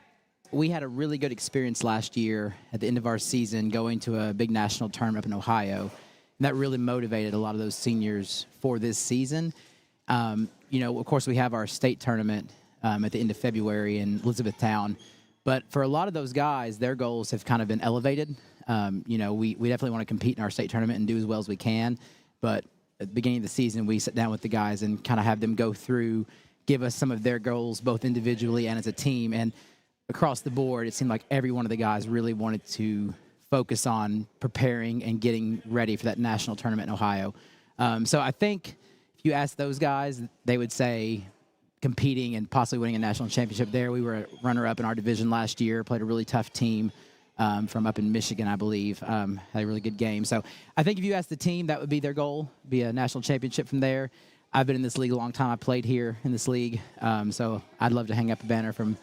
we had a really good experience last year at the end of our season going to a big national tournament up in Ohio. And that really motivated a lot of those seniors for this season. Of course, we have our state tournament at the end of February in Elizabethtown. But for a lot of those guys, their goals have kind of been elevated. We definitely want to compete in our state tournament and do as well as we can. But at the beginning of the season, we sit down with the guys and kind of have them go through, give us some of their goals, both individually and as a team. And across the board, it seemed like every one of the guys really wanted to focus on preparing and getting ready for that national tournament in Ohio. So I think if you ask those guys, they would say competing and possibly winning a national championship there. We were a runner-up in our division last year, played a really tough team from up in Michigan, I believe. Had a really good game. So I think if you ask the team, that would be their goal, be a national championship from there. I've been in this league a long time. I played here in this league. So I'd love to hang up a banner from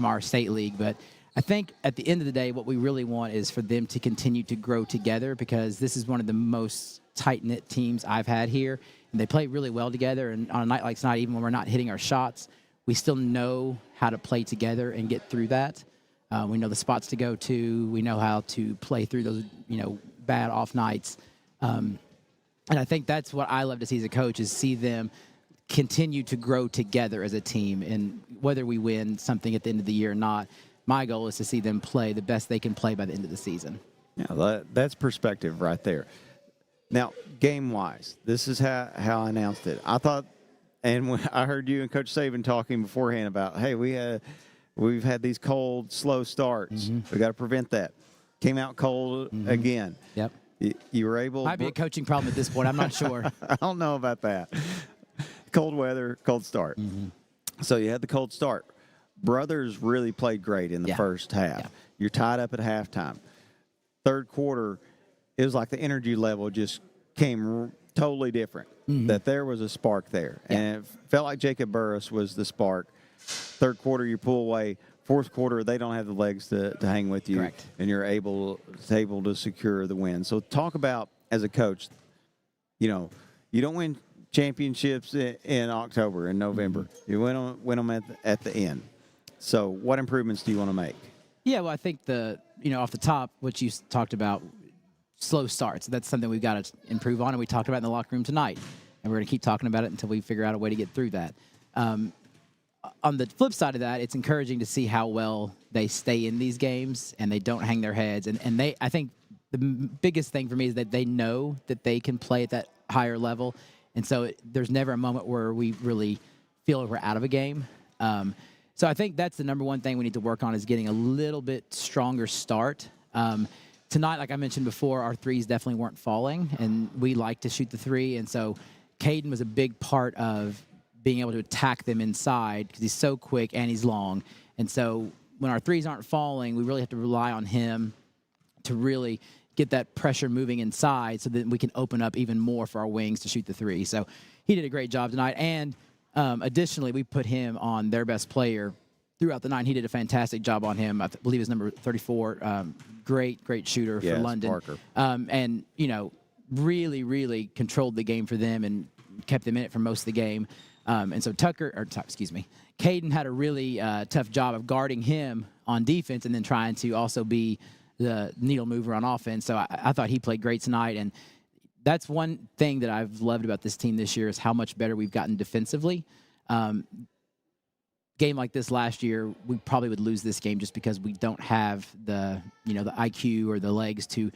our state league. But I think at the end of the day, what we really want is for them to continue to grow together, because this is one of the most tight-knit teams I've had here. And they play really well together. And on a night like tonight, even when we're not hitting our shots, we still know how to play together and get through that. We know the spots to go to. We know how to play through those, bad off nights. And I think that's what I love to see as a coach, is see them continue to grow together as a team. And whether we win something at the end of the year or not, my goal is to see them play the best they can play by the end of the season. Yeah, that's perspective right there. Now, game-wise, this is how I announced it. I thought, and when I heard you and Coach Saban talking beforehand about, hey, we've had these cold, slow starts. We got to prevent that. Came out cold again. Yep. You were able. Might be a coaching problem at this point. I'm not sure. I don't know about that. Cold weather, cold start. So you had the cold start. Brothers really played great in the first half. Yeah. You're tied up at halftime. Third quarter, it was like the energy level just came totally different. That there was a spark there. Yeah. And it felt like Jacob Burris was the spark. Third quarter, you pull away. Fourth quarter, they don't have the legs to hang with you. Correct. And you're able to secure the win. So talk about, as a coach, you don't win championships in October and November. You win them at the end. So what improvements do you want to make? Yeah, well, I think off the top, what you talked about, slow starts. That's something we've got to improve on, and we talked about it in the locker room tonight. And we're going to keep talking about it until we figure out a way to get through that. On the flip side of that, it's encouraging to see how well they stay in these games and they don't hang their heads. And I think the biggest thing for me is that they know that they can play at that higher level. And so there's never a moment where we really feel like we're out of a game. So I think that's the number one thing we need to work on is getting a little bit stronger start. Tonight, like I mentioned before, our threes definitely weren't falling, and we like to shoot the three. And so Caden was a big part of being able to attack them inside because he's so quick and he's long. And so when our threes aren't falling, we really have to rely on him to really get that pressure moving inside so that we can open up even more for our wings to shoot the three. So he did a great job tonight. And additionally, we put him on their best player throughout the night. He did a fantastic job on him. I believe his number 34. Great shooter for London. Parker. And, really, really controlled the game for them and kept them in it for most of the game. And so Caden had a really tough job of guarding him on defense and then trying to also be the needle mover on offense. So I thought he played great tonight. And that's one thing that I've loved about this team this year is how much better we've gotten defensively. Game like this last year, we probably would lose this game just because we don't have the IQ or the legs to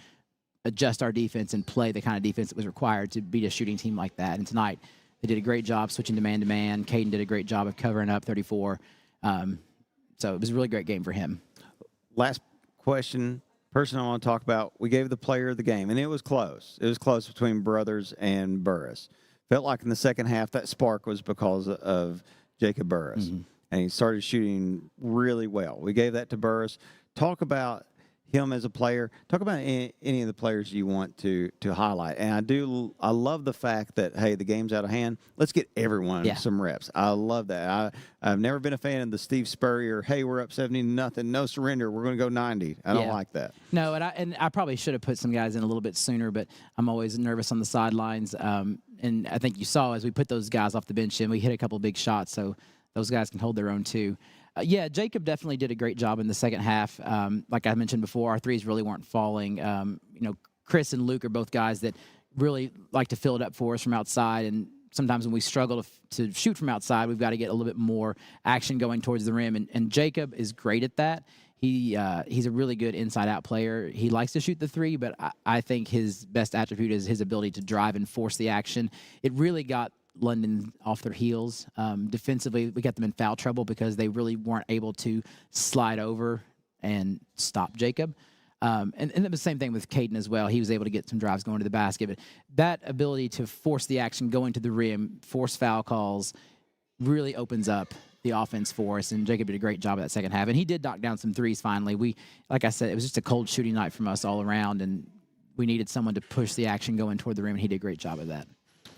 adjust our defense and play the kind of defense that was required to beat a shooting team like that. And tonight, they did a great job switching to man-to-man. Caden did a great job of covering up 34. So it was a really great game for him. Last question, person I want to talk about, we gave the player of the game, and it was close. It was close between Brothers and Burris. Felt like in the second half that spark was because of Jacob Burris. And he started shooting really well. We gave that to Burris. Talk about him as a player. Talk about any of the players you want to highlight. And I love the fact that, hey, the game's out of hand. Let's get everyone some reps. I love that. I've never been a fan of the Steve Spurrier, hey, we're up 70-0, no surrender, we're going to go 90. I don't like that. No, and I probably should have put some guys in a little bit sooner, but I'm always nervous on the sidelines. And I think you saw as we put those guys off the bench and we hit a couple big shots, so those guys can hold their own too. Jacob definitely did a great job in the second half. Like I mentioned before, our threes really weren't falling. Chris and Luke are both guys that really like to fill it up for us from outside. And sometimes when we struggle to shoot from outside, we've got to get a little bit more action going towards the rim. And Jacob is great at that. He's a really good inside-out player. He likes to shoot the three, but I think his best attribute is his ability to drive and force the action. It really got London off their heels. Defensively, we got them in foul trouble because they really weren't able to slide over and stop Jacob. And it was the same thing with Caden as well. He was able to get some drives going to the basket. But that ability to force the action going to the rim, force foul calls, really opens up the offense for us. And Jacob did a great job of that second half. And he did knock down some threes finally. Like I said, it was just a cold shooting night from us all around. And we needed someone to push the action going toward the rim. And he did a great job of that.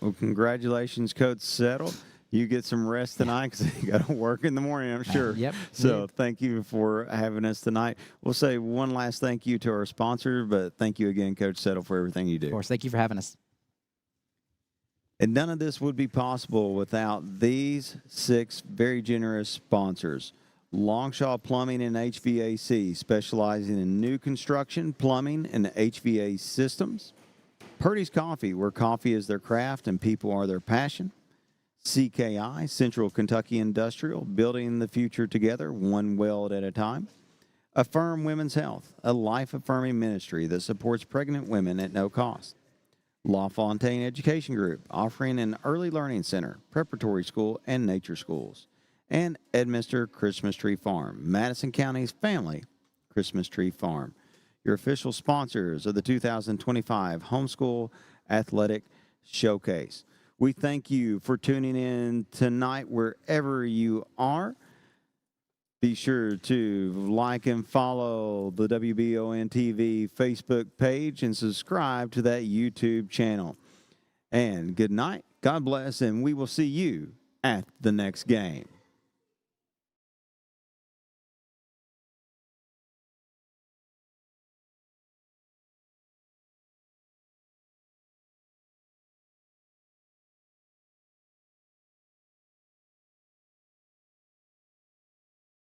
Well, congratulations, Coach Settle. You get some rest tonight because you got to work in the morning, I'm sure. Yep. So thank you for having us tonight. We'll say one last thank you to our sponsor, but thank you again, Coach Settle, for everything you do. Of course. Thank you for having us. And none of this would be possible without these 6 very generous sponsors. Longshaw Plumbing and HVAC, specializing in new construction, plumbing, and HVAC systems. Purdy's Coffee, where coffee is their craft and people are their passion. CKI, Central Kentucky Industrial, building the future together, one weld at a time. Affirm Women's Health, a life-affirming ministry that supports pregnant women at no cost. LaFontaine Education Group, offering an early learning center, preparatory school, and nature schools. And Edminster Christmas Tree Farm, Madison County's family Christmas Tree Farm, your official sponsors of the 2025 Homeschool Athletic Showcase. We thank you for tuning in tonight wherever you are. Be sure to like and follow the WBON TV Facebook page and subscribe to that YouTube channel. And good night, God bless, and we will see you at the next game.